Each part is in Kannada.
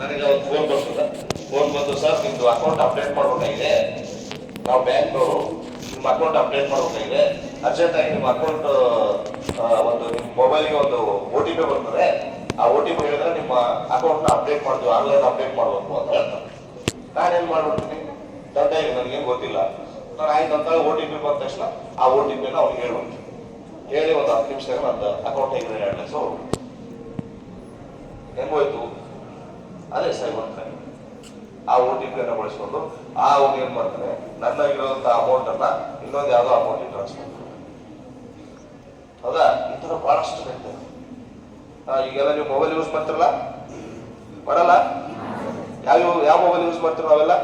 ನನಗೆ ಒಂದು ಫೋನ್ ಬರ್ತದೆ. ಫೋನ್ ಬಂದು ಸರ್ ನಿಮ್ದು ಅಕೌಂಟ್ ಅಪ್ಡೇಟ್ ಮಾಡ್ಬೇಕಾಗಿದೆ, ನಾವು ಬ್ಯಾಂಕ್ನವರು ನಿಮ್ಮ ಅಕೌಂಟ್ ಅಪ್ಡೇಟ್ ಮಾಡ್ಬೇಕಾಗಿದೆ, ಅರ್ಜೆಂಟಾಗಿ ನಿಮ್ಮ ಅಕೌಂಟ್ ಒಂದು ನಿಮ್ಮ ಮೊಬೈಲ್ಗೆ ಒಂದು OTP ಬರ್ತದೆ, ಆ OTP ಹೇಳಿದ್ರೆ ನಿಮ್ಮ ಅಕೌಂಟ್ನ ಅಪ್ಡೇಟ್ ಮಾಡ್ತೀವಿ, ಆನ್ಲೈನ್ ಅಪ್ಡೇಟ್ ಮಾಡಬೇಕು ಅಂತ ಹೇಳ್ತಾರೆ. ನಾನೇನು ಮಾಡ್ಬಿಡ್ತೀನಿ, ದೊಡ್ಡ ನನಗೇನು ಗೊತ್ತಿಲ್ಲ, ನಾನು ಆಯ್ತು ಅಂತ OTP ಬಂದ ತಕ್ಷಣ ಆ OTPನ ಅವ್ನಿಗೆ ಹೇಳ್ಬಿಡ್ತೀನಿ. ಹೇಳಿ ಒಂದು 10 ನಿಮಿಷದಾಗ ನಂದು ಅಕೌಂಟ್ ಹೇಗೆ 2 ಲಕ್ಷ ಹೆಂಗೋಯ್ತು, ಅದೇ ಸೈಬರ್ ಕ್ರೈಮ್. ಆ OTPಯನ್ನು ಬಳಸ್ಕೊಂಡು ಅವ್ನು ಏನ್ ಮಾಡ್ತಾನೆ, ನನ್ನಾಗಿರೋಂಥ ಅಮೌಂಟ್ ಅನ್ನ ಇನ್ನೊಂದು ಯಾವುದೋ ಅಮೌಂಟ್ ಟ್ರಾನ್ಸ್ಫರ್ ಮಾಡ್ತಾನೆ. ಹೌದಾ? ಈ ತರ ಬಹಳಷ್ಟು ನಡೀತದೆ. ಈಗೆಲ್ಲ ನೀವು ಮೊಬೈಲ್ ಯೂಸ್ ಮಾಡ್ತಿರಲ್ಲ, ಮಾಡಲ್ಲ? ಯಾವ ಮೊಬೈಲ್ ಯೂಸ್ ಮಾಡ್ತೀವಿ ನಾವೆಲ್ಲ?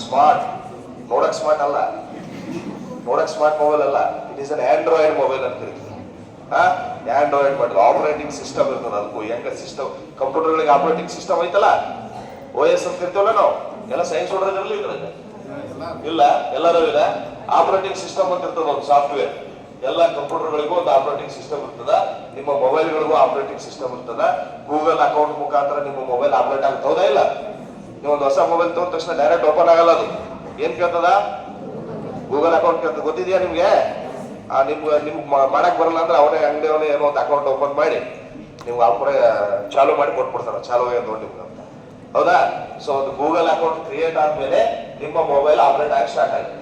ಸ್ಮಾರ್ಟ್. ನೋಡಕ್ ಸ್ಮಾರ್ಟ್ ಅಲ್ಲ, ನೋಡಕ್ ಸ್ಮಾರ್ಟ್ ಮೊಬೈಲ್ ಅಲ್ಲ, it is an Android mobile ಅಂತ ಕರಿತೀವಿ. ಆಂಡ್ರಾಯ್ಡ್ ಮಾಡಿದ್ರೆ ಆಪರೇಟಿಂಗ್ ಸಿಸ್ಟಮ್ ಇರ್ತದೆ. ಅದಕ್ಕೂ ಹೆಂಗ ಸಿಸ್ಟಮ್, ಕಂಪ್ಯೂಟರ್ಗಳಿಗೆ ಆಪರೇಟಿಂಗ್ ಸಿಸ್ಟಮ್ ಐತಲ್ಲ, OS ಅಂತ ಕರಿತೀವಲ್ಲ ನಾವು, ಎಲ್ಲ ಸೈನ್ಸ್ ಹೊಡೆದ್ರಲ್ಲಿ ಇದ್ರಾಗ ಇಲ್ಲ, ಎಲ್ಲರೂ ಇಲ್ಲ. ಆಪರೇಟಿಂಗ್ ಸಿಸ್ಟಮ್ ಅಂತ ಇರ್ತದೆ, ಒಂದು ಸಾಫ್ಟ್ವೇರ್. ಎಲ್ಲ ಕಂಪ್ಯೂಟರ್ಗಳಿಗೂ ಒಂದು ಆಪರೇಟಿಂಗ್ ಸಿಸ್ಟಮ್ ಇರ್ತದ, ನಿಮ್ಮ ಮೊಬೈಲ್ಗಳಿಗೂ ಆಪರೇಟಿಂಗ್ ಸಿಸ್ಟಮ್ ಇರ್ತದ. ಗೂಗಲ್ ಅಕೌಂಟ್ ಮುಖಾಂತರ ನಿಮ್ಮ ಮೊಬೈಲ್ ಆಪರೇಟ್ ಆಗುತ್ತೆ, ಹೌದಾ ಇಲ್ಲ? ನೀವು ಒಂದು ಹೊಸ ಮೊಬೈಲ್ ತಗೊಂಡ ತಕ್ಷಣ ಡೈರೆಕ್ಟ್ ಓಪನ್ ಆಗಲ್ಲ. ಅದು ಏನ್ ಕೇಳ್ತದ? ಗೂಗಲ್ ಅಕೌಂಟ್ ಕೇಳ್ತದೆ. ಗೊತ್ತಿದೆಯಾ ನಿಮ್ಗೆ? ನಿಮ್ಗೆ ಮಾಡಕ್ ಬರಲ್ಲ ಅಂದ್ರೆ ಅವನೇ ಅಂಗಡಿಯವನೇ ಏನೋ ಒಂದು ಅಕೌಂಟ್ ಓಪನ್ ಮಾಡಿ ನಿಮ್ಗೆ ಅವ್ರೆ ಚಾಲು ಮಾಡಿ ಕೊಟ್ಬಿಡ್ತಾರ, ಚಾಲು ನೋಡಿ ನಿಮ್ಗೆ ಅಂತ. ಹೌದಾ? ಸೊ ಒಂದು ಗೂಗಲ್ ಅಕೌಂಟ್ ಕ್ರಿಯೇಟ್ ಆದ್ಮೇಲೆ ನಿಮ್ಮ ಮೊಬೈಲ್ ಆಪರೇಟ್ ಆಗಿ ಸ್ಟಾರ್ಟ್ ಆಗಿದೆ.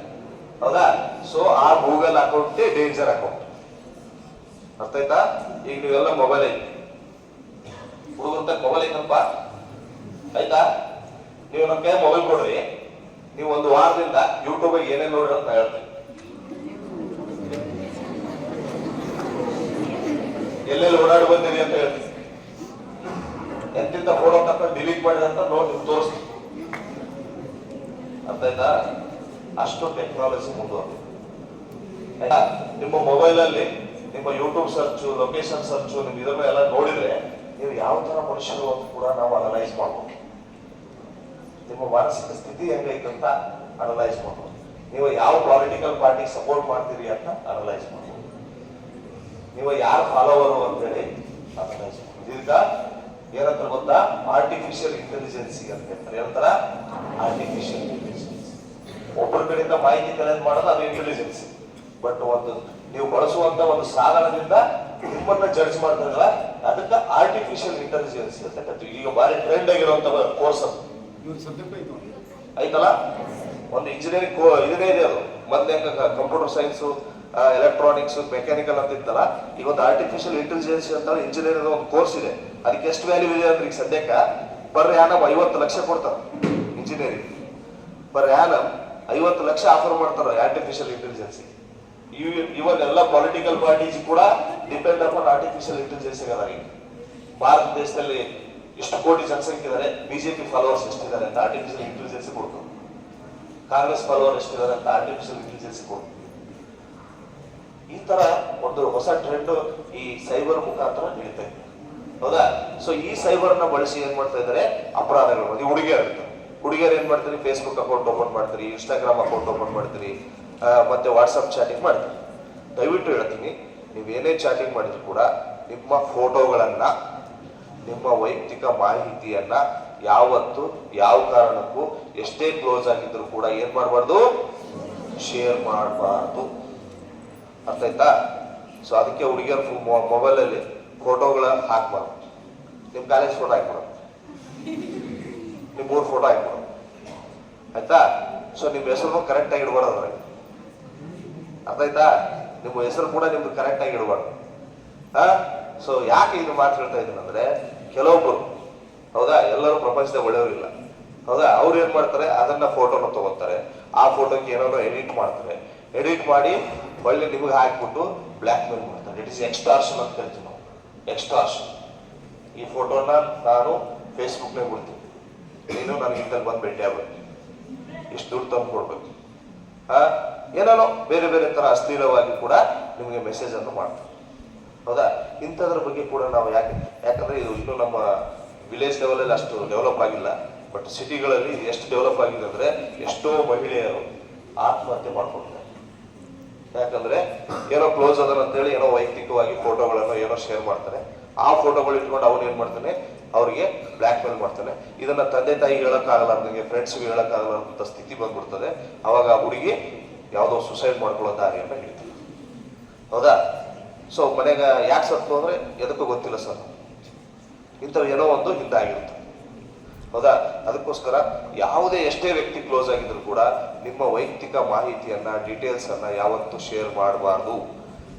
ಹೌದಾ? ಸೊ ಆ ಗೂಗಲ್ ಅಕೌಂಟ್ ಡೇಂಜರ್ ಅಕೌಂಟ್. ಅರ್ಥ ಆಯ್ತಾ? ಈಗ ನೀವೆಲ್ಲ ಮೊಬೈಲ್ ಐತಿ, ಹುಡುಗಂತ ಮೊಬೈಲ್ ಐತಪ್ಪ, ಆಯ್ತಾ? ನೀವು ನಮ್ಮ ಕೈ ಮೊಬೈಲ್ ಕೊಡ್ರಿ, ನೀವು ಒಂದು ವಾರದಿಂದ ಯೂಟ್ಯೂಬ್ ಏನೇನು ನೋಡ್ರಿ ಅಂತ ಹೇಳ್ತೀನಿ. ಎಲ್ಲೆಲ್ಲಿ ಓಡಾಡಿ ಬಂದಿರಿ ಅಂತ ಹೇಳ್ತೀನಿ. ಎಂತಿಂತ ಫೋಟೋ ತಕೊಂಡು ಡಿಲೀಟ್ ಮಾಡಿದ ಅಂತ ನೋಡಿ ತೋರಿಸ್ತೀನಿ. ಅರ್ಥ ಆಯ್ತಾ? ಅಷ್ಟು ಟೆಕ್ನಾಲಜಿ ಮುಂದುವರೆದಿದೆ. ನಿಮ್ಮ ಮೊಬೈಲ್ ಅಲ್ಲಿ ನಿಮ್ಮ ಯೂಟ್ಯೂಬ್ ಸರ್ಚ್, ಲೊಕೇಶನ್ ಸರ್ಚ್, ನಿಮ್ ಇದನ್ನ ಎಲ್ಲ ನೋಡಿದ್ರೆ ನೀವು ಯಾವ ತರ ಮನುಷ್ಯರು ಅಂತ ಕೂಡ ನಾವು ಅನಲೈಸ್ ಮಾಡ್ಬೋದು. ನಿಮ್ಮ ಮಾನಸಿಕ ಸ್ಥಿತಿ ಹೆಂಗೈತೆ ಅಂತ ಅನಲೈಸ್ ಮಾಡ್ಬೋದು. ನೀವು ಯಾವ ಪೊಲಿಟಿಕಲ್ ಪಾರ್ಟಿ ಸಪೋರ್ಟ್ ಮಾಡ್ತೀರಿ ಅಂತ ಅನಲೈಸ್ ಮಾಡ್ಬೋದು. ನೀವು ಯಾರು ಫಾಲೋವರು ಅಂತೇಳಿ ಅನಲೈಸ್ ಮಾಡ್ಬೋದು. ಈಗ ಏನಂತ ಗೊತ್ತಾ? ಆರ್ಟಿಫಿಷಿಯಲ್ ಇಂಟೆಲಿಜೆನ್ಸಿ ಅಂತ ಹೇಳ್ತಾರೆ. ಏನಂತಾರ? Artificial intelligence. ಒಬ್ಬರ ಕಡೆಯಿಂದ ಮಾಹಿತಿ ಕಲೆಕ್ಟ್ ಮಾಡೋದು ಅದು ಇಂಟೆಲಿಜೆನ್ಸ್. ಬಟ್ ಒಂದು ನೀವು ಬಳಸುವಂತ ಒಂದು ಸಾಧನದಿಂದ ನಿಮ್ಮನ್ನ ಜಡ್ಜ್ ಮಾಡ್ತಾರಲ್ಲ, ಅದಕ್ಕೆ ಆರ್ಟಿಫಿಷಿಯಲ್ ಇಂಟೆಲಿಜೆನ್ಸ್ ಅಂತ ಹೇಳ್ತೀವಿ. ಈಗ ಬಾರಿ ಟ್ರೆಂಡ್ ಆಗಿರುವಂತ ಕೋರ್ಸ್ ಅದು ಐತಲ್ಲ. ಒಂದು ಇಂಜಿನಿಯರಿಂಗ್ ಇದನ್ನೇ ಇದೆ. ಅದು ಮೊದಲೇ ಕಂಪ್ಯೂಟರ್ ಸೈನ್ಸ್, ಎಲೆಕ್ಟ್ರಾನಿಕ್ಸ್, ಮೆಕ್ಯಾನಿಕಲ್ ಅಂತ ಇತ್ತಲ್ಲ, ಈಗ ಒಂದು ಆರ್ಟಿಫಿಷಿಯಲ್ ಇಂಟೆಲಿಜೆನ್ಸ್ ಅಂತ ಇಂಜಿನಿಯರಿಂಗ್ ಒಂದು ಕೋರ್ಸ್ ಇದೆ. ಅದಕ್ಕೆ ಎಷ್ಟು ವ್ಯಾಲ್ಯೂ ಇದೆ ಅಂದ್ರೆ ಈಗ ಸದ್ಯಕ್ಕೆ ಪರ್ ಆ್ಯನಮ್ 50 ಲಕ್ಷ ಕೊಡ್ತಾರೆ. Engineering per annum 50 lakh offer ಮಾಡ್ತಾರೆ ಆರ್ಟಿಫಿಷಿಯಲ್ ಇಂಟೆಲಿಜೆನ್ಸ್. ಇವನ್ ಎಲ್ಲ ಪೊಲಿಟಿಕಲ್ ಪಾರ್ಟೀಸ್ ಕೂಡ ಡಿಪೆಂಡ್ ಅಪಾನ್ ಆರ್ಟಿಫಿಷಿಯಲ್ ಇಂಟೆಲಿಜೆನ್ಸ್ ಇದ್ದಾರೆ. ಭಾರತ ದೇಶದಲ್ಲಿ ಎಷ್ಟು ಕೋಟಿ ಜನಸಂಖ್ಯೆ ಇದ್ದಾರೆ, BJP ಫಾಲೋವರ್ಸ್ ಎಷ್ಟಿದ್ದಾರೆ ಅಂತ ಆರ್ಟಿಫಿಷಿಯಲ್ ಇಂಟೆಲಿಜೆನ್ಸ್ ಕೊಡ್ತಾರೆ. ಕಾಂಗ್ರೆಸ್ ಫಾಲೋವರ್ ಎಷ್ಟಿದ್ದಾರೆ ಅಂತ ಆರ್ಟಿಫಿಷಿಯಲ್ ಇಂಟೆಲಿಜೆನ್ಸ್ ಕೊಡ್ತಾರೆ. ಈ ತರ ಒಂದು ಹೊಸ ಟ್ರೆಂಡ್ ಈ ಸೈಬರ್ ಮುಖಾಂತರ ನಡೀತಾ ಇದೆ. ಹೌದಾ? ಸೊ ಈ ಸೈಬರ್ ನ ಬಳಸಿ ಏನ್ ಮಾಡ್ತಾ ಇದ್ದಾರೆ? ಅಪರಾಧಗಳು. ಈ ಹುಡುಗಿಯರು ಏನ್ ಮಾಡ್ತೀರಿ? ಫೇಸ್ಬುಕ್ ಅಕೌಂಟ್ ಓಪನ್ ಮಾಡ್ತೀರಿ, ಇನ್ಸ್ಟಾಗ್ರಾಮ್ ಅಕೌಂಟ್ ಓಪನ್ ಮಾಡ್ತೀರಿ, ಮತ್ತೆ ವಾಟ್ಸಪ್ ಚಾಟಿಂಗ್ ಮಾಡ್ತೀರಿ. ದಯವಿಟ್ಟು ಹೇಳ್ತೀನಿ, ನೀವೇನೇ ಚಾಟಿಂಗ್ ಮಾಡಿದ್ರು ಕೂಡ ನಿಮ್ಮ ಫೋಟೋಗಳನ್ನ, ನಿಮ್ಮ ವೈಯಕ್ತಿಕ ಮಾಹಿತಿಯನ್ನ ಯಾವತ್ತು ಯಾವ ಕಾರಣಕ್ಕೂ ಎಷ್ಟೇ ಕ್ಲೋಸ್ ಆಗಿದ್ರು ಕೂಡ ಏನ್ ಮಾಡಬಾರ್ದು? ಶೇರ್ ಮಾಡಬಾರ್ದು. ಅರ್ಥ ಆಯ್ತಾ? ಸೊ ಅದಕ್ಕೆ ಹುಡುಗಿಯರ ಮೊಬೈಲ್ ಅಲ್ಲಿ ಫೋಟೋಗಳ ಹಾಕ್ಬಾರ್ದು. ನಿಮ್ ಕಾಲೇಜ್ ಫೋಟೋ ಹಾಕ್ಬಿಡೋದು, ನಿಮ್ ಊರ್ ಫೋಟೋ ಹಾಕ್ಬಿಡೋದು, ಆಯ್ತಾ? ಸೊ ನಿಮ್ ಹೆಸರು ಕರೆಕ್ಟ್ ಆಗಿ ಇಡಬಾರ್ದು ಅದ್ರಾಗ. ಅರ್ಥ ಆಯ್ತಾ? ನಿಮ್ಮ ಹೆಸರು ಕೂಡ ನಿಮ್ದು ಕರೆಕ್ಟ್ ಆಗಿ ಇಡಬಾರ್ದು. ಸೊ ಯಾಕೆ ಇದು ಮಾತು ಹೇಳ್ತಾ ಇದ್ದೀನಿ ಅಂದ್ರೆ, ಕೆಲವೊಬ್ರು, ಹೌದಾ, ಎಲ್ಲರೂ ಪ್ರಪಂಚದ ಒಳ್ಳೆಯವರಿಲ್ಲ. ಹೌದಾ? ಅವ್ರು ಏನ್ ಮಾಡ್ತಾರೆ? ಅದನ್ನ ಫೋಟೋನ ತಗೋತಾರೆ, ಆ ಫೋಟೋಕ್ಕೆ ಏನಾದ್ರು ಎಡಿಟ್ ಮಾಡ್ತಾರೆ, ಎಡಿಟ್ ಮಾಡಿ ಒಳ್ಳೆ ನಿಮಗೆ ಹಾಕ್ಬಿಟ್ಟು ಬ್ಲ್ಯಾಕ್ ಮೇಲ್ ಮಾಡ್ತಾರೆ. ಇಟ್ ಇಸ್ ಎಕ್ಸ್ಟಾರ್ಷನ್ ಅಂತ ಹೇಳ್ತೀವಿ ನಾವು. ಎಕ್ಸ್ಟಾರ್ಷನ್. ಈ ಫೋಟೋನ ನಾನು ಫೇಸ್ಬುಕ್ನಾಗ ಬಿಡ್ತೀನಿ, ನೀನು ನನಗೆ ಇಂತಲ್ಲಿ ಬಂದು ಭೇಟಿ ಆಗ್ಬೇಕು, ಇಷ್ಟು ದುಡ್ಡು ತಂದು ಕೊಡ್ಬೇಕು, ಏನೇನೋ ಬೇರೆ ಬೇರೆ ತರ ಅಶ್ಲೀಲವಾಗಿ ಕೂಡ ನಿಮಗೆ ಮೆಸೇಜ್ ಅನ್ನು ಮಾಡ್ತಾರೆ. ಹೌದಾ? ಇಂಥದ್ರ ಬಗ್ಗೆ ಕೂಡ ನಾವು ಯಾಕಂದ್ರೆ ಇದು ಇನ್ನೂ ನಮ್ಮ ವಿಲೇಜ್ ಲೆವೆಲಲ್ಲಿ ಅಷ್ಟು ಡೆವಲಪ್ ಆಗಿಲ್ಲ. ಬಟ್ ಸಿಟಿಗಳಲ್ಲಿ ಎಷ್ಟು ಡೆವಲಪ್ ಆಗಿದೆ ಅಂದ್ರೆ ಎಷ್ಟೋ ಮಹಿಳೆಯರು ಆತ್ಮಹತ್ಯೆ ಮಾಡ್ಕೊಳ್ತಾರೆ. ಯಾಕಂದ್ರೆ ಏನೋ ಕ್ಲೋಸ್ ಅದನ್ನ ಅಂತೇಳಿ ಏನೋ ವೈಯಕ್ತಿಕವಾಗಿ ಫೋಟೋಗಳನ್ನು ಏನೋ ಶೇರ್ ಮಾಡ್ತಾರೆ. ಆ ಫೋಟೋಗಳು ಇಟ್ಕೊಂಡು ಅವನು ಏನ್ ಮಾಡ್ತಾನೆ? ಅವ್ರಿಗೆ ಬ್ಲ್ಯಾಕ್ ಮೇಲ್ ಮಾಡ್ತಾನೆ. ಇದನ್ನ ತಂದೆ ತಾಯಿ ಹೇಳಕ್ಕಾಗಲಾರ್ದಂಗೆ ಫ್ರೆಂಡ್ಸ್ಗೆ ಹೇಳಕ್ಕಾಗಲಾರ್ದಂಥ ಸ್ಥಿತಿ ಬಂದ್ಬಿಡ್ತದೆ. ಅವಾಗ ಆ ಹುಡುಗಿ ಯಾವುದೋ ಸುಸೈಡ್ ಮಾಡ್ಕೊಳ್ಳೋ ದಾರಿಯನ್ನ ಹಿಡಿತಾರೆ. ಹೌದಾ? ಸೊ ಮನೆಗೆ ಯಾಕೆ ಸತ್ತು ಅಂದ್ರೆ ಎದಕ್ಕೂ ಗೊತ್ತಿಲ್ಲ ಸರ್, ಇಂಥವು ಏನೋ ಒಂದು ಹಿಂದಾಗಿರುತ್ತೆ. ಹೌದಾ? ಅದಕ್ಕೋಸ್ಕರ ಯಾವುದೇ ಎಷ್ಟೇ ವ್ಯಕ್ತಿ ಕ್ಲೋಸ್ ಆಗಿದ್ರು ಕೂಡ ನಿಮ್ಮ ವೈಯಕ್ತಿಕ ಮಾಹಿತಿಯನ್ನ ಡೀಟೇಲ್ಸ್ ಅನ್ನ ಯಾವತ್ತೂ ಶೇರ್ ಮಾಡಬಾರ್ದು.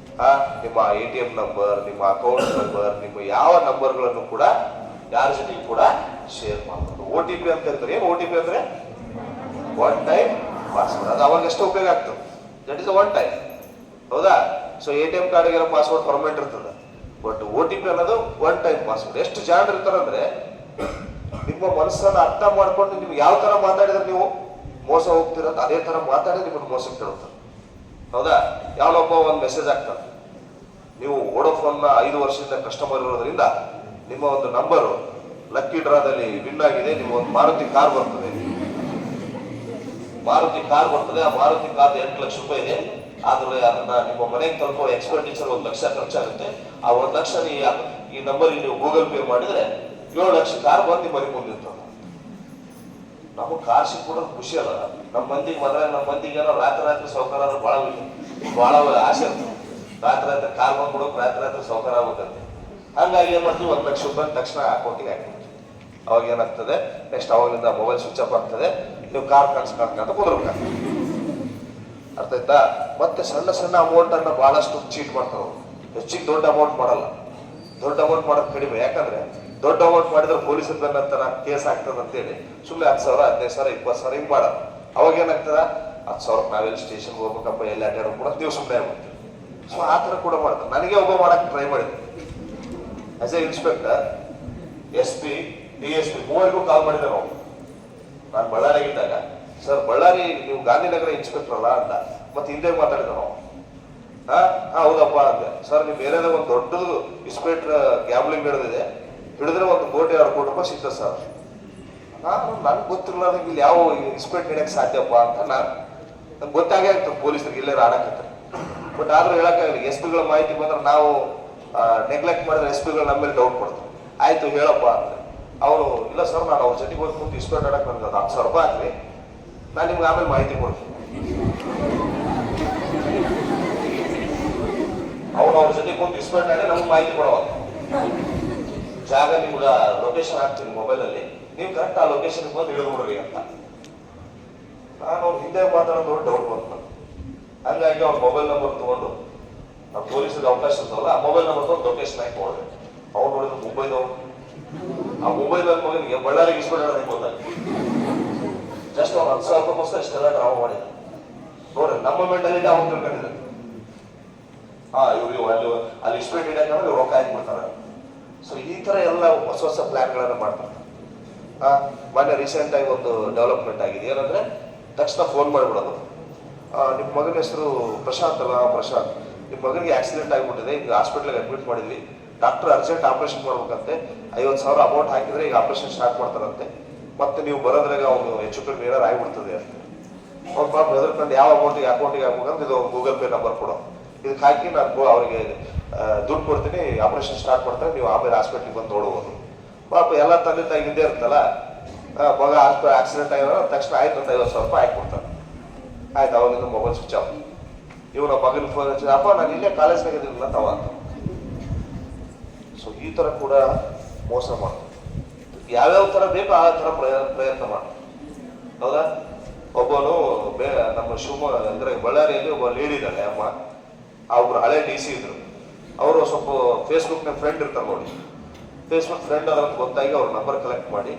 ನಿಮ್ಮ ATM ನಂಬರ್, ನಿಮ್ಮ ಅಕೌಂಟ್ ನಂಬರ್, ನಿಮ್ಮ ಯಾವ ನಂಬರ್ಗಳನ್ನು ಕೂಡ ಯಾರ ಜೊತೆಗೂ ಕೂಡ ಶೇರ್ ಮಾಡಬಾರ್ದು. OTP ಅಂತ ಇರ್ತಾರೆ. ಏನು OTP ಅಂದ್ರೆ ಒನ್ ಟೈಮ್ ಪಾಸ್ವರ್ಡ್. ಅದು ಅವಾಗ ಎಷ್ಟು ಉಪಯೋಗ ಆಗ್ತದೆ, ದಟ್ ಇಸ್ ಒನ್ ಟೈಮ್. ಹೌದಾ? ಸೊ ATM ಕಾರ್ಡ್ಗೆ ಪಾಸ್ವರ್ಡ್ ಪರ್ಮನೆಂಟ್ ಇರ್ತದೆ, ಬಟ್ OTP ಅನ್ನೋದು ಒನ್ ಟೈಮ್ ಪಾಸ್ವರ್ಡ್. ಎಷ್ಟು ಜಾಣರು ಇರ್ತಾರಂದ್ರೆ ನಿಮ್ಮ ಮನಸ್ಸನ್ನ ಅರ್ಥ ಮಾಡ್ಕೊಂಡು ನಿಮ್ಗೆ ಯಾವ ತರ ಮಾತಾಡಿದ್ರೆ ನೀವು ಮೋಸ ಹೋಗ್ತಿರತ್ತ ಅದೇ ತರ ಮಾತಾಡಿ ನಿಮ್ಮನ್ನು ಮೋಸಕ್ಕೆ ತರುತ್ತಾರೆ. ಹೌದಾ? ಯಾವನೊಬ್ಬ ಒಂದು ಮೆಸೇಜ್ ಆಗ್ತಾನೆ, ನೀವು ವೋಡಾಫೋನ್ನ 5 ವರ್ಷದಿಂದ ಕಸ್ಟಮರ್ ಇರೋದ್ರಿಂದ ನಿಮ್ಮ ಒಂದು ನಂಬರು ಲಕ್ಕಿ ಡ್ರಾದಲ್ಲಿ ವಿನ್ ಆಗಿದೆ, ನಿಮ್ಮ ಒಂದು ಮಾರುತಿ ಕಾರ್ ಬರ್ತದೆ. ಆ ಮಾರುತಿ ಕಾರ್ 8 ಲಕ್ಷ ರೂಪಾಯಿ ಇದೆ. ಆದ್ರೆ ಅದನ್ನ ನಿಮ್ಮ ಮನೆಗೆ ತಲುಪೋ ಎಕ್ಸ್ಪೆಂಡಿಚರ್ 1 ಲಕ್ಷ ಖರ್ಚಾಗುತ್ತೆ. ಆ 1 ಲಕ್ಷ ಈ ನಂಬರ್ಗೆ ನೀವು ಗೂಗಲ್ ಪೇ ಮಾಡಿದ್ರೆ 7 ಲಕ್ಷ ಕಾರ್ ಬಂದು ನಿಮ್ಮ ಮನೆ ಮುಂದಿರ್ತದೆ. ನಮಗೆ ಕಾರ್ ಸಿಕ್ಬಿಡೋದು ಖುಷಿ ಅಲ್ಲ. ನಮ್ಮ ಮಂದಿಗೆ ಏನೋ ರಾತ್ರಿ ಸೌಕರ್ಯ ಅಂದ್ರೆ ಬಹಳ ಆಸೆ ಇರ್ತದೆ. ರಾತ್ರಿ ಕಾರ್ ಬಂದ್ಬಿಡೋಕೆ ರಾತ್ರಿ ಸೌಕರ್ಯ ಆಗ್ಬೇಕಂತೆ. ಹಂಗಾಗಿ ಏನ್ ಮಾಡ್ತೀವಿ, 1 ಲಕ್ಷ ರೂಪಾಯಿ ತಕ್ಷಣ ಅಕೌಂಟಿಗೆ ಹಾಕ್ಬಿಡ್ತೀವಿ. ಅವಾಗ ಏನಾಗ್ತದೆ, ನೆಕ್ಸ್ಟ್ ಅವಾಗಿಂದ ಮೊಬೈಲ್ ಸ್ವಿಚ್ ಆಫ್ ಆಗ್ತದೆ, ನೀವು ಕಾರ್ ಕಾಣಿಸ್ಕೊಂತ ಕುದುರ್ಬೇಕು. ಅರ್ಥ ಆಯ್ತಾ? ಮತ್ತೆ ಸಣ್ಣ ಅಮೌಂಟ್ ಅನ್ನ ಬಹಳಷ್ಟು ಚೀಟ್ ಮಾಡ್ತಾರ. ಹೆಚ್ಚಿಗೆ ದೊಡ್ಡ ಅಮೌಂಟ್ ಮಾಡಲ್ಲ, ದೊಡ್ಡ ಅಮೌಂಟ್ ಮಾಡೋದು ಕಡಿಮೆ. ಯಾಕಂದ್ರೆ ದೊಡ್ಡ ಅಮೌಂಟ್ ಮಾಡಿದ್ರೆ ಪೊಲೀಸರ ನಂತರ ಕೇಸ್ ಆಗ್ತದೆ ಅಂತೇಳಿ ಸುಮ್ಮನೆ 10,000, 15,000, 20,000 ಹಿಂಗ್ ಮಾಡೋದು. ಅವಾಗ ಏನಾಗ್ತದ, 10,000 ನಾವೆಲ್ಲಿ ಸ್ಟೇಷನ್ಗೆ ಹೋಗ್ಬೇಕಪ್ಪ, ಎಲ್ಲಿ ಅಡ್ಡಾಡೋ ಕೂಡ ನೀವು ಸುಮ್ಮನೆ ಆಗ್ಬಿಡ್ತೀವಿ. ಸೊ ಆ ಥರ ಕೂಡ ಮಾಡ್ತಾರೆ. ನನಗೆ ಒಬ್ಬ ಮಾಡಕ್ಕೆ ಟ್ರೈ ಮಾಡಿದ್ದೆ. As A inspector, SP, DSP ಮೂವರಿಗೂ ಕಾಲ್ ಮಾಡಿದೆ ನಾವು. ನಾನು ಬಳ್ಳಾರಿಯಾಗಿದ್ದಾಗ, ಸರ್ ಬಳ್ಳಾರಿ ನೀವು ಗಾಂಧಿನಗರ ಇನ್ಸ್ಪೆಕ್ಟರ್ ಅಲ್ಲ ಅಂತ. ಮತ್ತೆ ಹಿಂದೆ ಮಾತಾಡಿದ ನಾವು. ಹೌದಪ್ಪ ಅಂದೆ. ಸರ್ ನಿಮ್ಮ ಏರಿಯಾದಾಗ ಒಂದು ದೊಡ್ಡದು ಇಸ್ಪೇಟ್ರ್ ಗ್ಯಾಮ್ಲಿಂಗ್ ನಡೆದಿದೆ, ಹಿಡಿದ್ರೆ 1 ಕೋಟಿ 2 ಕೋಟಿ ರೂಪಾಯಿ ಸಿಗ್ತದೆ ಸರ್. ನನ್ಗೆ ಗೊತ್ತಿರಲ್ಲ ಇಲ್ಲಿ ಯಾವ ಇಸ್ಪೇಟ್ ಹಿಡಿಯಕ್ಕೆ ಸಾಧ್ಯಪ್ಪ ಅಂತ ನನ್ಗೆ ಗೊತ್ತಾಗೇ ಆಗ್ತದೆ ಪೊಲೀಸರಿಗೆ ಇಲ್ಲೇ ಆಡಕತ್ತಾರೆ. ಬಟ್ ಆದ್ರೂ ಹೇಳಕ್ಕಾಗಲ್ಲ. SP ಗಳ ಮಾಹಿತಿ ಬಂದ್ರೆ ನಾವು ನೆಗ್ಲೆಕ್ಟ್ ಮಾಡಿದ್ರೆ SP ಗಳು ನಮ್ಮ ಮೇಲೆ ಡೌಟ್ ಕೊಡ್ತಾರೆ. ಆಯ್ತು ಹೇಳಪ್ಪ ಅಂದ್ರೆ ಅವರು, ಇಲ್ಲ ಸರ್ ನಾನು ಅವ್ರ ಜೊತೆಗೆ ಹೋಗಿ ಕುಂತು ಇಸ್ಪೇಟ್ ಆಡಕ್ಕೆ ನನಗೆ 10,000 ರೂಪಾಯಿ ಹಾಕ್ರಿ, ನಾನು ನಿಮ್ಗೆ ಆಮೇಲೆ ಮಾಹಿತಿ ಕೊಡ್ತೀನಿ. ಅವ್ರ ಜೊತೆ ಕುಂತು ಇಸ್ಪೇಟ್ ಆಡಿ ನಮ್ಗೆ ಮಾಹಿತಿ ಕೊಡುವ ಜಾಗ ನಿಮ್ಗೆ ಲೊಕೇಶನ್ ಹಾಕ್ತೀನಿ ಮೊಬೈಲಲ್ಲಿ, ನೀವು ಕರೆಕ್ಟ್ ಆ ಲೊಕೇಶನ್ಗೆ ಬಂದು ಇಳಿದ್ಬಿಡ್ರಿ ಅಂತ. ನಾನು ಅವ್ರ ಹಿಂದೆ ಮಾತಾಡೋದು ಡೌಟ್ ಬಂತು. ಹಂಗಾಗಿ ಅವ್ರ ಮೊಬೈಲ್ ನಂಬರ್ ತಗೊಂಡು, ನಾವು ಪೊಲೀಸರಿಗೆ ಅವಕಾಶ ಇರ್ತವಲ್ಲ, ಆ ಮೊಬೈಲ್ ನಂಬರ್ ತಗೊಂಡು ಲೊಕೇಶನ್ ಹಾಕಿ ನೋಡಿದೆ. ಅವ್ರು ನೋಡಿದ್ರು ಮುಂಬೈದವ್ರು. ಆ ಮೊಬೈಲ್ ನನ್ನ ಮಗನಿಗೆ ಬಳ್ಳಾರಿಗೆ ಇಸ್ಪೇಟ್ ಆಡೋದಕ್ಕೆ ಗೊತ್ತಾಗ ಜಸ್ಟ್ ಅವ್ರು 10,000 ರೂಪಾಯಿಗೋಸ್ಕರ ಇಷ್ಟೆಲ್ಲ ಡ್ರಾಮಾ ಮಾಡಿದ್ರು. ನೋಡ್ರಿ ನಮ್ಮ ಮೆಂಟಾಲಿಟಿ ಅವ್ರು ತಿಳ್ಕೊಂಡಿದ್ದಾರೆ. ಇವ್ರು ಅಲ್ಲಿ ಇಸ್ಪೇಟ್ ಹಿಡಿಯಕ್ಕೆ ಇವ್ರು ರೊಕ್ಕ ಹಾಕ್ಬಿಡ್ತಾರೆ. ಸೊ ಈ ತರ ಎಲ್ಲ ಹೊಸ ಪ್ಲಾನ್ಗಳನ್ನ ಮಾಡ್ತಾರೆ. ಮೊನ್ನೆ ರೀಸೆಂಟ್ ಆಗಿ ಒಂದು ಡೆವಲಪ್ಮೆಂಟ್ ಆಗಿದೆ. ಏನಂದ್ರೆ ತಕ್ಷಣ ಫೋನ್ ಮಾಡಿಬಿಡೋದು, ನಿಮ್ಮ ಮಗನ ಹೆಸರು ಪ್ರಶಾಂತ್ ಅಲ್ಲ, ಪ್ರಶಾಂತ್ ನಿಮ್ಮ ಮಗನಿಗೆ ಆಕ್ಸಿಡೆಂಟ್ ಆಗಿಬಿಟ್ಟಿದೆ, ಈಗ ಹಾಸ್ಪಿಟ್ಲಿಗೆ ಅಡ್ಮಿಟ್ ಮಾಡಿದ್ವಿ, ಡಾಕ್ಟರ್ ಅರ್ಜೆಂಟ್ ಆಪರೇಷನ್ ಮಾಡ್ಬೇಕಂತೆ, 50,000 ಅಮೌಂಟ್ ಹಾಕಿದ್ರೆ ಈಗ ಆಪರೇಷನ್ ಸ್ಟಾರ್ಟ್ ಮಾಡ್ತಾರಂತೆ, ಮತ್ತೆ ನೀವು ಬರೋದ್ರಾಗ ಅವನು ಹೆಚ್ಚು ಕಡಿಮೆ ಏನಾರು ಆಗಿಬಿಡ್ತದೆ ಅಂತ. ಅವ್ರ ಪಾಪ ಹೆದರ್ಕೊಂಡು ಯಾವ ಅಕೌಂಟಿಗೆ ಹಾಕ್ಬೇಕಂತ ಇದು ಗೂಗಲ್ ಪೇ ನಂಬರ್ ಕೊಡೋ, ಇದಕ್ಕೆ ಹಾಕಿ ನಾನು ಅವ್ರಿಗೆ ದುಡ್ಡು ಕೊಡ್ತೀನಿ, ಆಪರೇಷನ್ ಸ್ಟಾರ್ಟ್ ಮಾಡ್ತಾರೆ, ನೀವು ಆಮೇಲೆ ಹಾಸ್ಪಿಟ್ಲಿಗೆ ಬಂದು ನೋಡ್ಬೋದು. ಪಾಪ ಎಲ್ಲ ತಂದೆ ತಾಯಿ ಹಿಂದೆ ಇರ್ತಲ್ಲ, ಮಗ ಆಕ್ಸಿಡೆಂಟ್ ಆಗಿರೋ ತಕ್ಷಣ ಆಯ್ತು ಅಂತ 50,000 ರೂಪಾಯಿ ಹಾಕ್ಬಿಡ್ತಾರೆ. ಆಯ್ತು, ಅವಾಗಿಂದ ಮೊಬೈಲ್ ಸ್ವಿಚ್ ಆಫ್. ಇವ್ರ ಮಗನ ಫೋನ್ ಹಚ್ಚಿದ, ಅಪ್ಪ ನಾನು ಇಲ್ಲೇ ಕಾಲೇಜ್ನಾಗ ಇದಿಲ್ಲ ತವ ಅಂತ. ಸೊ ಈ ತರ ಕೂಡ ಮೋಸ ಮಾಡ್ತಾರೆ. ಯಾವ್ಯಾವ ತರ ಬೇಕು ಆ ತರ ಪ್ರಯತ್ನ ಮಾಡ್ತಾರೆ. ಹೌದಾ? ಒಬ್ಬನು ನಮ್ಮ ಶಿವಮೊಗ್ಗ ಅಂದ್ರೆ ಬಳ್ಳಾರಿಯಲ್ಲಿ ಒಬ್ಬ ಲೇಡಿ ಇದ್ದಾಳೆ ಅಮ್ಮ, ಒಬ್ರು ಹಳೆ DC ಇದ್ರು. ಅವರು ಸ್ವಲ್ಪ ಫೇಸ್ಬುಕ್ನ ಫ್ರೆಂಡ್ ಇರ್ತಾರೆ ನೋಡಿ, ಫೇಸ್ಬುಕ್ ಫ್ರೆಂಡ್ ಅದಂತ ಗೊತ್ತಾಗಿ ಅವ್ರ ನಂಬರ್ ಕಲೆಕ್ಟ್ ಮಾಡಿ,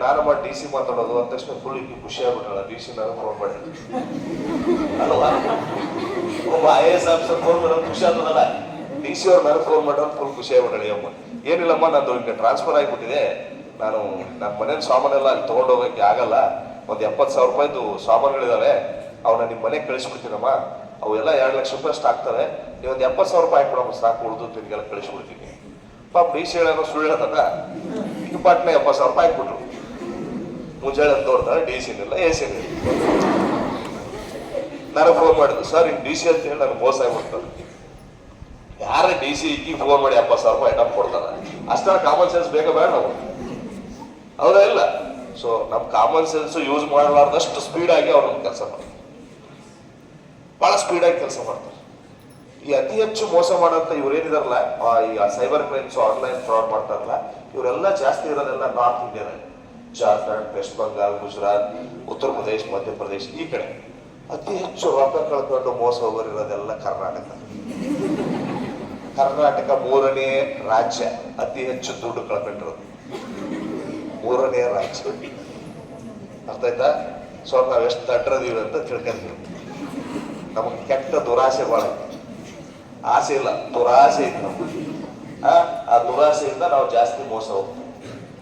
ನಾನಮ್ಮ DC ಮಾತಾಡೋದು ಅಂದ ತಕ್ಷಣ ಫುಲ್ ಖುಷಿ ಆಗ್ಬಿಟ್ಟಾಳ. DC ನನಗೆ ಫೋನ್ ಮಾಡಿ ಅಲ್ವಾ, ಒಬ್ಬ IAS ಆಫೀಸರ್ ಫೋನ್ ಮಾಡೋದು ಖುಷಿ ಆಗ್ತದಲ್ಲ, DC ಅವ್ರು ನನಗೆ ಫೋನ್ ಮಾಡೋದು ಫುಲ್ ಖುಷಿ ಆಗ್ಬಿಟ್ಟಾಳೆ. ಅಮ್ಮ ಏನಿಲ್ಲಮ್ಮ, ನಂದು ಈಗ ಟ್ರಾನ್ಸ್ಫರ್ ಆಗಿಬಿಟ್ಟಿದೆ, ನಾನು ನನ್ನ ಮನೇಲಿ ಸಾಮಾನೆಲ್ಲ ಅಲ್ಲಿ ತೊಗೊಂಡೋಗಕ್ಕೆ ಆಗಲ್ಲ, ಒಂದು 70,000 ರೂಪಾಯಿದು ಸಾಮಾನುಗಳಿದಾವೆ, ಅವನ್ನ ನಿಮ್ಮ ಮನೆಗೆ ಕಳಿಸ್ಬಿಡ್ತೀನಮ್ಮ, ಅವೆಲ್ಲ 2 ಲಕ್ಷ ರೂಪಾಯಿ ಅಷ್ಟು ಆಗ್ತವೆ, ನೀವೊಂದು 70,000 ರೂಪಾಯಿ ಹಾಕ್ಬಿಡಮ್ಮ ಸಾಕು, ಉಳಿದು ನಿನಗೆಲ್ಲ ಕಳಿಸ್ಬಿಡ್ತೀನಿ. ಪಾಪ DC ಹೇಳೋ ಸುಳ್ಳು ಹೇಳ್ತಾನ, ಈಗ ಪಾಟ್ನೆ 70,000 ರೂಪಾಯಿ ಹಾಕ್ಬಿಟ್ರು. ಮುಂಜಾನೆ ಅಂತ ನೋಡ್ತಾರೆ DC-ನಿಲ್ಲ AC ನನಗೆ ಫೋನ್ ಮಾಡಿದ್ರು, ಸರ್ ಈಗ DC ಅಂತ ಹೇಳಿ ನನಗೆ ಮೋಸ ಆಗ್ಬಿಡ್ತಾರೆ. ಯಾರೇ ಡಿ ಸಿ ಫೋನ್ ಮಾಡಿ 70,000 ಐಟಮ್ ಕೊಡ್ತಾರ, ಅಷ್ಟರ ಕಾಮನ್ ಸೆನ್ಸ್ ಬೇಗ ಬೇಡ ನಾವು, ಹೌದಾ ಇಲ್ಲ? ಸೊ ನಮ್ ಕಾಮನ್ ಸೆನ್ಸ್ ಯೂಸ್ ಮಾಡಲಾರ್ದಷ್ಟು ಸ್ಪೀಡ್ ಆಗಿ ಅವ್ರ ಕೆಲಸ ಮಾಡ್ತಾರೆ, ಬಹಳ ಸ್ಪೀಡ್ ಆಗಿ ಕೆಲಸ ಮಾಡ್ತಾರೆ. ಈ ಅತಿ ಹೆಚ್ಚು ಮೋಸ ಮಾಡೋಂಥ ಇವ್ರೇನಿದಾರಲ್ಲ, ಈ ಸೈಬರ್ ಕ್ರೈಮ್ಸ್ ಆನ್ಲೈನ್ ಫ್ರಾಡ್ ಮಾಡ್ತಾರಲ್ಲ, ಇವರೆಲ್ಲ ಜಾಸ್ತಿ ಇರೋದೆಲ್ಲ north India, Jharkhand, west Bengal, Gujarat, Uttar Pradesh, Madhya Pradesh, ಈ ಕಡೆ ಅತಿ ಹೆಚ್ಚು ರೊಕ್ಕ ಕಳ್ಕೊಂಡು ಮೋಸ ಹೋಗೋರಿರೋದೆಲ್ಲ ಕರ್ನಾಟಕ. ಕರ್ನಾಟಕ 3ನೇ ರಾಜ್ಯ ಅತಿ ಹೆಚ್ಚು ದುಡ್ಡು ಕಳ್ಕೊಂಡಿರೋದು, 3ನೇ ರಾಜ್ಯ. ಅರ್ಥ ಆಯ್ತಾ? ಸೊ ನಾವ್ ಎಷ್ಟು ದಡ್ರದೀವಿ ಅಂತ ತಿಳ್ಕೊಂಡಿವಿ. ನಮಗೆ ಕೆಟ್ಟ ದುರಾಸೆ ಭಾಳ, ಆಸೆ ಇಲ್ಲ, ದುರಾಸೆ ಇತ್ತು ನಮ್ಗೆ. ಆ ದುರಾಸೆಯಿಂದ ನಾವು ಜಾಸ್ತಿ ಮೋಸ ಹೋಗ್ತೀವಿ.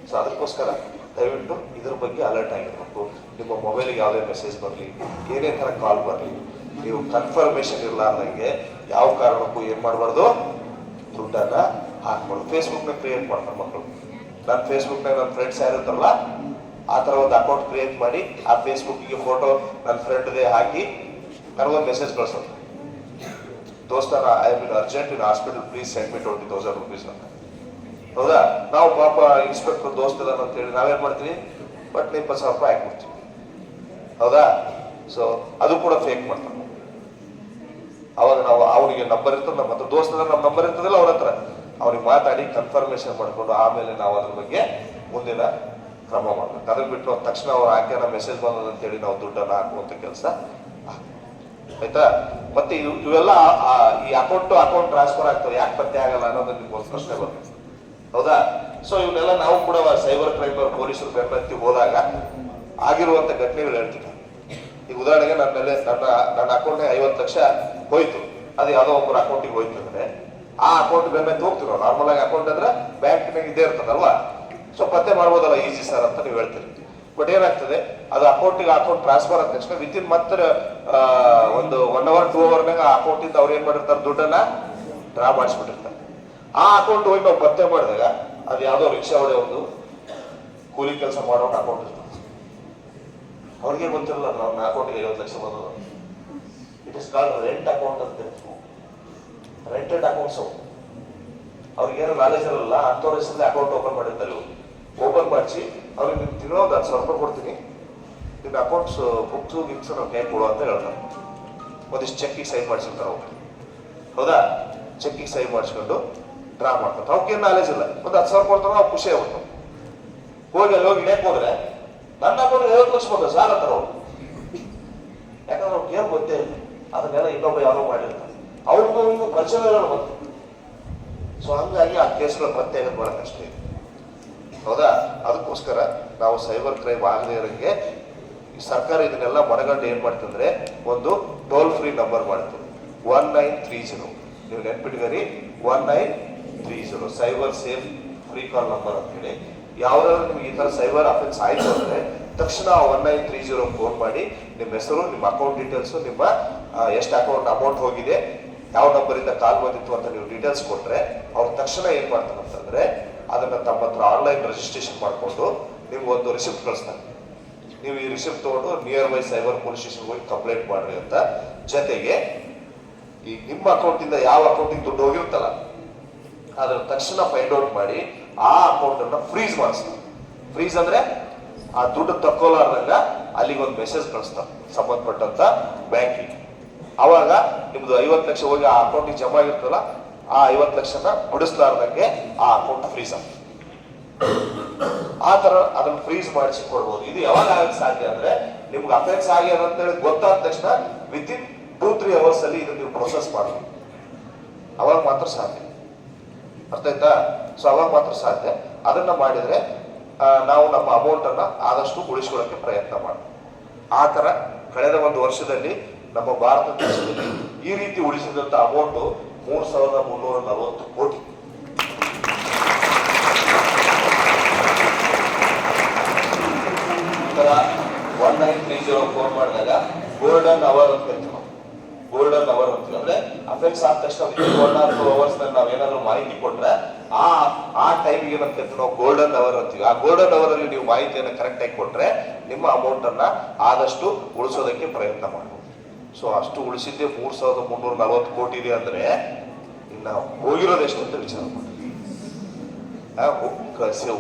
ಸೊ ಅದಕ್ಕೋಸ್ಕರ ದಯವಿಟ್ಟು ಇದ್ರ ಬಗ್ಗೆ ಅಲರ್ಟ್ ಆಗಿರ್ಬೇಕು. ನಿಮ್ಮ ಮೊಬೈಲ್ಗೆ ಯಾವುದೇ ಮೆಸೇಜ್ ಬರಲಿ, ಏನೇ ಥರ ಕಾಲ್ ಬರಲಿ, ನೀವು ಕನ್ಫರ್ಮೇಶನ್ ಇರಲಾರ್ದಂಗೆ ಯಾವ ಕಾರಣಕ್ಕೂ ಏನ್ ಮಾಡಬಾರ್ದು, ದುಡ್ಡನ್ನ ಹಾಕ್ಬಾರ್ದು. ಫೇಸ್ಬುಕ್ನ ಕ್ರಿಯೇಟ್ ಮಾಡ್ತಾರೆ ಮಕ್ಕಳು. ನನ್ನ ಫೇಸ್ಬುಕ್ನಾಗ ನನ್ನ ಫ್ರೆಂಡ್ಸ್ ಯಾರಿರ್ತಾರಲ್ಲ, ಆ ಥರ ಒಂದು ಅಕೌಂಟ್ ಕ್ರಿಯೇಟ್ ಮಾಡಿ ಆ ಫೇಸ್ಬುಕ್ಗೆ ಫೋಟೋ ನನ್ನ ಫ್ರೆಂಡ್ದೇ ಹಾಕಿ ನನಗೊಂದು ಮೆಸೇಜ್ ಕಳ್ಸೋದು, ದೋಸ್ತ I mean urgent in hospital, please send me 20,000 rupees ಅಂತ. ಹೌದಾ? ನಾವು ಪಾಪ ಇನ್ಸ್ಪೆಕ್ಟರ್ ದೋಸ್ತ ಅಂತ ಹೇಳಿ ನಾವೇನ್ ಮಾಡ್ತೀವಿ, ಬಟ್ 20,000 ರೂಪಾಯಿ ಹಾಕ್ಬಿಡ್ತೀವಿ. ಹೌದಾ? ಸೊ ಅದು ಕೂಡ ಫೇಕ್ ಮಾಡ್ತಾರೆ. ಅವಾಗ ನಾವು ಅವನಿಗೆ ನಂಬರ್ ಇರ್ತದೆ, ನಮ್ಮ ಹತ್ರ ದೋಸ್ತದ ನಮ್ಮ ನಂಬರ್ ಇರ್ತದಲ್ಲ ಅವ್ರ ಹತ್ರ, ಅವ್ರಿಗೆ ಮಾತಾಡಿ ಕನ್ಫರ್ಮೇಶನ್ ಮಾಡ್ಕೊಂಡು ಆಮೇಲೆ ನಾವು ಅದ್ರ ಬಗ್ಗೆ ಮುಂದಿನ ಕ್ರಮ ಮಾಡ್ಬೇಕು. ಅದನ್ನ ಬಿಟ್ಟು ತಕ್ಷಣ ಅವ್ರು ಹಾಕ್ಯಾರ ಮೆಸೇಜ್ ಬಂದದ ಅಂತೇಳಿ ನಾವು ದುಡ್ಡನ್ನ ಹಾಕುವಂತ ಕೆಲಸ ಆಯ್ತಾ? ಮತ್ತೆ ಇವೆಲ್ಲ ಈ ಅಕೌಂಟ್ ಟ್ರಾನ್ಸ್ಫರ್ ಆಗ್ತವೆ, ಯಾಕೆ ಪತ್ತೆ ಆಗಲ್ಲ ಅನ್ನೋದು ನಿಮ್ಗೆ ಒಂದು ಪ್ರಶ್ನೆ ಬರ್ತದೆ. ಹೌದಾ? ಸೊ ಇವನ್ನೆಲ್ಲ ನಾವು ಕೂಡ ಸೈಬರ್ ಕ್ರೈಮ್ ಪೊಲೀಸರು ಬೆಂಬಲಕ್ಕೆ ಹೋದಾಗ ಆಗಿರುವಂತ ಘಟನೆಗಳು ಹೇಳ್ತೀನಿ. ಈಗ ಉದಾಹರಣೆಗೆ ನನ್ನ ಅಕೌಂಟ್ಗೆ 50 ಲಕ್ಷ ಹೋಯ್ತು, ಅದು ಯಾವುದೋ ಒಬ್ಬರ ಅಕೌಂಟಿಗೆ ಹೋಯ್ತು ಅಂದ್ರೆ ಆ ಅಕೌಂಟ್ ಬೆಂಬಲ ಹೋಗ್ತೀವಿ ನಾವು. ನಾರ್ಮಲ್ ಆಗಿ ಅಕೌಂಟ್ ಅಂದ್ರೆ ಬ್ಯಾಂಕ್ನಾಗ ಇದೇ ಇರ್ತದಲ್ವಾ, ಸೊ ಪತ್ತೆ ಮಾಡ್ಬೋದಲ್ಲ ಈಜಿ ಸರ್ ಅಂತ ನೀವು ಹೇಳ್ತೀರಿ. ಬಟ್ ಏನಾಗ್ತದೆ, ಅದು ಅಕೌಂಟ್ ಟ್ರಾನ್ಸ್ಫರ್ ಆದ ತಕ್ಷಣ ವಿತಿನ್ ಮತ್ತೆ ಒಂದು 1 hour 2 hourನಾಗ ಆ ಅಕೌಂಟ್ ಇಂದ ಅವ್ರು ಏನ್ ಮಾಡಿರ್ತಾರೆ, ದುಡ್ಡನ್ನ ಡ್ರಾ ಮಾಡಿಸ್ಬಿಟ್ಟಿರ್ತಾರೆ. ಆ ಅಕೌಂಟ್ ಹೋಗಿ ನಾವು ಪತ್ತೆ ಮಾಡಿದಾಗ ಅದು ಯಾವ್ದೋ ರಿಕ್ಷಾ ಹೊಡೆ ಒಂದು ಕೂಲಿ ಕೆಲಸ ಮಾಡೋ ಅಕೌಂಟ್ ಇರ್ತದೆ. ಅವ್ರಿಗೆ ಗೊತ್ತಿರಲ್ಲ ನನ್ನ ಅಕೌಂಟ್ಗೆ 50 ಲಕ್ಷ ಬಂದದ. It is called rent account ಅಂತ. ರೆಂಟೆಡ್ ಅಕೌಂಟ್ಸ್ ಅವ್ರಿಗೇನು ನಾಲೆಜ್ ಇರಲ್ಲ, ಅಂಥವ್ರ ಹೆಸರಲ್ಲಿ ಅಕೌಂಟ್ ಓಪನ್ ಮಾಡಿರ್ತಾರೆ. ಓಪನ್ ಮಾಡಿಸಿ ಅವ್ರಿಗೆ ನಿಮ್ಗೆ ತಿನ್ನೋ ಒಂದು 10,000 ರೂಪಾಯಿ ಕೊಡ್ತೀನಿ, ನಿನ್ನ ಅಕೌಂಟ್ಸ್ ಬುಕ್ಸು ಗಿಕ್ಸ್ ನಾವು ಕೈ ಕೊಡು ಅಂತ ಹೇಳ್ತಾರೆ. ಒಂದಿಷ್ಟು ಚೆಕ್ಕಿಗೆ ಸೈನ್ ಮಾಡಿಸಿರ್ತಾರೆ ಅವ್ರು. ಹೌದಾ? ಚೆಕ್ಕಿಗೆ ಸೈನ್ ಮಾಡಿಸ್ಕೊಂಡು ಡ್ರಾ ಮಾಡ್ತಾರೆ. ಅವ್ಕೇನು ನಾಲೆಜ್ ಇಲ್ಲ, ಒಂದು 10,000 ಕೊಡ್ತಾರೆ, ನಾವು ಖುಷಿ ಆಗುತ್ತೆ. ಹೋಗಿ ಅಲ್ಲಿ ಹೋಗಿ ನೇಕ್ ಹೋದ್ರೆ ನನ್ನ ಅಕೌಂಟ್ 50 ಲಕ್ಷ ಬಂದ ಸಾಲ ಅಂತಾರೆ ಅವ್ರು. ಯಾಕಂದ್ರೆ ಅವ್ರಿಗೆ ಏನು ಗೊತ್ತೇ ಇಲ್ಲ, ಅದನ್ನೆಲ್ಲ ಇನ್ನೊಬ್ಬ ಯಾರೋ ಮಾಡಿರ್ತಾರೆ, ಅವ್ರಿಗೂ ಇನ್ನು ಪ್ರಚನೆಗಳು ಬಂತು. ಸೊ ಹಂಗಾಗಿ ಆ ಕೇಸ್ಗಳು ಪತ್ತೆ ಆಗೋದು ಬಹಳ ಕಷ್ಟ ಇದೆ. ಹೌದಾ? ಅದಕ್ಕೋಸ್ಕರ ನಾವು ಸೈಬರ್ ಕ್ರೈಮ್ ಆಗದೇ ಇರೋಂಗೆ ಸರ್ಕಾರ ಇದನ್ನೆಲ್ಲ ಮನಗಂಡು ಏನ್ ಮಾಡ್ತಂದ್ರೆ ಒಂದು ಟೋಲ್ ಫ್ರೀ ನಂಬರ್ ಮಾಡ್ತದೆ, 1930. ನೀವು ನೆನ್ಪಿಟ್ಕರಿ, 1930 ಸೈಬರ್ ಸೇಫ್ ಫ್ರೀ ಕಾಲ್ ನಂಬರ್ ಅಂತ ಹೇಳಿ. ಯಾವ್ದಾದ್ರು ನಿಮ್ಗೆ ಈ ತರ ಸೈಬರ್ ಅಫೆನ್ಸ್ ಆಯ್ತು ಅಂದ್ರೆ ತಕ್ಷಣ 1930 ಫೋನ್ ಮಾಡಿ ನಿಮ್ಮ ಹೆಸರು, ನಿಮ್ಮ ಅಕೌಂಟ್ ಡೀಟೇಲ್ಸ್, ನಿಮ್ಮ ಎಷ್ಟು ಅಮೌಂಟ್ ಹೋಗಿದೆ, ಯಾವ ನಂಬರ್ ಇಂದ ಕಾಲ್ ಬಂದಿತ್ತು ಅಂತ ನೀವು ಡೀಟೇಲ್ಸ್ ಕೊಟ್ರೆ ಅವ್ರು ತಕ್ಷಣ ಏನ್ ಮಾಡ್ತಾರೆ ಅಂತಂದ್ರೆ ಅದನ್ನ ತಮ್ಮ ಹತ್ರ ಆನ್ಲೈನ್ ರಿಜಿಸ್ಟ್ರೇಷನ್ ಮಾಡ್ಕೊಂಡು ನಿಮ್ಗೆ ಒಂದು ರಿಸಿಪ್ಟ್ ಕಳಿಸ್ತಾರೆ. ನೀವು ಈ ರಿಸಿಪ್ಟ್ ತಗೊಂಡು near by cyber police station ಹೋಗಿ ಕಂಪ್ಲೇಂಟ್ ಮಾಡ್ರಿ ಅಂತ. ಜೊತೆಗೆ ಈ ನಿಮ್ಮ ಅಕೌಂಟ್ ಇಂದ ಯಾವ ಅಕೌಂಟಿಗೆ ದುಡ್ಡು ಹೋಗಿರುತ್ತಲ್ಲ ಅದನ್ನ ತಕ್ಷಣ ಫೈಂಡ್ ಔಟ್ ಮಾಡಿ ಆ ಅಕೌಂಟ್ ಅನ್ನ ಫ್ರೀಸ್ ಮಾಡಿಸ್ತಾರೆ. ಫ್ರೀಸ್ ಅಂದ್ರೆ ಆ ದುಡ್ಡು ತಕ್ಕೋಲಾರ್ದಾಗ ಅಲ್ಲಿಗೆ ಒಂದು ಮೆಸೇಜ್ ಕಳಿಸ್ತಾರೆ ಸಂಬಂಧಪಟ್ಟಂತ ಬ್ಯಾಂಕಿಗೆ. ಅವಾಗ ನಿಮ್ದು 50 ಲಕ್ಷ ಹೋಗಿ ಆ ಅಕೌಂಟಿಗೆ ಜಮಾ ಆಗಿರ್ತಲ್ಲ, ಆ 50 ಲಕ್ಷನ ಬಿಡಿಸ್ಲಾರ್ದಂಗೆ ಆ ಅಕೌಂಟ್ ಫ್ರೀಸ್ ಆಗ್ತದೆ. ಆ ತರ ಅದನ್ನ ಫ್ರೀಸ್ ಮಾಡಿಸಿ ಕೊಡ್ಬೋದು. ಇದು ಯಾವಾಗ ಆಗಕ್ಕೆ ಸಾಧ್ಯ ಅಂದ್ರೆ ನಿಮ್ಗೆ ಅಫೆನ್ಸ್ ಆಗ್ಯದ ಅಂತ ಹೇಳಿ ಗೊತ್ತಾದ ತಕ್ಷಣ ವಿತಿನ್ 2-3 hours ಅಲ್ಲಿ ಇದನ್ನ ನೀವು ಪ್ರೊಸೆಸ್ ಮಾಡಬೇಕು. ಅವಾಗ ಮಾತ್ರ ಸಾಧ್ಯ. ಅರ್ಥ ಆಯ್ತಾ? ಸೊ ಅವಾಗ ಮಾತ್ರ ಸಾಧ್ಯ. ಅದನ್ನ ಮಾಡಿದ್ರೆ ನಾವು ನಮ್ಮ ಅಮೌಂಟ್ ಅನ್ನ ಆದಷ್ಟು ಉಳಿಸ್ಕೊಳ್ಳೋಕೆ ಪ್ರಯತ್ನ ಮಾಡ್ತೀವಿ. ಆ ತರ ಕಳೆದ 1 ವರ್ಷದಲ್ಲಿ ನಮ್ಮ ಭಾರತ ದೇಶದಲ್ಲಿ ಈ ರೀತಿ ಉಳಿಸಿದಂತ ಅಮೌಂಟ್ 3,340 ಕೋಟಿ. ಈ ತರ 1930 ಫೋನ್ ಮಾಡಿದಾಗ ಗೋಲ್ಡನ್ ಅವರ್ ಅಂತ ಹೇಳ್ತೀವಿ ನಾವು. ಗೋಲ್ಡನ್ ಅವರ್ ಅಂತೀವಿ ಅಂದ್ರೆ ಅಫೆನ್ಸ್ ಆದ ತಕ್ಷಣ 1 or 2 hours ನಾವೇನಾದ್ರು ಮಾಹಿತಿ ಕೊಟ್ರೆ ಆ ಟೈಮಿಗೆ ಏನಂತ ನಾವು ಗೋಲ್ಡನ್ ಅವರ್ ಅಂತೀವಿ. ಆ ಗೋಲ್ಡನ್ ಅವರ್ ಅಲ್ಲಿ ನೀವು ಮಾಹಿತಿಯನ್ನು ಕರೆಕ್ಟ್ ಆಗಿ ಕೊಟ್ರೆ ನಿಮ್ಮ ಅಮೌಂಟ್ ಅನ್ನ ಆದಷ್ಟು ಉಳಿಸೋದಕ್ಕೆ ಪ್ರಯತ್ನ ಮಾಡಬಹುದು. ಸೊ ಅಷ್ಟು ಉಳಿಸಿದ್ದೆ 3,340 ಕೋಟಿ ಇದೆ ಅಂದ್ರೆ ನಾವು ಹೋಗಿರೋದು ಎಷ್ಟು ಅಂತ ವಿಚಾರ ಮಾಡಿ.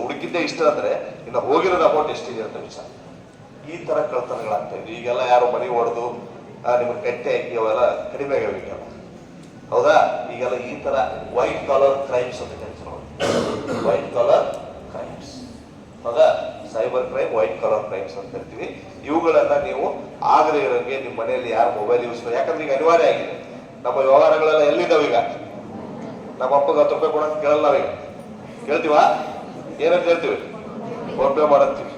ಹುಡುಕಿದ್ದೇ ಇಷ್ಟ ಅಂದ್ರೆ ಇನ್ನು ಹೋಗಿರೋದು ಅಮೌಂಟ್ ಎಷ್ಟಿದೆ ಅಂತ ವಿಚಾರ. ಈ ತರ ಕಳ್ತನಗಳಾಗ್ತಾ ಇದೆ. ಈಗೆಲ್ಲ ಯಾರು ಮನೆ ಹೊಡೆದು ನಿಮ್ಗೆ ಕಟ್ಟೆ ಹಾಕಿ ಅವೆಲ್ಲ ಕಡಿಮೆ ಆಗಬೇಕಲ್ಲ, ಹೌದಾ? ಈಗೆಲ್ಲ ಈ ತರ ವೈಟ್ ಕಾಲರ್ ಕ್ರೈಮ್ಸ್ ಅಂತ ಕರಿತೀವಿ ನೋಡಿ, ವೈಟ್ ಕಾಲರ್ ಕ್ರೈಮ್ಸ್, ಹೌದಾ? Cyber crime, white collar crimes ಅಂತ ಕರಿತೀವಿ. ಇವುಗಳನ್ನ ನೀವು ಆಗದೆ ಇರೋಂಗೆ ನಿಮ್ಮ ಮನೆಯಲ್ಲಿ ಯಾರು ಮೊಬೈಲ್ ಯೂಸ್ ಮಾಡಿ, ಯಾಕಂದ್ರೆ ಈಗ ಅನಿವಾರ್ಯ ಆಗಿದೆ. ನಮ್ಮ ವ್ಯವಹಾರಗಳೆಲ್ಲ ಎಲ್ಲಿದ್ದಾವೆ ಈಗ? ನಮ್ಮ ಅಪ್ಪಗೆ 10 ರೂಪಾಯಿ ಕೊಡೋಕೆ ಕೇಳಲ್ಲ ನಾವೀಗ, ಕೇಳ್ತೀವ? ಏನಂತ ಹೇಳ್ತೀವಿ? ಫೋನ್ ಪೇ ಮಾಡತ್ತೀವಿ,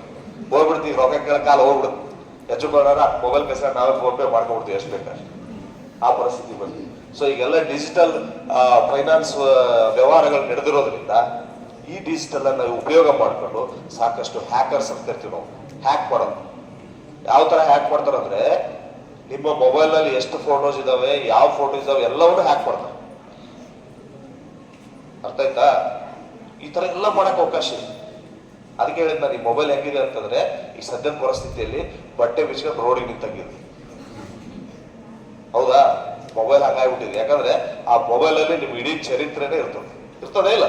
ಹೋಗ್ಬಿಡ್ತೀವಿ, ರೊಕ್ಕ ಕೇಳ ಕಾಲ ಹೋಗ್ಬಿಡುತ್ತೆ. ಹೆಚ್ಚು ಬರೋಣ ಮೊಬೈಲ್ ಕಸ ನಾವೇ ಫೋನ್ ಪೇ ಮಾಡ್ಕೊಂಡ್ಬಿಡ್ತೀವಿ ಎಷ್ಟು ಬೇಕಾದ್ರೆ. ಆ ಪರಿಸ್ಥಿತಿ ಬಂದಿದೆ. ಸೊ ಈಗೆಲ್ಲ ಡಿಜಿಟಲ್ ಫೈನಾನ್ಸ್ ವ್ಯವಹಾರಗಳು ನಡೆದಿರೋದ್ರಿಂದ ಈ ಡಿಜಿಟಲ್ ಅನ್ನ ಉಪಯೋಗ ಮಾಡಿಕೊಂಡು ಸಾಕಷ್ಟು ಹ್ಯಾಕರ್ಸ್ ಅಂತ ಕರಿತೀವಿ ನಾವು, ಹ್ಯಾಕ್ ಮಾಡೋದು. ಯಾವ ತರ ಹ್ಯಾಕ್ ಮಾಡ್ತಾರೆ ಅಂದ್ರೆ, ನಿಮ್ಮ ಮೊಬೈಲ್ ನಲ್ಲಿ ಎಷ್ಟು ಫೋಟೋಸ್ ಇದಾವೆ, ಯಾವ ಫೋಟೋಸ್ ಇದಾವೆ ಎಲ್ಲವನ್ನೂ ಹ್ಯಾಕ್ ಮಾಡ್ತಾರೆ. ಅರ್ಥ ಆಯ್ತಾ? ಈ ತರ ಎಲ್ಲ ಮಾಡಕ್ ಅವಕಾಶ ಇದೆ. ಅದಕ್ಕೆ ಹೇಳಿದ್ ನಾನು, ಈ ಮೊಬೈಲ್ ಹೆಂಗಿದೆ ಅಂತಂದ್ರೆ ಈ ಸದ್ಯದ ಪರಿಸ್ಥಿತಿಯಲ್ಲಿ ಬಟ್ಟೆ ಬಿಚ್ಕೊಂಡು ರೋಡಿಗೆ ನಿಂತಂಗಿದೆ, ಹೌದಾ? ಮೊಬೈಲ್ ಹಂಗಾಗ್ಬಿಟ್ಟಿದೆ. ಯಾಕಂದ್ರೆ ಆ ಮೊಬೈಲ್ ಅಲ್ಲಿ ನಿಮ್ ಇಡೀ ಚರಿತ್ರೆನೇ ಇರ್ತದೆ ಇಲ್ಲ?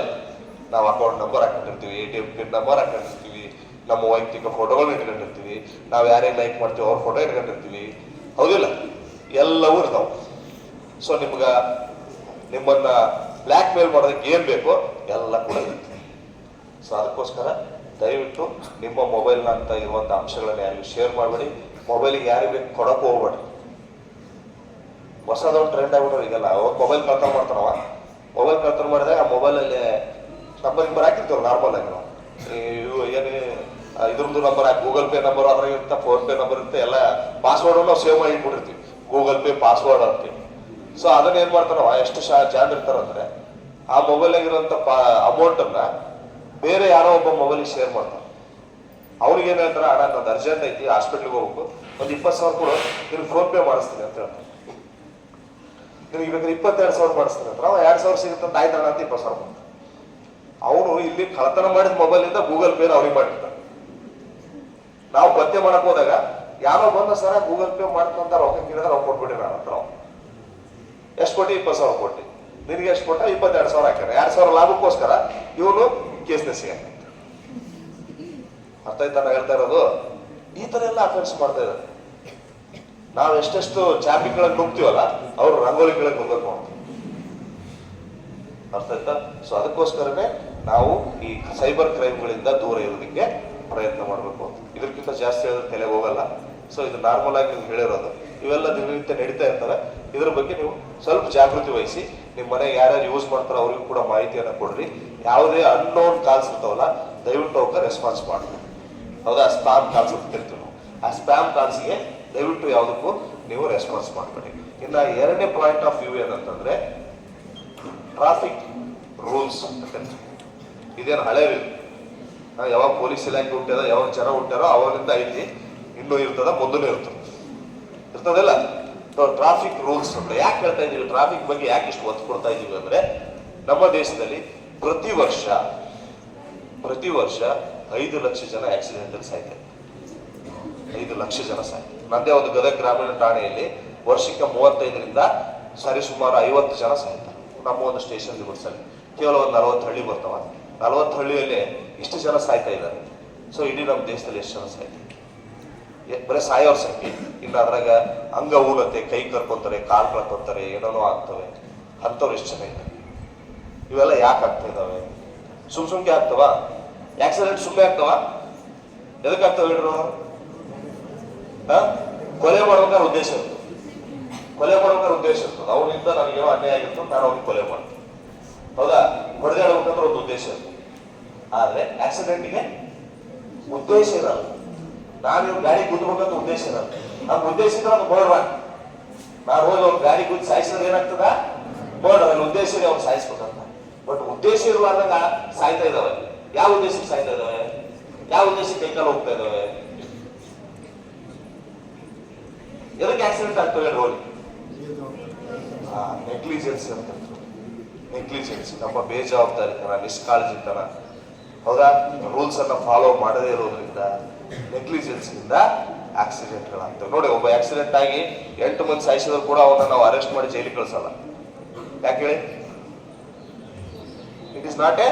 ನಾವು ಅಕೌಂಟ್ ನಂಬರ್ ಹಾಕೊಂಡಿರ್ತೀವಿ, ATM ಪಿನ್ ನಂಬರ್ ಹಾಕೊಂಡಿರ್ತೀವಿ, ನಮ್ಮ ವೈಯಕ್ತಿಕ ಫೋಟೋಗಳನ್ನ ಇಟ್ಕೊಂಡಿರ್ತೀವಿ, ನಾವು ಯಾರೇ ಲೈಕ್ ಮಾಡ್ತೀವಿ ಅವ್ರ ಫೋಟೋ ಇಟ್ಕೊಂಡಿರ್ತೀವಿ, ಹೌದಿಲ್ಲ? ಎಲ್ಲವೂ ಇರ್ತಾವ. ಸೊ ನಿಮ್ಮನ್ನ ಬ್ಲ್ಯಾಕ್ ಮೇಲ್ ಮಾಡೋದಕ್ಕೆ ಏನ್ ಬೇಕೋ ಎಲ್ಲ ಕೂಡ ಇರುತ್ತೆ. ಸೊ ಅದಕ್ಕೋಸ್ಕರ ದಯವಿಟ್ಟು ನಿಮ್ಮ ಮೊಬೈಲ್ನ ಅಂತ ಇರುವಂತ ಅಂಶಗಳನ್ನ ಯಾರಿಗೂ ಶೇರ್ ಮಾಡಬೇಡಿ. ಮೊಬೈಲಿಗೆ ಯಾರಿಗೆ ಬೇಕು ಕೊಡಕ್ಕೂ ಹೋಗ್ಬೇಡಿ. ಹೊಸದೊಂದು ಟ್ರೆಂಡ್ ಆಗ್ಬಿಟ್ರೆ ಈಗಲ್ಲ, ಅವ್ರು ಮೊಬೈಲ್ ಕಳ್ತನ ಮಾಡ್ತಾನವ. ಮೊಬೈಲ್ ಕಳ್ತನ ಮಾಡಿದಾಗ ಆ ಮೊಬೈಲಲ್ಲಿ ನಂಬರ್ ಹಾಕಿರ್ತೀವಿ ನಾರ್ಮಲ್ ಆಗಿ ನಾವು, ಏನು ಇದ್ರದ್ದು ನಂಬರ್ ಹಾಕಿ, ಗೂಗಲ್ ಪೇ ನಂಬರ್ ಅದ್ರಾಗ ಇರುತ್ತೆ, ಫೋನ್ ಪೇ ನಂಬರ್ ಇರುತ್ತೆ, ಎಲ್ಲ ಪಾಸ್ವರ್ಡ್ ನಾವು ಸೇವ್ ಮಾಡಿ ಇಟ್ಬಿಟ್ಟಿರ್ತೀವಿ, ಗೂಗಲ್ ಪೇ ಪಾಸ್ವರ್ಡ್ ಅಂತೀವಿ. ಸೊ ಅದನ್ನ ಏನ್ ಮಾಡ್ತಾನವ, ಎಷ್ಟು ಜಾನ್ ಇರ್ತಾರಂದ್ರೆ ಆ ಮೊಬೈಲ್ ಆಗಿರುವಂತ ಅಮೌಂಟ್ ಅನ್ನ ಬೇರೆ ಯಾರೋ ಒಬ್ಬ ಮೊಬೈಲಿಗೆ ಶೇರ್ ಮಾಡ್ತಾರೆ. ಅವ್ರಿಗೆ ಏನ್ ಹೇಳ್ತಾರೆ, ಅಣ್ಣ ನಂದು ಅರ್ಜೆಂಟ್ ಐತಿ, ಹಾಸ್ಪಿಟ್ಲಿಗೆ ಹೋಗ್ಬೇಕು, ಒಂದು 20,000 ಕೊಡು, ನಿನ್ಗೆ ಫೋನ್ ಪೇ ಮಾಡಿಸ್ತೀನಿ ಅಂತ ಹೇಳ್ತಾರೆ. ನಿನಗೆ ಬೇಕಾದ್ರೆ 22,000 ಮಾಡಿಸ್ತೀನಿ ಅಂತ, ಅವ 2,000 ಸಿಗುತ್ತೆ ಅಂತ ಆಯ್ತಣ್ಣ ಅಂತ 20,000 ಮಾಡ್ತಾರೆ. ಅವನು ಇಲ್ಲಿ ಕಳತನ ಮಾಡಿದ ಮೊಬೈಲ್ ಇಂದ ಗೂಗಲ್ ಪೇ ಅವ್ರಿಗೆ ಮಾಡಿರ್ತಾರೆ. ನಾವು ಪತ್ತೆ ಮಾಡಕ್ ಹೋದಾಗ ಯಾರೋ ಬಂದ ಸರ ಗೂಗಲ್ ಪೇ ಮಾಡ್ತಂತ ರೊಕ್ಕ ಕೇಳಿದ್ರೆ ರೊಕ್ಕ ಕೊಟ್ಬಿಡಿ ನಾನು ಹತ್ರ. ಎಷ್ಟು ಕೊಟ್ಟಿ? 20,000 ಕೊಟ್ಟಿ. ನಿನಗೆ ಎಷ್ಟು ಕೊಟ್ಟ? 22,000 ಹಾಕ್ಯಾರ. 2,000 ಲಾಭಕ್ಕೋಸ್ಕರ ಇವನು ಕೇಸ್ನ ಸಿಗ. ಅರ್ಥ ಆಯ್ತಾ ನಾ ಹೇಳ್ತಾ ಇರೋದು? ಈ ತರ ಎಲ್ಲ ಅಫೆನ್ಸ್ ಮಾಡ್ತಾ ಇದ್ದಾರೆ. ನಾವು ಎಷ್ಟೆಷ್ಟು ಚಾಪಿ ಕೆಳಗೆ ನುಗ್ತೀವಲ್ಲ, ಅವ್ರು ರಂಗೋಲಿ ಕೆಳಗೆ ನುಗ್ಗಕ್ ಮಾಡ್ತೀವಿ. ಅರ್ಥ ಆಯ್ತಾ? ಸೊ ಅದಕ್ಕೋಸ್ಕರನೇ ನಾವು ಈ ಸೈಬರ್ ಕ್ರೈಮ್ಗಳಿಂದ ದೂರ ಇರೋದಕ್ಕೆ ಪ್ರಯತ್ನ ಮಾಡಬೇಕು. ಇದಕ್ಕಿಂತ ಜಾಸ್ತಿ ಹೇಳಿದ್ರೆ ತಲೆಗೆ ಹೋಗಲ್ಲ. ಸೊ ಇದು ನಾರ್ಮಲ್ ಆಗಿ ನೀವು ಹೇಳಿರೋದು, ಇವೆಲ್ಲ ದಿನನಿತ್ಯ ನಡೀತಾ ಇರ್ತವೆ. ಇದ್ರ ಬಗ್ಗೆ ನೀವು ಸ್ವಲ್ಪ ಜಾಗೃತಿ ವಹಿಸಿ, ನಿಮ್ಮ ಮನೆಗೆ ಯಾರ್ಯಾರು ಯೂಸ್ ಮಾಡ್ತಾರೋ ಅವ್ರಿಗೂ ಕೂಡ ಮಾಹಿತಿಯನ್ನು ಕೊಡ್ರಿ. ಯಾವುದೇ ಅನ್ನೋನ್ ಕಾಲ್ಸ್ ಇರ್ತಾವಲ್ಲ, ದಯವಿಟ್ಟು ಅವಕ್ಕೆ ರೆಸ್ಪಾನ್ಸ್ ಮಾಡಬೇಕು, ಹೌದಾ? ಸ್ಪ್ಯಾಮ್ ಕಾಲ್ಸ್ ಅಂತ ಕರಿತೀವಿ ನಾವು. ಆ ಸ್ಪ್ಯಾಮ್ ಕಾಲ್ಸ್ಗೆ ದಯವಿಟ್ಟು ಯಾವುದಕ್ಕೂ ನೀವು ರೆಸ್ಪಾನ್ಸ್ ಮಾಡಬೇಡಿ. ಇನ್ನು ಎರಡನೇ ಪಾಯಿಂಟ್ ಆಫ್ ವ್ಯೂ ಏನಂತಂದ್ರೆ, ಟ್ರಾಫಿಕ್ ರೂಲ್ಸ್ ಅಂತ ಕರಿತೀವಿ. ಇದೇನು ಹಳೇದು, ಯಾವಾಗ ಪೊಲೀಸ್ ಇಲಾಖೆ ಹುಟ್ಟ್ಯದ, ಯಾವಾಗ ಜನ ಹುಟ್ಟ್ಯಾರೋ ಅವರಿಂದ ಐತಿ, ಇನ್ನೂ ಇರ್ತದ, ಮುಂದೂ ಇರ್ತದಲ್ಲ. ಟ್ರಾಫಿಕ್ ರೂಲ್ಸ್ ಅಂತ ಯಾಕೆ ಹೇಳ್ತಾ ಇದೀವಿ? ಟ್ರಾಫಿಕ್ ಬಗ್ಗೆ ಯಾಕೆ ಇಷ್ಟು ಒತ್ತು ಕೊಡ್ತಾ ಇದೀವಿ ಅಂದ್ರೆ, ನಮ್ಮ ದೇಶದಲ್ಲಿ ಪ್ರತಿ ವರ್ಷ 5 ಲಕ್ಷ ಜನ ಆಕ್ಸಿಡೆಂಟ್ ಅಲ್ಲಿ ಸಾಯ್ತಾರೆ. 5 ಲಕ್ಷ ಜನ ಸಾಯ್ತಾರೆ. ನಂದೇ ಒಂದು ಗದಗ ಗ್ರಾಮೀಣ ಠಾಣೆಯಲ್ಲಿ ವರ್ಷಕ್ಕೆ 35ರಿಂದ ಸರಿಸುಮಾರು 50 ಜನ ಸಾಯ್ತಾರೆ. ನಮ್ಮ ಒಂದು ಸ್ಟೇಷನ್ ಲಿಮಿಟ್ಸಲ್ಲಿ ಕೇವಲ ಒಂದು 40 ಹಳ್ಳಿ ಬರ್ತಾವ. 40 ಹಳ್ಳಿಯಲ್ಲಿ ಇಷ್ಟು ಜನ ಸಾಯ್ತಾ ಇದ್ದಾರೆ. ಸೊ ಇಡೀ ನಮ್ಮ ದೇಶದಲ್ಲಿ ಎಷ್ಟು ಜನ ಸಾಯ್ತಾರೆ? ಬರೀ ಸಾಯೋರ್ ಸಂಖ್ಯೆ. ಇನ್ನು ಅದ್ರಾಗ ಅಂಗ ಊನತೆ, ಕೈ ಕರ್ಕೊಂತಾರೆ, ಕಾಲ್ ಕಳ್ಕೊಂತಾರೆ, ಏನೇನೋ ಆಗ್ತವೆ. ಅಂಥವ್ರು ಎಷ್ಟು ಜನ ಇದ್ದಾರೆ? ಇವೆಲ್ಲ ಯಾಕೆ ಆಗ್ತಾ ಇದಾವೆ? ಸುಮ್ಕೆ ಆಗ್ತವ? ಆಕ್ಸಿಡೆಂಟ್ ಸುಮ್ಮನೆ ಆಗ್ತವ? ಎದಕ್ಕೆ ಆಗ್ತವೆ ಹೇಳ್ರು? ಕೊಲೆ ಮಾಡ್ಬೇಕಾದ್ರೆ ಉದ್ದೇಶ ಇರ್ತದೆ. ಅವನಿಂದ ನನಗೇನೋ ಅನ್ಯಾಯ ಆಗಿತ್ತು, ನಾನು ಅವ್ನಿಗೆ ಕೊಲೆ ಮಾಡ್ತೀನಿ, ಹೌದಾ? ಹೊಡೆದಾಡ್ಬೇಕಂದ್ರೆ ಒಂದು ಉದ್ದೇಶ ಇರ್ತದೆ. ಆದ್ರೆ ಆಕ್ಸಿಡೆಂಟ್ಗೆ ಉದ್ದೇಶ ಇರಲ್ಲ. ನಾನು ಗಾಡಿ ಗುದ್ದಬೇಕಂತ ಉದ್ದೇಶ ಇರಲ್ಲ. ನಮ್ಗೆ ಉದ್ದೇಶ ಇದ್ರೆ ಅದು ಮರ್ಡರ್. ನಾನು ಹೋಗಿ ಅವ್ನ ಗಾಡಿ ಗುದ್ದು ಸಾಯಿಸಿದ್ರೆ ಏನಾಗ್ತದ? ಮರ್ಡರ್. ಅಲ್ಲಿ ಉದ್ದೇಶ ಇದೆ ಅವ್ನು ಸಾಯಿಸ್ಬೇಕಂತ. ಬಟ್ ಉದ್ದೇಶ ಇರಲಾರ್ದಾಗ ಸಾಯ್ತಾ ಇದಾವೆ. ಯಾವ ಉದ್ದೇಶಕ್ಕೆ ಸಾಯ್ತಾ ಇದಾವೆ? ಯಾವ ಉದ್ದೇಶಕ್ಕೆ ಕೈಕಾಲು ಹೋಗ್ತಾ ಇದಾವೆ? ಎದಕ್ಕೆ ಆಕ್ಸಿಡೆಂಟ್ ಆಗ್ತವೆ ರೋಡ್? ನೆಗ್ಲಿಜೆನ್ಸಿ ಅಂತ. ನೆಗ್ಲಿಜೆನ್ಸಿ, ನಮ್ಮ ಬೇಜವಾಬ್ದಾರಿತನ, ನಿಷ್ಕಾಳಜಿತನ, ಹೌದಾ? ರೂಲ್ಸ್ ಅನ್ನ ಫಾಲೋ ಮಾಡದೇ ಇರೋದ್ರಿಂದ, ನೆಗ್ಲಿಜೆನ್ಸಿಯಿಂದ ಆಕ್ಸಿಡೆಂಟ್ಗಳಾಗ್ತವೆ. ನೋಡಿ, ಒಬ್ಬ ಆಕ್ಸಿಡೆಂಟ್ ಆಗಿ 8 ಮಂದಿ ಸಾಯಿಸಿದ್ರು ಕೂಡ ಅವನ್ನ ನಾವು ಅರೆಸ್ಟ್ ಮಾಡಿ ಜೈಲಿಗೆ ಕಳಿಸಲ್ಲ. ಯಾಕೆ ಹೇಳಿ? It is not A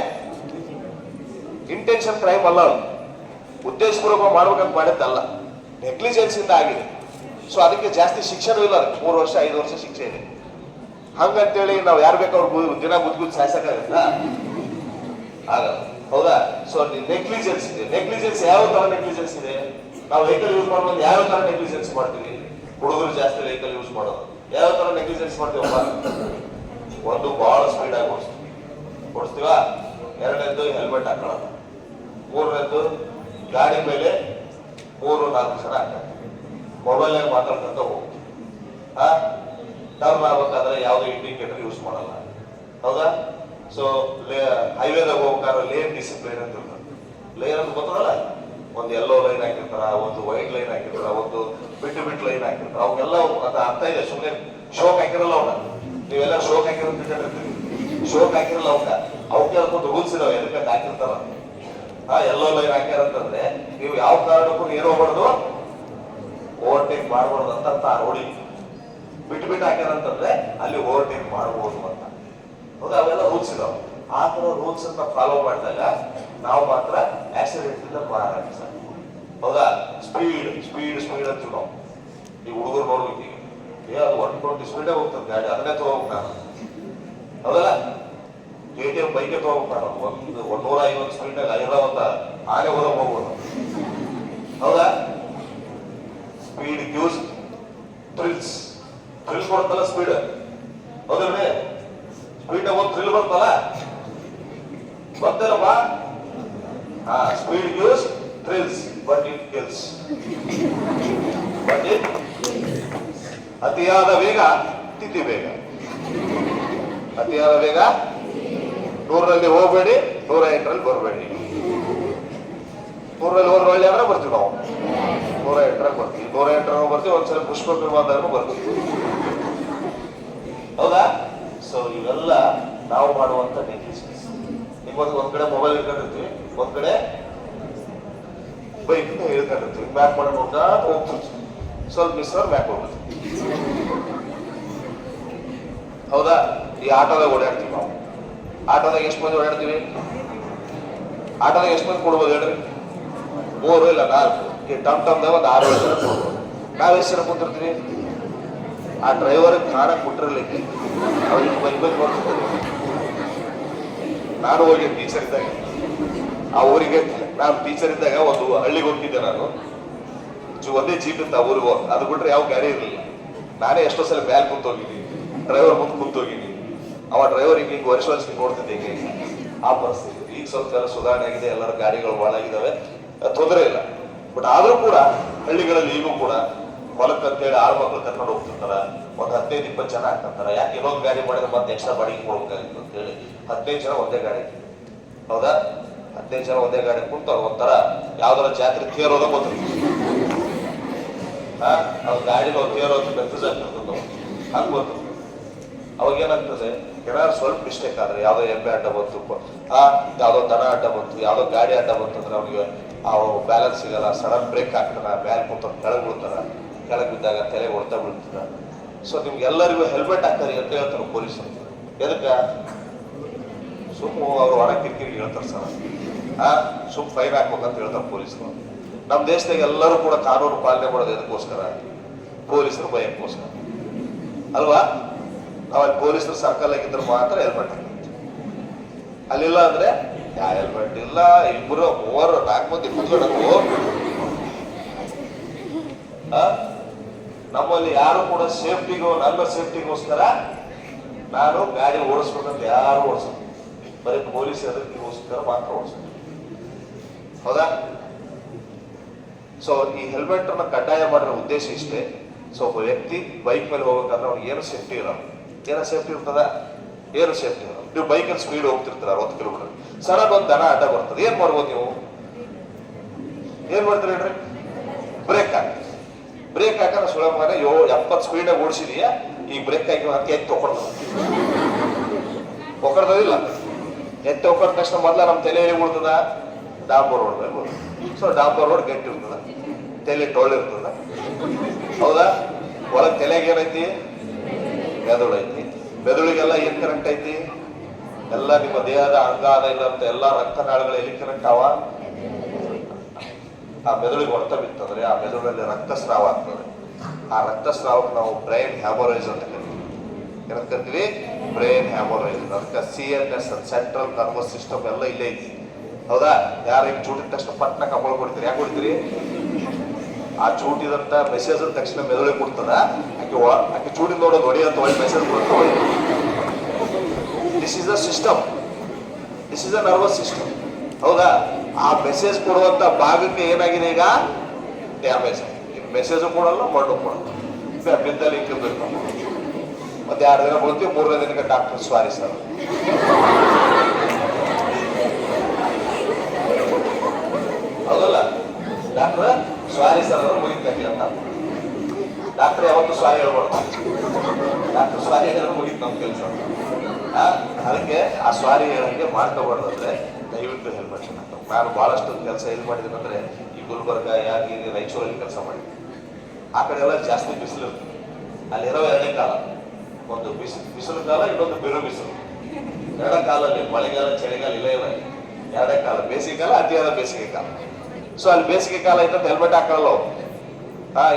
intention crime ಅಲ್ಲ, ಅದು ಉದ್ದೇಶಪೂರ್ವಕ ಮಾಡ್ಬೇಕಂತ ಮಾಡಿದ್ದಲ್ಲ, ನೆಗ್ಲಿಜೆನ್ಸ್ ಇಂದ ಆಗಿದೆ. ಸೊ ಅದಕ್ಕೆ ಜಾಸ್ತಿ ಶಿಕ್ಷೆನೂ ಇಲ್ಲ, ಅದಕ್ಕೆ 3 ವರ್ಷ 5 ವರ್ಷ ಶಿಕ್ಷೆ ಇದೆ. ಹಂಗಂತೇಳಿ ನಾವು ಯಾರು ಬೇಕಾದ್ರು ದಿನ ಗುದ್ದು ಸಾಯಿಸಕ್ಕಾಗತ್ತಾ? ಆಗಲ್ಲ, ಹೌದಾ? ಸೊ ನೆಗ್ಲಿಜೆನ್ಸ್ ಇದೆ. ನೆಗ್ಲಿಜೆನ್ಸ್ ಯಾವ ತರ ನೆಗ್ಲಿಜೆನ್ಸ್ ಇದೆ? ನಾವು ವೆಹಿಕಲ್ ಯೂಸ್ ಮಾಡುವಾಗ ಯಾವ ತರ ನೆಗ್ಲಿಜೆನ್ಸ್ ಮಾಡ್ತೀವಿ? ಹುಡುಗರು ಜಾಸ್ತಿ ವೆಹಿಕಲ್ ಯೂಸ್ ಮಾಡೋದು ಯಾವ ತರ ನೆಗ್ಲಿಜೆನ್ಸ್ ಮಾಡ್ತೀವಪ್ಪ? ಒಂದು ಬಹಳ ಸ್ಪೀಡ್ ಆಗಿ ಓಡಿಸ್ತೀವ, ಎರಡನೇದ್ದು ಹೆಲ್ಮೆಟ್ ಹಾಕೊಳ್ಳೋದು, ಮೂರನೇದ್ದು ಗಾಡಿ ಮೇಲೆ 3-4 ಜನ ಹಾಕ್ತಾರೆ, ಮೊಬೈಲ್ ಮಾತಾಡ್ಕೊಂತ ಹೋಗ್ತೀವಿ. ಟರ್ನ್ ಆಗ್ಬೇಕಾದ್ರೆ ಯಾವುದೇ ಇಂಡಿಕೇಟರ್ ಯೂಸ್ ಮಾಡಲ್ಲ, ಹೌದಾ? ಸೊ ಹೈವೇದಾಗ ಹೋಗ್ಬೇಕಾದ್ರೆ ಲೇನ್ ಡಿಸಿಪ್ಲಿನ್ ಅಂತ ಇರ್ತದೆ. ಲೇನ್ ಅಂತ ಗೊತ್ತಲ್ಲ, ಒಂದು ಯೆಲ್ಲೋ ಲೈನ್ ಹಾಕಿರ್ತಾರ, ಒಂದು ವೈಟ್ ಲೈನ್ ಹಾಕಿರ್ತಾರ, ಒಂದು ಬಿಟ್ಟು ಲೈನ್ ಹಾಕಿರ್ತಾರ. ಅವೆಲ್ಲ ಅದು ಅರ್ಥ ಇದೆ, ಸುಮ್ಮನೆ ಶೋಕ್ ಹಾಕಿರಲ್ಲ ಅವನ್ನ. ನೀವೆಲ್ಲ ಶೋಕ್ ಹಾಕಿರೋದು ಶೋಕ್ ಹಾಕಿರಲ್ಲ ಅವಕ್ಕೆ ಅದಕ್ಕೊಂದು ರೂಲ್ಸ್ ಇದಾವೆ, ಎದಕ್ಕೆ ಹಾಕಿರ್ತಾರ. ಯೆಲ್ಲೋ ಲೈನ್ ಹಾಕ್ಯಾರಂತಂದ್ರೆ ನೀವು ಯಾವ ಕಾರಣಕ್ಕೂ ಏನು ಹೋಗ್ಬಾರ್ದು, ಓವರ್ಟೇಕ್ ಮಾಡಬಾರ್ದು ಅಂತ ರೋಡಿ ಬಿಟ್ಟು ಹಾಕ್ಯಾರಂತಂದ್ರೆ ಅಲ್ಲಿ ಓವರ್ಟೇಕ್ ಮಾಡಬಹುದು ಅಂತ, ಹೌದಾ? ಅವೆಲ್ಲ ರೂಲ್ಸ್ ಇದಾವೆ. ಆ ತರ ರೂಲ್ಸ್ ಅಂತ ಫಾಲೋ ಮಾಡಿದಾಗ ನಾವು ಮಾತ್ರ ಆಕ್ಸಿಡೆಂಟ್ ಇಂದ ಪಾರಾಗಿ ಸರ್, ಹೌದಾ? ಸ್ಪೀಡ್ ಸ್ಪೀಡ್ ಸ್ಪೀಡ್ ಅಂತೀವಿ ನಾವು. ಈ ಹುಡುಗರು ನೋಡ್ಬೇಕು, ಈಗ ಅದು 120 ಸ್ಪೀಡೇ ಹೋಗ್ತದೆ ಗಾಡಿ, ಅದನ್ನೇ ತಗೋಬೇಕು ನಾನು, ಹೌದಲ್ಲ? KTM ಬೈಕೆ ತಗೋಬೇಕು ನಾನು, 150 ಸ್ಪೀಡ್ನಾಗ ಐರಾವತ ಆನೆ ಹೋದಾಗ ಹೋಗ್ಬೋದು, ಹೌದಾ? ಸ್ಪೀಡ್ ಯೂಸ್ ಥ್ರಿಲ್ಸ್ ಬರ್ತಲ್ಲ ಸ್ಪೀಡ್, ಹೌದಲ್ವೇ? ಸ್ಪೀಡ್ ಒಂದು ಥ್ರಿಲ್ ಬರ್ತಲ್ಲ, ಗೊತ್ತಲ್ಲಪ್ಪ? Speed use thrills but it kills. ಅತಿಯಾದ ವೇಗ ತಿಥಿ ಬೇಗ, ಅತಿಯಾದ ವೇಗ 100ರಲ್ಲಿ ಹೋಗ್ಬೇಡಿ, 108ರಲ್ಲಿ ಬರಬೇಡಿ. 100ರಲ್ಲಿ ಹೋದ್ರೆ ಒಳ್ಳೆ ಅಂದ್ರೆ ಬರ್ತೀವಿ ನಾವು, 108ರಲ್ಲಿ ಬರ್ತೀವಿ, 108ರಲ್ಲಿ ಬರ್ತೀವಿ, ಒಂದ್ಸಲ ಪುಷ್ಪ ವಿಮಾನದಲ್ಲೂ ಬರ್ತೀವಿ, ಹೌದಾ? ಸೊ ಇವೆಲ್ಲ ನಾವು ಮಾಡುವಂತ ನೆಗ್ಲಿಜೆನ್ಸ್. ನಿಮ್ಮದು ಒಂದ್ ಕಡೆ ಮೊಬೈಲ್ ಇಟ್ಕೊಂಡಿರ್ತೀವಿ, ಒಂದ್ ಕಡೆ ಬೈಕ್ ಇಳ್ಕೊಂಡಿರ್ತೀವಿ, ಮ್ಯಾಪ್ ಮಾಡಿ ನೋಡ್ತಾ ಹೋಗ್ತಿರ್ತೀವಿ, ಸ್ವಲ್ಪ ಮಿಸ್ ಅವ್ರು ಮ್ಯಾಪ್ ಹೋಗ್ತೀವಿ, ಹೌದಾ? ಈ ಆಟೋದಾಗ ಓಡಾಡ್ತೀವಿ ನಾವು. ಆಟೋದಾಗ ಎಷ್ಟು ಮಂದಿ ಓಡಾಡ್ತೀವಿ? ಆಟೋದಾಗ ಎಷ್ಟು ಮಂದಿ ಕೊಡ್ಬೋದು ಹೇಳ್ರಿ? 3 ಇಲ್ಲ 4. ಈ ಟಮ್ದಾಗ ಒಂದು 6-7 ಜನ ಕೊಡ್ಬೋದು. ನಾವ್ ಎಷ್ಟು ಜನ ಕುಂತಿರ್ತೀವಿ? ಆ ಡ್ರೈವರ್ ಕಾಣಕ್ ಬಿಟ್ಟಿರ್ಲಿಕ್ಕೆ ಅವ್ರಿಗೆ ಬೈಕ್ ಬರ್ತಿರ್ತಾರೆ. ನಾನು ಹೋಗಿ ಟೀಚರ್ ಇದ್ದಾಗ ಆ ಊರಿಗೆ, ನಾನು ಟೀಚರ್ ಇದ್ದಾಗ ಒಂದು ಹಳ್ಳಿಗೆ ಹೋಗ್ತಿದ್ದೆ ನಾನು. ಒಂದೇ ಜೀಪ್ ಇತ್ತು ಆ ಊರಿಗೆ, ಅದು ಬಿಟ್ರೆ ಯಾವ ಗಾಡಿ ಇರಲಿಲ್ಲ. ನಾನೇ ಎಷ್ಟೋ ಸಲ ಬ್ಯಾಲ್ ಕುಂತ ಹೋಗಿದ್ದೀನಿ, ಡ್ರೈವರ್ ಮುಂದೆ ಕುಂತ ಹೋಗಿದ್ದೀನಿ. ಅವ ಡ್ರೈವರ್ ಹಿಂಗೆ ವರ್ಷ ನೋಡ್ತಿದ್ದೆ ಹಿಂಗೆ. ಆ ಪರಿಸ್ಥಿತಿ ಈಗ ಸ್ವಲ್ಪ ಎಲ್ಲ ಸುಧಾರಣೆ ಆಗಿದೆ, ಎಲ್ಲರ ಗಾಡಿಗಳು ಭಾಳಾಗಿದ್ದಾವೆ, ತೊಂದರೆ ಇಲ್ಲ. ಬಟ್ ಆದ್ರೂ ಕೂಡ ಹಳ್ಳಿಗಳಲ್ಲಿ ಈಗೂ ಕೂಡ ಹೊಲಕ್ಕೆ ಅಂತೇಳಿ 6 ಮಕ್ಕಳು ಕರ್ಕೊಂಡು ಹೋಗ್ತಿರ್ತಾರ, ಒಂದು 15-20 ಜನ ಹಾಕಂತಾರ. ಯಾಕೆ ಇನ್ನೊಂದು ಗಾಡಿ ಮಾಡಿದ್ರೆ ಮತ್ತೆ ಎಕ್ಸ್ಟ್ರಾ ಬಾಡಿಗೆ ಕೊಡ್ಬೇಕಾಗಿತ್ತು ಅಂತ ಹೇಳಿ 15 ಜನ ಒಂದೇ ಗಾಡಿ, ಹೌದಾ? 15 ಜನ ಒಂದೇ ಗಾಡಿ ಕುಂತ ಒಂಥರ ಯಾವ್ದಾರ ಜಾತ್ರೆ ತೇರೋದ ಗೊತ್ತಿರ್ತೀವಿ. ಅವ್ರ ಗಾಡಿನ ತೇರೋದು ಕನ್ಫ್ಯೂಸ್ ಆಗ್ತಿರ್ತದೆ ನಾವು, ಹಂಗೆ ಗೊತ್ತು. ಅವಾಗ ಏನಾಗ್ತದೆ, ಏನಾದ್ರು ಸ್ವಲ್ಪ ಮಿಸ್ಟೇಕ್ ಆದ್ರೆ, ಯಾವ್ದೋ ಎಮ್ಮೆ ಅಡ್ಡ ಬಂತು, ಯಾವ್ದೋ ದನ ಅಡ್ಡ ಬಂತು, ಯಾವ್ದೋ ಗಾಡಿ ಅಡ್ಡ ಬಂತು ಅಂದ್ರೆ ಅವ್ರಿಗೆ ಬ್ಯಾಲೆನ್ಸ್ ಸಿಗಲ್ಲ, ಸಡನ್ ಬ್ರೇಕ್ ಹಾಕ್ತಾರ, ಬ್ಯಾಲ್ ಕುಂತ ಕೆಳಗೆ ಬೀಳ್ತಾರ, ಕೆಳಗೆ ಬಿದ್ದಾಗ ತಲೆ ಹೊಡ್ತಾ ಬೀಳ್ತಾರ. ಸೊ ನಿಮ್ಗೆಲ್ಲರಿಗೂ ಹೆಲ್ಮೆಟ್ ಹಾಕ್ತಾರೆ ಅಂತ ಹೇಳ್ತಾರೆ ಪೊಲೀಸರು. ಎದಕ್ಕ? ಸುಮ್ಮ ಅವ್ರು ಹೊರ ಕಿರಿಕಿರಿ ಹೇಳ್ತಾರೆ ಸರ್, ಸುಮ್ ಫೈನ್ ಹಾಕ್ಬೇಕಂತ ಹೇಳ್ತಾರೆ ಪೊಲೀಸರು. ನಮ್ಮ ದೇಶದಾಗ ಎಲ್ಲರೂ ಕೂಡ ಕಾನೂನು ಪಾಲನೆ ಮಾಡೋದು ಎದಕ್ಕೋಸ್ಕರ? ಪೊಲೀಸರು ಭಯಕ್ಕೋಸ್ಕರ ಅಲ್ವಾ? ನಾವಲ್ಲಿ ಪೊಲೀಸರು ಸರ್ಕಲ್ ಆಗಿದ್ರೆ ಮಾತ್ರ ಹೆಲ್ಮೆಟ್ ಹಾಕಿರ್ತೀವಿ. ಅಲ್ಲಿಲ್ಲ ಅಂದ್ರೆ ಹೆಲ್ಮೆಟ್ ಇಲ್ಲ, 2, 3, 4 ಮಂದಿ ಕುತ್ಕೊಂಡು ನಮ್ಮಲ್ಲಿ ಯಾರು ಕೂಡ ಸೇಫ್ಟಿಗೂ, ನನ್ನ ಸೇಫ್ಟಿಗೋಸ್ಕರ ನಾನು ಗಾಡಿ ಓಡಿಸ್ಬೇಕಂತ ಯಾರು ಓಡಿಸೋದು, ಬರೀ ಪೊಲೀಸ್ ಅದಕ್ಕೋಸ್ಕರ ಮಾತ್ರ ಓಡಿಸೋದು, ಹೌದಾ? ಸೊ ಈ ಹೆಲ್ಮೆಟ್ ಅನ್ನ ಕಡ್ಡಾಯ ಮಾಡಿರೋ ಉದ್ದೇಶ ಇಷ್ಟೇ. ಸೊ ಒಬ್ಬ ವ್ಯಕ್ತಿ ಬೈಕ್ ಮೇಲೆ ಹೋಗ್ಬೇಕಂದ್ರೆ ಅವ್ನಿಗೆ ಏನು ಸೇಫ್ಟಿ ಇರೋದು, ಏನೋ ಸೇಫ್ಟಿ ಇರ್ತದ? ಏನು ಸೇಫ್ಟಿ ಇರೋದು? ನೀವು ಬೈಕಲ್ಲಿ ಸ್ಪೀಡ್ ಹೋಗ್ತಿರ್ತೀರ 60 ಕಿಲೋಮೀಟರ್, ಸಡನ್ ಒಂದು ದನ ಅಡ್ಡ ಬರ್ತದೆ, ಏನ್ ಮಾಡ್ಬೋದು ನೀವು? ಏನ್ ಮಾಡ್ತೀರಿ ಹೇಳ್ರಿ? ಬ್ರೇಕ್ ಹಾಕಿ. ಬ್ರೇಕ್ ಹಾಕಿದ್ರೆ ಸುಲಭ 70 ಸ್ಪೀಡಾಗಿ ಓಡಿಸಿದೀಯಾ, ಈಗ ಬ್ರೇಕ್ ಹಾಕಿ ಅದಕ್ಕೆ ಎತ್ತಿ ಒಕ್ಕಡ್ತದಿಲ್ಲ. ಎತ್ತಿ ಒಕ್ಕಡ ತಕ್ಷಣ ಮೊದಲ ನಮ್ಮ ತಲೆಯಲ್ಲಿ ಉಳ್ತದ ಡಾಂಬರ್ ರೋಡ್ ಮೇಲೆ. ಸೊ ಡಾಂಬರ್ ರೋಡ್ ಗಟ್ಟಿ ಇರ್ತದ, ತಲೆ ಟೊಳ್ಳಿರ್ತದ, ಹೌದಾ? ಒಳಗೆ ತಲೆಗೆ ಏನೈತಿ? ಮೆದುಳು ಐತಿ. ಮೆದುಳಿಗೆಲ್ಲ ಏನ್ ಕರೆಂಟ್ ಐತಿ? ಎಲ್ಲ ನಿಮ್ಮ ದೇಹದ ಅಂಗಾದ ಇಲ್ಲಂತ ಎಲ್ಲ ರಕ್ತನಾಳಗಳು ಎಲ್ಲಿ ಕನೆಕ್ಟ್ ಆವ, ಆ ಮೆದುಳಿಗೆ ಹೊಡೆತ ಬಿತ್ತಂದ್ರೆ ಆ ಮೆದುಳಲ್ಲಿ ರಕ್ತಸ್ರಾವ ಆಗ್ತದೆ. ಆ ರಕ್ತಸ್ರಾವಕ್ಕೆ ನಾವು ಬ್ರೈನ್ ಹ್ಯಾಮೊರೈಸ್ ಅಂತ ಕರಿತೀವಿ. ಏನಂತ ಕರಿತೀವಿ? ಬ್ರೈನ್ ಹ್ಯಾಮೊರೈಸ್. ಅದಕ್ಕೆ CNS ಸೆಂಟ್ರಲ್ ನರ್ವಸ್ ಸಿಸ್ಟಮ್ ಎಲ್ಲ ಇಲ್ಲೇ ಐತಿ. ಹೌದಾ? ಯಾರು ಈಗ ಚೂಟಿದ ತಕ್ಷಣ ಪಟ್ನ ಕಪ್ಪಳು ಕೊಡ್ತೀರಿ, ಯಾಕೆ ಕೊಡ್ತೀರಿ? ಆ ಚೂಟಿದಂತ ಮೆಸೇಜ್ ತಕ್ಷಣ ಮೆದುಳಿಗೆ ಕೊಡ್ತದ, ಆಕೆ ಚೂಟಿ ನೋಡೋದು ಹೊಡೆಯಂತ ಒಳ್ಳೆ ಮೆಸೇಜ್ ಕೊಡ್ತಾ. This is a system, this is a nervous system. ಹೌದಾ? ಆ ಮೆಸೇಜ್ ಕೊಡುವಂತ ಭಾಗಕ್ಕೆ ಏನಾಗಿದೆ ಈಗ? ಡ್ಯಾಮೇಜ್. ಮೆಸೇಜ್ ಕೊಡಲ್ಲ, ಮಣ್ಣು ಕೊಡಲ್ಲ, ಬಿದ್ದಲ್ಲಿ ಇಕ್ಕಿರ್ಬೇಕು. ಮತ್ತೆ 2 ದಿನ ಕೊಡ್ತೀವಿ, 3ನೇ ದಿನಕ್ಕೆ ಡಾಕ್ಟರ್ ಸ್ವಾರಿ ಸರ್, ಹೌದಲ್ಲ? ಡಾಕ್ಟರ್ ಸ್ವಾರಿ ಸರ್ ಅವರು ಮುಗಿತಂಗೆ ಅಂತ. ಡಾಕ್ಟರ್ ಯಾವತ್ತು ಸ್ವಾರಿ ಹೇಳ್ಬಾರ್ದು. ಡಾಕ್ಟರ್ ಸ್ವಾರಿ ಹೇಳಿದ್ರೆ ಮುಗಿತು ನಮ್ಮ ಕೆಲಸ. ಅದಕ್ಕೆ ಆ ಸ್ವಾರಿ ಹೇಳಂಗೆ ಮಾಡ್ಕೋಬಾರ್ದು. ಅಂದ್ರೆ ದಯವಿಟ್ಟು ಹೆಲ್ಮೆಟ್ ಹಾಕೋ. ನಾನು ಬಹಳಷ್ಟು ಕೆಲಸ ಎಲ್ಲಿ ಮಾಡಿದ್ದೀನಿ ಅಂದ್ರೆ ಈ ಗುಲ್ಬರ್ಗ, ಯಾದಗಿರಿ, ರಾಯಚೂರಲ್ಲಿ ಕೆಲಸ ಮಾಡಿದ್ದೀನಿ. ಆ ಕಡೆ ಎಲ್ಲ ಜಾಸ್ತಿ ಬಿಸಿಲು ಇರ್ತದೆ. ಅಲ್ಲಿರೋ 2 ಕಾಲ, ಒಂದು ಬಿಸಿಲು ಕಾಲ, ಇನ್ನೊಂದು ಬಿರು ಬಿಸಿಲು. 2 ಕಾಲಲ್ಲಿ ಮಳೆಗಾಲ ಚಳಿಗಾಲ ಇಲ್ಲ ಇಲ್ಲ, 2 ಕಾಲ. ಬೇಸಿಗೆ ಕಾಲ, ಅತಿಯಾದ ಬೇಸಿಗೆ ಕಾಲ. ಸೊ ಅಲ್ಲಿ ಬೇಸಿಗೆ ಕಾಲ ಇದ್ದಂತ ಹೆಲ್ಮೆಟ್ ಹಾಕಲ್ಲ.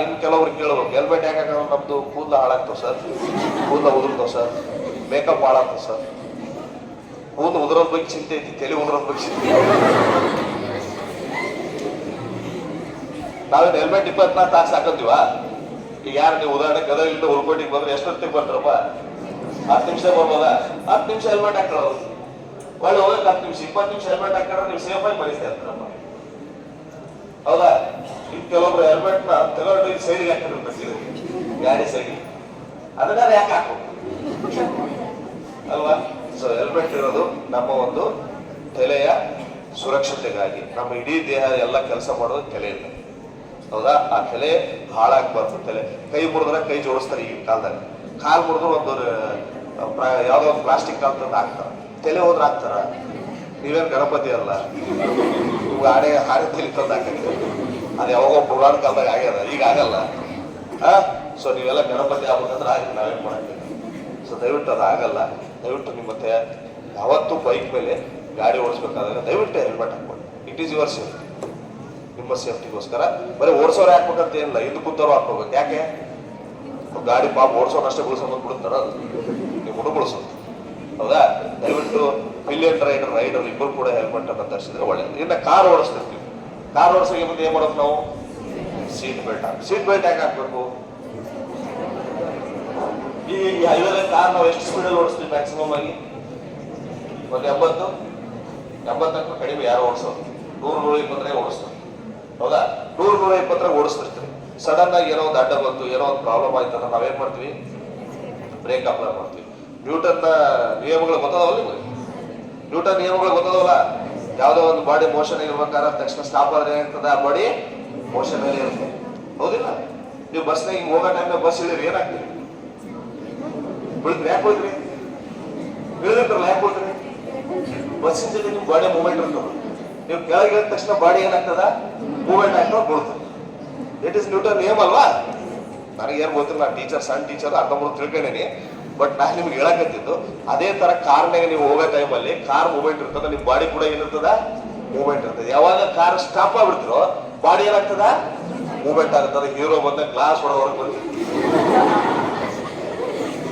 ಇನ್ನು ಕೆಲವ್ರು ಕೇಳ್ಬೇಕು, ಹೆಲ್ಮೆಟ್ ಯಾಕೆ ಹಾಕೋ? ನಮ್ದು ಕೂದಲ ಹಾಳಾಗ್ತಾವ ಸರ್, ಕೂದಲ ಉದುರ್ತಾವ ಸರ್, ಮೇಕಪ್ ಹಾಳಾಗ್ತಾವ ಸರ್. ಕೂದಲು ಉದುರೋದ್ ಬಗ್ಗೆ ಚಿಂತೆ ಐತಿ, ತಲೆ ಉದುರೋದ್ ಬಗ್ಗೆ ಚಿಂತೆ. ನಾವೇನು ಹೆಲ್ಮೆಟ್ 24 ತಾಸು ಹಾಕಂತೀವ? ಈಗ ಯಾರು ನೀವು ಉದಾಹರಣೆ ಗದಗಿಂದ ಹುಲ್ಕೋಟಿಗೆ ಬಂದ್ರೆ ಎಷ್ಟೊತ್ತಿಗೆ ಬರ್ತಾರಪ್ಪ? 10 ನಿಮಿಷ ಬರ್ಬೋದಾ? 10 ನಿಮಿಷ ಹೆಲ್ಮೆಟ್ ಹಾಕೊಳ್ಳೋದು, ಒಳ್ಳೆ ಹೋಗಕ್ಕೆ 10 ನಿಮಿಷ 20 ನಿಮಿಷ ಹೆಲ್ಮೆಟ್ ಹಾಕೊಂಡ್ರೆ ನೀವು ಸೇಫ್ ಆಗಿ ಮರಿಸ್ತಾ ಇರ್ತಾರಪ್ಪ. ಹೌದಾ? ಇನ್ನು ಕೆಲವೊಬ್ರು ಹೆಲ್ಮೆಟ್ ನ ತಗೊಂಡು ಸೈಡಿಗೆ ಹಾಕಿರ್ಬೇಕು, ಗಾಡಿ ಸೈಡಿಗೆ. ಅದನ್ನ ಯಾಕೆ ಹಾಕೋ ಅಲ್ವಾ? ಸೊ ಹೆಲ್ಮೆಟ್ ಇರೋದು ನಮ್ಮ ಒಂದು ತಲೆಯ ಸುರಕ್ಷತೆಗಾಗಿ. ನಮ್ಮ ಇಡೀ ದೇಹ ಎಲ್ಲ ಕೆಲಸ ಮಾಡೋದು ತಲೆಯಿಂದ. ಹೌದಾ? ಆ ತಲೆ ಹಾಳಾಗ್ಬಾರ್ದು. ತಲೆ ಕೈ ಮುರಿದ್ರೆ ಕೈ ಜೋಡಿಸ್ತಾರೆ ಈಗಿನ ಕಾಲದಾಗ. ಕಾಲು ಮುರಿದ್ರು ಒಂದು ಯಾವ್ದೋ ಒಂದು ಪ್ಲಾಸ್ಟಿಕ್ ಕಾಲ್ ತಂದು ಹಾಕ್ತಾರ. ತಲೆ ಹೋದ್ರೆ ಹಾಕ್ತಾರ? ನೀವೇನು ಗಣಪತಿ ಅಲ್ಲ, ಹಾಡೆ ತಲೆ ತಂದು ಹಾಕಿದ್ರೆ ಅದು ಯಾವಾಗೋ ಪುರಾಣ ಕಾಲದಾಗ ಆಗ್ಯದ, ಈಗ ಆಗಲ್ಲ. ಸೊ ನೀವೆಲ್ಲ ಗಣಪತಿ ಆಗ್ಬೇಕಂದ್ರೆ ಆಗಿ ನಾವೇನ್ ಮಾಡಕ್ಕೆ. ಸೊ ದಯವಿಟ್ಟು ಅದು ಆಗಲ್ಲ. ದಯವಿಟ್ಟು ನಿಮ್ಮ ಯಾವತ್ತೂ ಬೈಕ್ ಮೇಲೆ ಗಾಡಿ ಓಡಿಸ್ಬೇಕಾದಾಗ ದಯವಿಟ್ಟು ಹೆಲ್ಮೆಟ್ ಹಾಕ್ಬೋದು. ಇಟ್ ಈಸ್ ಯುವರ್ ಸೇಫ್ಟಿ, ನಿಮ್ಮ ಸೇಫ್ಟಿಗೋಸ್ಕರ. ಬರೀ ಓಡಿಸೋರು ಹಾಕ್ಬೇಕಂತ ಏನಿಲ್ಲ, ಹಿಂದೆ ಕೂತವ್ರು ಹಾಕ್ಕೋಬೇಕು. ಯಾಕೆ? ಗಾಡಿ ಪಾಪ ಓಡಿಸೋನಷ್ಟೇ ಬಿಡಿಸೋದು ಬಿಡುತ್ತಾರ, ನೀವು ಬಿಡಿಸೋದು. ಹೌದಾ? ದಯವಿಟ್ಟು ಪಿಲಿಯನ್ ರೈಡರ್ ಇಬ್ಬರು ಕೂಡ ಹೆಲ್ಮೆಟ್ ಅನ್ನು ಧರಿಸಿದ್ರೆ ಒಳ್ಳೆಯದು. ಇನ್ನು ಕಾರ್ ಓಡಿಸ್ತಿರ್ತೀವಿ, ಕಾರ್ ಓಡಿಸೋಕೆ ಮುಂದೆ ಏನ್ ಮಾಡೋದು ನಾವು? ಸೀಟ್ ಬೆಲ್ಟ್ ಹಾಕಿ. ಸೀಟ್ ಬೆಲ್ಟ್ ಯಾಕೆ ಹಾಕ್ಬೇಕು? ಈ ಹೈವೇದಲ್ಲಿ ಕಾರ್ ನಾವು ಎಷ್ಟು ಸ್ಪೀಡಲ್ಲಿ ಓಡಿಸ್ತೀವಿ? ಮ್ಯಾಕ್ಸಿಮಮ್ ಆಗಿ ಒಂದು 80 ಕಡಿಮೆ ಯಾರು ಓಡಿಸೋದು? 100-120 ಓಡಿಸ್ತಾರೆ. ಹೌದಾ? 100-120 ಓಡಿಸ್ತಿರ್ತೀವಿ. ಸಡನ್ ಆಗಿ ಏನೋ ಒಂದು ಅಡ್ಡ ಬಂತು, ಏನೋ ಒಂದು ಪ್ರಾಬ್ಲಮ್ ಆಯ್ತು ಅಂದ್ರೆ ನಾವೇನ್ ಮಾಡ್ತೀವಿ? ಬ್ರೇಕ್ ಅಪ್ಲೈ ಮಾಡ್ತೀವಿ. ನ್ಯೂಟನ್ ನಿಯಮಗಳು ಗೊತ್ತದವಲ್ಲ ನಿಮಗೆ? ನ್ಯೂಟನ್ ನಿಯಮಗಳು ಗೊತ್ತದವಲ್ಲ? ಯಾವುದೋ ಒಂದು ಬಾಡಿ ಮೋಷನ್ ಇರ್ಬೇಕಾದ್ರೆ ತಕ್ಷಣ ಸ್ಟಾಪ್ ಆದ್ರೆ ಏನಾಗ್ತದೆ? ಆ ಬಾಡಿ ಮೋಷನ್ ಅಲ್ಲಿ ಇರುತ್ತೆ. ಹೌದಿಲ್ಲ? ನೀವು ಬಸ್ನಾಗ ಹಿಂಗೆ ಹೋಗೋ ಟೈಮ್ನಾಗ ಬಸ್ ಇಳಿದ್ರಿ ಏನಾಗ್ತೀರಿ? ಬಿಳಿದ್ರಿ? ಯಾಕೆ ಹೋದ್ರಿ? ಇಳಿದಿರ್ತಾರಲ್ಲ, ಯಾಕೆ ಹೋದ್ರಿ? ಬಸ್ಸಿನ ಜೊತೆ ನಿಮ್ ಬಾಡಿ ಮೂವ್ಮೆಂಟ್ ಇರ್ತದೆ. ನೀವು ಕೆಳಗೆ ಇಳಿದ ತಕ್ಷಣ ಬಾಡಿ ಏನಾಗ್ತದ? ಮೂವ್ಮೆಂಟ್ ಆಗ್ತದೆ, ಬೀಳ್ತದೆ. ಇಟ್ ಇಸ್ ನ್ಯೂಟನ್ ನಿಯಮ ಅಲ್ವಾ? ನನಗೇನು ಗೊತ್ತಿಲ್ಲ, ನಾನು ಟೀಚರ್, ಸಣ್ಣ ಟೀಚರ್, ಅರ್ಧಂಬರ್ಧ ತಿಳ್ಕೊಂಡೇನಿ. ಬಟ್ ನಾನು ನಿಮ್ಗೆ ಹೇಳಕತ್ತಿದ್ದು ಅದೇ ತರ ಕಾರ್ನಾಗ ನೀವು ಹೋಗೋ ಟೈಮಲ್ಲಿ ಕಾರ್ ಮೂವ್ಮೆಂಟ್ ಇರ್ತದ, ನಿಮ್ ಬಾಡಿ ಕೂಡ ಏನಿರ್ತದ? ಮೂವ್ಮೆಂಟ್ ಇರ್ತದೆ. ಯಾವಾಗ ಕಾರ್ ಸ್ಟಾಪ್ ಆಗ್ಬಿಡ್ತಿರೋ ಬಾಡಿ ಏನಾಗ್ತದ? ಮೂವ್ಮೆಂಟ್ ಆಗ್ತದೆ. ಹೀರೋ ಬಂದಾಗ ಗ್ಲಾಸ್ ಹೊಡೆದವ್ರಿಗೆ ಬರ್ತೀವಿ,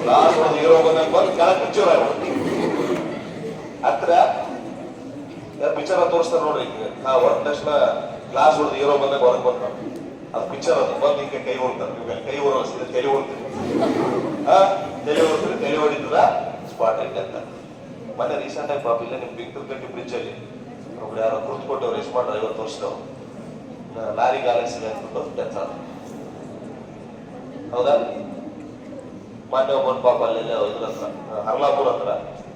ಗ್ಲಾಸ್ ಹೊಡೆದು ಹೀರೋ ಬಂದಾಗ ಬಂದು ಕೆಳಗೆ ಪಿಕ್ಚರ್ ಆಗ್ಬಿಡ್ತೀವಿ. ಹತ್ರ ಪಿಕ್ಚರ್ ತೋರಿಸ್ತಾರೆ ನೋಡ್ರಿ, ಹೊಡೆದ ತಕ್ಷಣ ಗ್ಲಾಸ್ ಹೊಡೆದು ಹೀರೋ ಬಂದಾಗ ಹೊರಗೆ ಬರ್ತಾರೆ. ಅದು ಪಿಕ್ಚರ್ ಅದು. ಬಂದು ಹಿಂಗೆ ಕೈ ಹೊಡ್ತಾರೆ. ನೀವು ಕೈ ಹೊರಸಿದ್ರೆ ತಲೆ ಹೊಡ್ತೀರಿ, ತಲೆ ಹೊಡಿತದ, ಸ್ಪಾಟ್ ಐತೆ ಅಂತ. ಮೊನ್ನೆ ರೀಸೆಂಟ್ ಆಗಿ ಪಾಪ ಇಲ್ಲೇ ನಿಮ್ ಬಿಂಕಲ್ಕಟ್ಟಿ ಬ್ರಿಡ್ಜ್ ಅಲ್ಲಿ ಒಬ್ರು ಯಾರೋ ಗುರುತುಕೊಟ್ಟವ್ರು, ಯಜಮಾನ್ 50 ವರ್ಷದವ್ರು, ಲಾರಿ ಗಾಲಿಸಿದೆ ಅಂದ್ಬಿಟ್ಟು ಡೆತ್ ಆದ. ಹೌದಾ? ಮೊನ್ನೆ ಒಬ್ಬನ ಪಾಪ ಅಲ್ಲಿ ಇದ್ರ ಹತ್ರ, ಹರ್ಲಾಪುರ ಹತ್ರ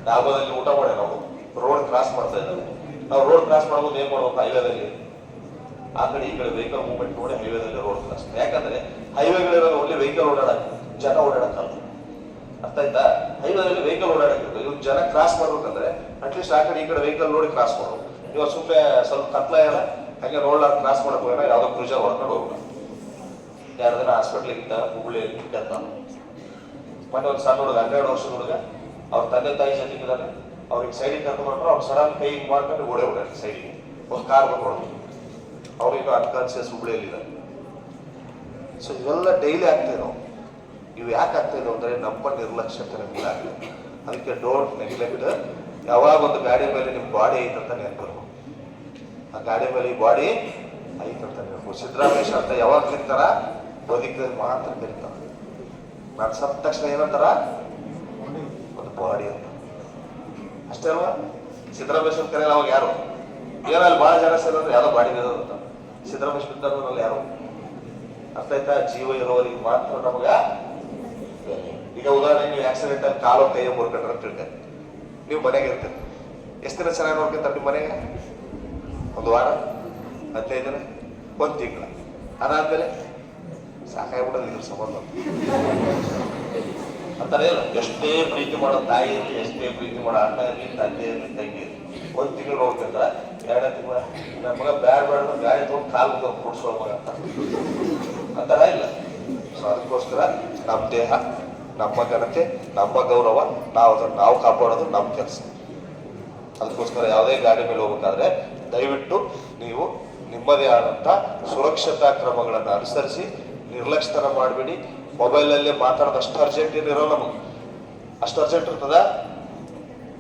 ಡಾಬಾದಲ್ಲಿ ಊಟ ಮಾಡಿ ನಾವು ರೋಡ್ ಕ್ರಾಸ್ ಮಾಡ್ತಾ ಇದ್ದೇವೆ. ನಾವು ರೋಡ್ ಕ್ರಾಸ್ ಮಾಡ್ಬೋದು ಏನ್ ಮಾಡ್ಬೇಕು? ಹೈವೇದಲ್ಲಿ ಆ ಕಡೆ ಈ ಕಡೆ ವೆಹಿಕಲ್ ಮೂವ್ಮೆಂಟ್ ನೋಡಿ ಹೈವೇದಲ್ಲಿ ರೋಡ್ ಕ್ರಾಸ್. ಯಾಕಂದ್ರೆ ಹೈವೇಗಳಿರೋ ಒಳ್ಳೆ ವೆಹಿಕಲ್ ಓಡಾಡಕ್, ಜನ ಓಡಾಡಕ್ಕಲ್ಲ. ಅರ್ಥ ಆಯ್ತಾ? ಹೈವೇದಲ್ಲಿ ವೆಹಿಕಲ್ ಓಡಾಡಕ್ಕೆ ಇವ್ರು ಜನ ಕ್ರಾಸ್ ಮಾಡ್ಬೇಕಂದ್ರೆ ಅಟ್ಲೀಸ್ಟ್ ಆ ಕಡೆ ಈ ಕಡೆ ವೆಹಿಕಲ್ ನೋಡಿ ಕ್ರಾಸ್ ಮಾಡ್ಬೇಕು. ಇವಾಗ ಸುಮ್ಮನೆ ಸ್ವಲ್ಪ ಕತ್ಲ ಇಲ್ಲ ಹಂಗೆ ರೋಡ್ ಕ್ರಾಸ್ ಮಾಡಕ್ ಹೋಗೋಣ, ಯಾವ್ದೋ ಕ್ರೂಜರ್ ಹೊಡ್ಕೊಂಡು ಹೋಗೋಣ. 2 ದಿನ ಹಾಸ್ಪಿಟ್ಲಿಗಿಂತ ಹುಬ್ಳಿಯಲ್ಲಿ ಡೆತ್. ಮೊನ್ನೆ ಒಂದು ಸಣ್ಣ ಹುಡುಗ, 12 ವರ್ಷದ ಹುಡುಗ, ಅವ್ರ ತಂದೆ ತಾಯಿ ಜೊತೆಗಿದ್ದಾನೆ, ಅವ್ರಿಗೆ ಸೈಡಿಗೆ ಕರ್ಕೊಂಡ್ರೆ ಅವ್ರು ಸಡನ್ ಕೈ ಹಿಂಗೆ ಮಾಡ್ಕೊಂಡು ಓಡೇ ಬಿಡ್ರಿ ಸೈಡಿಗೆ, ಒಂದು ಕಾರ್ ಬಂದು ಅವ್ರಿಗೆ ಅನ್ಕಾನ್ಸಿಯಸ್ ಹುಬ್ಳಿಯಲ್ಲಿದ್ದಾರೆ. ಸೊ ಇವೆಲ್ಲ ಡೈಲಿ ಆಗ್ತದೆ. ನಾವು ಇವು ಯಾಕೆ ಆಗ್ತಾಯಿದೆ ಅಂದರೆ ನಮ್ಮ ನಿರ್ಲಕ್ಷ್ಯತೆ ನಮಗೆ ಆಗ್ತದೆ. ಅದಕ್ಕೆ ಡೋಂಟ್ ನೆಗ್ಲೆಕ್ಟ್. ಯಾವಾಗ ಒಂದು ಗಾಡಿ ಮೇಲೆ ನಿಮ್ಮ ಬಾಡಿ ಐತಂತ ನೆನಪಿರ್ಬೇಕು. ಆ ಗಾಡಿ ಮೇಲೆ ಈ ಬಾಡಿ ಐತಂತ ನೆನಪು. ಸಿದ್ದರಾಮೇಶ ಅಂತ ಯಾವಾಗ ಕರೀತಾರ? ಬದುಕಿದ್ರೆ ಮಾತ್ರ ಕರೀತಾರ. ನಾನು ಸತ್ತ ತಕ್ಷಣ ಏನಂತಾರ? ಒಂದು ಬಾಡಿ ಅಂತ ಅಷ್ಟೇ ಅಲ್ವಾ? ಸಿದ್ದರಾಮೇಶ ಕರೆಯಲ್ಲ ಅವಾಗ ಯಾರು? ಏನಲ್ಲಿ ಭಾಳ ಜನ ಸೇರಿದ್ರೆ ಯಾವುದೋ ಬಾಡಿ ಅಂತ. ಸಿದ್ದರಾಮೇಶ ಬಿದ್ದರಲ್ಲಿ ಯಾರು? ಅರ್ಥ ಆಯ್ತಾ? ಜೀವ ಇರೋವರಿಗೆ ಮಾತ್ರ ನಮಗ. ಈಗ ಉದಾಹರಣೆ, ನೀವು ಆಕ್ಸಿಡೆಂಟ್ ಅಲ್ಲಿ ಕಾಲು ಕೈಯ ಮುರ್ಕೊಂಡ್ರೆ ಅಂತ ತಿಳ್ಕ, ನೀವು ಮನೆಗೆ ಇರ್ತೀರಿ. ಎಷ್ಟು ದಿನ ಚೆನ್ನಾಗಿ ನೋಡ್ಕೊಂತಾರೆ ನಿಮ್ಮ ಮನೆಗೆ? ಒಂದು ವಾರ, 15 ದಿನ, 1 ತಿಂಗಳ. ಅದಾದ್ಮೇಲೆ ಸಾಕಾಗ್ಬಿಡೋದು ಇದ್ರ ಸಂಬಂಧ ಅಂತಾರೆ. ಎಷ್ಟೇ ಪ್ರೀತಿ ಮಾಡೋ ತಾಯಿ ಇರಲಿ, ಎಷ್ಟೇ ಪ್ರೀತಿ ಮಾಡೋ ಅಣ್ಣ ಇರಲಿ, ತಂದೆ ಇರಲಿ, ತಂಗಿ ಇರಲಿ, 1 ತಿಂಗಳು ನೋಡ್ಕೊಂಡ್ರ 2 ತಿಂಗಳ ನನ್ನ ಮಗ ಬ್ಯಾಡ್ ಗಾಡಿ ತಗೊಂಡು ಕಾಲು ಕೂಡ್ಸೋ ಮಗ ಅಂತಾರ ಇಲ್ಲ. ಸೊ ಅದಕ್ಕೋಸ್ಕರ ನಮ್ಮ ದೇಹ, ನಮ್ಮ ಘನತೆ, ನಮ್ಮ ಗೌರವ, ನಾವು ಕಾಪಾಡೋದು ನಮ್ಮ ಕೆಲಸ. ಅದಕ್ಕೋಸ್ಕರ ಯಾವುದೇ ಗಾಡಿ ಮೇಲೆ ಹೋಗ್ಬೇಕಾದ್ರೆ ದಯವಿಟ್ಟು ನೀವು ನಿಮ್ಮದೇ ಆದಂಥ ಸುರಕ್ಷತಾ ಕ್ರಮಗಳನ್ನು ಅನುಸರಿಸಿ ನಿರ್ಲಕ್ಷ್ಯತನ ಮಾಡಬೇಡಿ. ಮೊಬೈಲಲ್ಲೇ ಮಾತಾಡೋದು ಅಷ್ಟು ಅರ್ಜೆಂಟ್ ಏನಿರೋಲ್ಲ ನಮಗೆ. ಅಷ್ಟು ಅರ್ಜೆಂಟ್ ಇರ್ತದ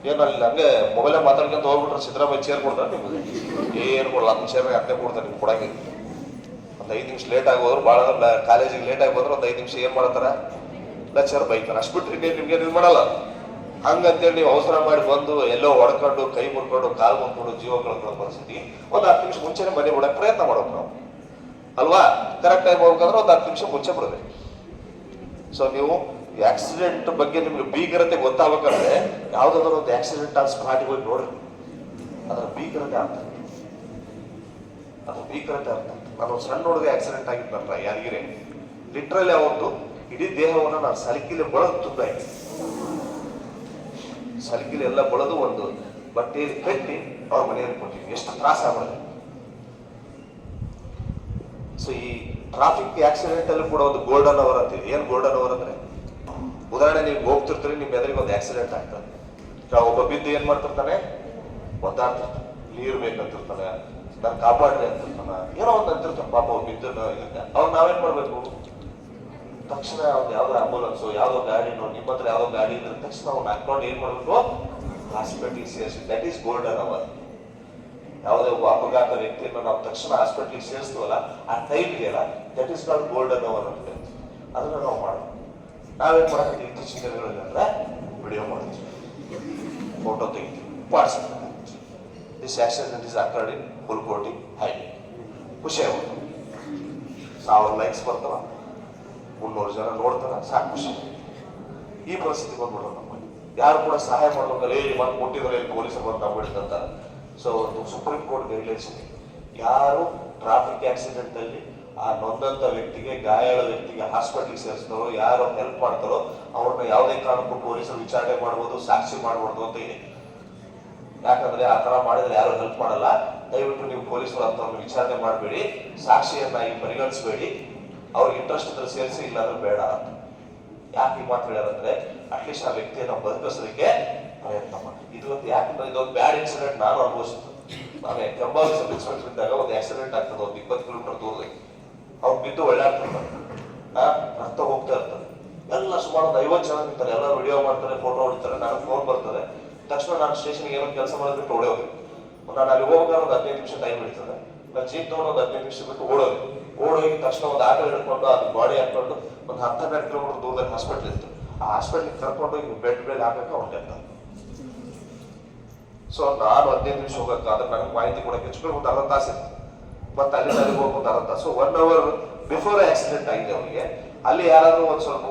ಏನಲ್ಲಿ ಹಂಗೆ ಮೊಬೈಲಲ್ಲಿ ಮಾತಾಡ್ಕೊಂತ ಹೋಗ್ಬಿಟ್ರೆ ಸಿದ್ದರಾಮಯ್ಯ ಚೇರ್ ಕೊಡ್ತಾರೆ ನಿಮಗೆ? ಏನು ಕೊಡಲ್ಲ. ಅದನ್ನ ಚೇರ್ ಅಷ್ಟೇ ಕೊಡ್ತಾರೆ ನಿಮ್ಗೆ ಕೊಡಂಗಿಲ್ಲ. ಒಂದು 5 ನಿಮಿಷ ಲೇಟ್ ಆಗಿ ಹೋದ್ರು, ಭಾಳ ಕಾಲೇಜಿಗೆ ಲೇಟ್ ಆಗಿ ಹೋದ್ರೆ ಒಂದು 5 ನಿಮಿಷ ಏನು ಮಾಡ್ತಾರ? ಲೆಕ್ಚರ್ ಬೈತಾರೆ. ಅಷ್ಟು ಬಿಟ್ಟರೆ ನಿಮ್ಗೆ ಇದು ಮಾಡಲ್ಲ. ಹಂಗಂತೇಳಿ ನೀವು ಅವಸರ ಮಾಡಿ ಬಂದು ಎಲ್ಲೋ ಹೊಡ್ಕೊಂಡು ಕೈ ಮುರ್ಕೊಂಡು ಕಾಲು ಮುರ್ಕೊಂಡು ಜೀವ ಕಳ್ಕೊಳ್ಳೋ ಪರಿಸ್ಥಿತಿ ಒಂದು 10 ನಿಮಿಷ ಮುಂಚೆನೆ ಮನೆ ಬಿಡಕ್ಕೆ ಪ್ರಯತ್ನ ಮಾಡ್ಬೇಕು ನಾವು, ಅಲ್ವಾ? ಕರೆಕ್ಟ್ ಟೈಮ್ ಹೋಗ್ಬೇಕಂದ್ರೆ ಒಂದು 10 ನಿಮಿಷ ಮುಂಚೆ ಬಿಡಬೇಕು. ಸೊ ನೀವು ಆಕ್ಸಿಡೆಂಟ್ ಬಗ್ಗೆ ನಿಮ್ಗೆ ಭೀಕರತೆ ಗೊತ್ತಾಗಬೇಕಾದ್ರೆ ಯಾವುದಾದ್ರೂ ಒಂದು ಆಕ್ಸಿಡೆಂಟ್ ಆದ ಸ್ಪಾಟಿಗೆ ಹೋಗಿ ನೋಡ್ರಿ. ಅದರ ಭೀಕರತೆ ಅರ್ಥ, ಅದು ಭೀಕರತೆ ಅರ್ಥ. ನಾನು ಒಂದು ಸಣ್ಣ ಹುಡುಗ ಆಕ್ಸಿಡೆಂಟ್ ಆಗಿದ್ದು ನನ್ನ ಯಾರಿಗಿರೆ ಲಿಟ್ರಲಿ ಅವತ್ತು ಇಡೀ ದೇಹವನ್ನು ನಾನು ಸಲಿಕಿಲೆ ಬಳದು ತುಂಬ ಆಯ್ತು. ಸಲಿಕಿಲೆ ಎಲ್ಲ ಬಳದು ಒಂದು ಬಟ್ಟೆಯಲ್ಲಿ ಕಟ್ಟಿ ಅವ್ರ ಮನೆಯಲ್ಲಿ ಕೊಟ್ಟಿದ್ವಿ. ಎಷ್ಟು ತ್ರಾಸ ಆಗೋದು. ಸೊ ಈ ಟ್ರಾಫಿಕ್ ಆಕ್ಸಿಡೆಂಟ್ ಅಲ್ಲಿ ಕೂಡ ಒಂದು ಗೋಲ್ಡನ್ ಅವರ್ ಅಂತಿದೆ. ಏನು ಗೋಲ್ಡನ್ ಅವರ್ ಅಂದ್ರೆ, ಉದಾಹರಣೆ ನೀವು ಹೋಗ್ತಿರ್ತೀರಿ, ನಿಮ್ಮ ಎದುರಿಗೆ ಒಂದು ಆಕ್ಸಿಡೆಂಟ್ ಆಗ್ತದೆ. ಒಬ್ಬ ಬಿದ್ದು ಏನ್ ಮಾಡ್ತಿರ್ತಾನೆ? ಒದ್ದಾಡ್ತಿರ್ತಾನೆ, ನೀರು ಬೇಕಂತಿರ್ತಾನೆ, ನಾನು ಕಾಪಾಡ್ರಿ ಅಂತಿರ್ತಾನೆ, ಏನೋ ಒಂದು ಅಂತಿರ್ತಾನೆ. ಪಾಪ ಬಿದ್ದು ಅವ್ರು ನಾವೇನ್ ಮಾಡ್ಬೇಕು? ತಕ್ಷಣ ಅವ್ನು ಯಾವ್ದೋ ಆಂಬುಲೆನ್ಸು, ಯಾವ್ದೋ ಗಾಡಿನೋ, ನಿಮ್ಮ ಹತ್ರ ಯಾವ್ದೋ ಗಾಡಿ ಇದ್ರೆ ತಕ್ಷಣ ಅವ್ನು ಹಾಕೊಂಡು ಏನ್ ಮಾಡ್ಬೇಕು? ಹಾಸ್ಪಿಟ್ಲಿಗೆ ಸೇರಿಸಿ. That is golden hour. ಯಾವುದೇ ಒಬ್ಬ ಅಪಘಾತ ವ್ಯಕ್ತಿಯನ್ನು ನಾವು ತಕ್ಷಣ ಹಾಸ್ಪಿಟ್ಲಿಗೆ ಸೇರಿಸ್ತೀವಲ್ಲ, ಆ ಟೈಮ್ಗೆ ಅಲ್ಲ, that is called golden hour ಅಂತ. ಅದನ್ನ ನಾವು ಮಾಡೋದು. ನಾವೇನ್ ಮಾಡಕ್ಕೆ ಇತ್ತೀಚಿನ ದಿನಗಳಲ್ಲಿ ಅಂದ್ರೆ ವಿಡಿಯೋ ಮಾಡ್ತೀವಿ, ಫೋಟೋ ತೆಗಿತೀವಿ, WhatsApp. This accident is occurred in Hulkoti highway. ಖುಷಿ ಆಗುತ್ತೆ. 1000 ಲೈಕ್ಸ್ ಬರ್ತಾವ, 300 ಜನ ನೋಡ್ತಾರ, ಸಾಕು ಖುಷಿ. ಈ ಪರಿಸ್ಥಿತಿ ಬಂದ್ಬಿಡೋದು ನಮ್ಮಲ್ಲಿ. ಯಾರು ಕೂಡ ಸಹಾಯ ಮಾಡ್ಬೇಕಲ್ಲ, ಬಂದು ಕೊಟ್ಟಿದ್ರೆ ಪೊಲೀಸರು ಬಂದು ತಗೊಂಡಿದ್ದಂತಾರೆ. ಸೊ ಒಂದು ಸುಪ್ರೀಂ ಕೋರ್ಟ್ ಗೈಡ್ಲೈನ್ಸ್ ಇದೆ. ಯಾರು ಟ್ರಾಫಿಕ್ ಆಕ್ಸಿಡೆಂಟ್ ಅಲ್ಲಿ ಆ ನೊಂದಂತ ವ್ಯಕ್ತಿಗೆ, ಗಾಯಾಳ ವ್ಯಕ್ತಿಗೆ ಹಾಸ್ಪಿಟ್ಲಿಗೆ ಸೇರಿಸ್ತಾರೋ, ಯಾರು ಹೆಲ್ಪ್ ಮಾಡ್ತಾರೋ ಅವ್ರನ್ನ ಯಾವುದೇ ಕಾರಣಕ್ಕೂ ಪೊಲೀಸರು ವಿಚಾರಣೆ ಮಾಡ್ಬೋದು, ಸಾಕ್ಷಿ ಮಾಡ್ಬೋದು ಅಂತ ಇದೆ. ಯಾಕಂದ್ರೆ ಆ ತರ ಮಾಡಿದ್ರೆ ಯಾರು ಹೆಲ್ಪ್ ಮಾಡಲ್ಲ. ದಯವಿಟ್ಟು ನೀವು ಪೊಲೀಸರು ಅಂತವ್ರನ್ನ ವಿಚಾರಣೆ ಮಾಡಬೇಡಿ, ಸಾಕ್ಷಿಯನ್ನಾಗಿ ಪರಿಗಣಿಸಬೇಡಿ. ಅವ್ರಿಗೆ ಇಂಟ್ರೆಸ್ಟ್ ಇದ್ರೆ ಸೇರಿಸಿ, ಇಲ್ಲಾಂದ್ರೆ ಬೇಡ ಅಂತ. ಯಾಕೆ ಈ ಮಾತು ಹೇಳ್ಯಾರಂದ್ರೆ, ಅಟ್ಲೀಸ್ಟ್ ಆ ವ್ಯಕ್ತಿಯನ್ನು ಬದುಕಿಸೋದಕ್ಕೆ ಪ್ರಯತ್ನ ಮಾಡಿ. ಇದೊಂದು ಯಾಕಂದ್ರೆ ಇದೊಂದು ಬ್ಯಾಡ್ ಇನ್ಸಿಡೆಂಟ್ ನಾನು ಅನುಭವಿಸಿದ್ದು. ನಾನು ಕೆಂಬಾವಿ ಸಬ್ ಇನ್ಸ್ಪೆಕ್ಟರ್ ಇದ್ದಾಗ ಒಂದು ಆಕ್ಸಿಡೆಂಟ್ ಆಗ್ತದೆ, ಒಂದು 20 ಕಿಲೋಮೀಟರ್ ದೂರದಲ್ಲಿ. ಅವ್ರು ಬಿದ್ದು ಒಳ್ಳಾಡ್ತಿರ್ತಾರೆ, ರಕ್ತ ಹೋಗ್ತಾ ಇರ್ತಾರೆ. ಎಲ್ಲ ಸುಮಾರು ಒಂದು 50 ಜನ ನಿಂತಾರೆ, ಎಲ್ಲ ವಿಡಿಯೋ ಮಾಡ್ತಾರೆ, ಫೋಟೋ ಹೊಡಿತಾರೆ. ನನಗೆ ಫೋನ್ ಬರ್ತದೆ ತಕ್ಷಣ ನಾನು ಸ್ಟೇಷನ್ಗೆ ಏನೋ ಕೆಲಸ ಮಾಡಿಬಿಟ್ಟು ಓಡೋದು. ನಾನು ಅಲ್ಲಿ ಹೋಗ್ಬೇಕಾದ್ರೆ ಒಂದು 15 ನಿಮಿಷ ಟೈಮ್ ಹಿಡಿತದೆ. ನಾನು ಜೀಪ್ ತಗೊಂಡು ಒಂದು 15 ನಿಮಿಷ ಬಿಟ್ಟು ಓಡೋಗಿ ತಕ್ಷಣ ಒಂದು ಆಟೋ ಹಿಡ್ಕೊಂಡು ಅದು ಬಾಡಿ ಹಾಕೊಂಡು ಒಂದು 10-12 ಕಿಲೋಮೀಟರ್ ದೂರದಲ್ಲಿ ಹಾಸ್ಪಿಟ್ಲ್ ಇತ್ತು. ಆ ಹಾಸ್ಪಿಟ್ಲಿಗೆ ಕರ್ಕೊಂಡು ಈಗ ಬೆಡ್ ಮೇಲೆ ಹಾಕಕ್ಕೆ ಅವ್ರು ಡೆತ್. ಸೊ ನಾನು 15 ನಿಮಿಷ ಹೋಗಕ್ಕಾದ್ರೆ ನನಗೆ ಮಾಹಿತಿ ಕೊಡಕ್ಕೆ ಹೆಚ್ಚು ಒಂದು 1/2 ತಾಸು ಇತ್ತು. ಮತ್ತೆ ಅಲ್ಲಿ ನನಗೆ ಹೋಗಿ ಒಂದು 1/2 ತಾಸು, 1 ಅವರ್ ಬಿಫೋರ್ ಆಕ್ಸಿಡೆಂಟ್ ಆಗಿದೆ ಅವರಿಗೆ. ಅಲ್ಲಿ ಯಾರಾದ್ರೂ ಒಂದು ಸ್ವಲ್ಪ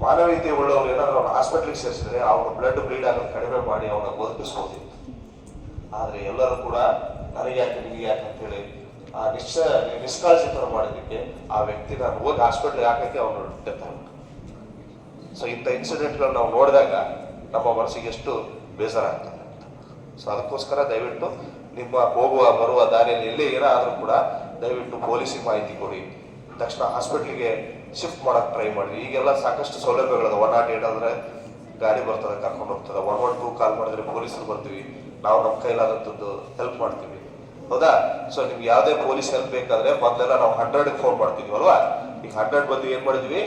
ಮಾನವೀಯತೆ ಉಳ್ಳವರು ಏನಾದ್ರು ಅವ್ನ ಹಾಸ್ಪಿಟ್ಲಿಗೆ ಸೇರಿಸಿದ್ರೆ ಅವ್ನ ಬ್ಲಡ್ ಬ್ಲೀಡ್ ಆಗೋದು ಕಡಿಮೆ ಮಾಡಿ ಅವನ ಬದುಕಿಸ್ಬೋದಿತ್ತು. ಆದ್ರೆ ಎಲ್ಲರೂ ಕೂಡ ನನಗೆ ಯಾಕೆ ನಿಮಗೆ ಯಾಕೆ ಅಂತೇಳಿ ಆ ನಿಷ್ಕಾಳಜಿ ತರ ಮಾಡಿದ್ದಕ್ಕೆ ಆ ವ್ಯಕ್ತಿ ನಾನು ಹೋಗಿ ಹಾಸ್ಪಿಟ್ಲಿಗೆ ಹಾಕಕ್ಕೆ ಅವನು ಡೆತ್ ಆಗ್ಬಿಟ್ಟು. ಸೊ ಇಂಥ ಇನ್ಸಿಡೆಂಟ್ಗಳು ನಾವು ನೋಡಿದಾಗ ನಮ್ಮ ಮನಸ್ಸಿಗೆ ಎಷ್ಟು ಬೇಸರ ಆಗ್ತದೆ ಅಂತ. ಸೊ ಅದಕ್ಕೋಸ್ಕರ ದಯವಿಟ್ಟು ನಿಮ್ಮ ಹೋಗುವ ಬರುವ ದಾರಿಯಲ್ಲಿ ಎಲ್ಲೇ ಏನಾದರೂ ಕೂಡ ದಯವಿಟ್ಟು ಪೊಲೀಸಿಗೆ ಮಾಹಿತಿ ಕೊಡಿ. ತಕ್ಷಣ ಹಾಸ್ಪಿಟ್ಲಿಗೆ ಶಿಫ್ಟ್ ಮಾಡಕ್ಕೆ ಟ್ರೈ ಮಾಡಿ. ಈಗೆಲ್ಲ ಸಾಕಷ್ಟು ಸೌಲಭ್ಯಗಳಿದೆ. 108 ಅಂದ್ರೆ ಗಾಡಿ ಬರ್ತದೆ ಕರ್ಕೊಂಡು ಹೋಗ್ತದೆ. 112 ಕಾಲ್ ಮಾಡಿದ್ರೆ ಪೊಲೀಸರು ಬರ್ತೀವಿ, ನಾವು ನಮ್ಮ ಕೈಲಾದಂಥದ್ದು ಹೆಲ್ಪ್ ಮಾಡ್ತೀವಿ. ಹೌದಾ? ಸೊ ನಿಮ್ಗೆ ಯಾವುದೇ ಪೊಲೀಸ್ ಹೆಲ್ಪ್ ಬೇಕಾದ್ರೆ ಮೊದಲೆಲ್ಲ ನಾವು 100ಗೆ ಫೋನ್ ಮಾಡ್ತಿದ್ವಿ ಅಲ್ವಾ? ಈಗ 100 ಬಂದು ಏನ್ ಮಾಡಿದ್ವಿ,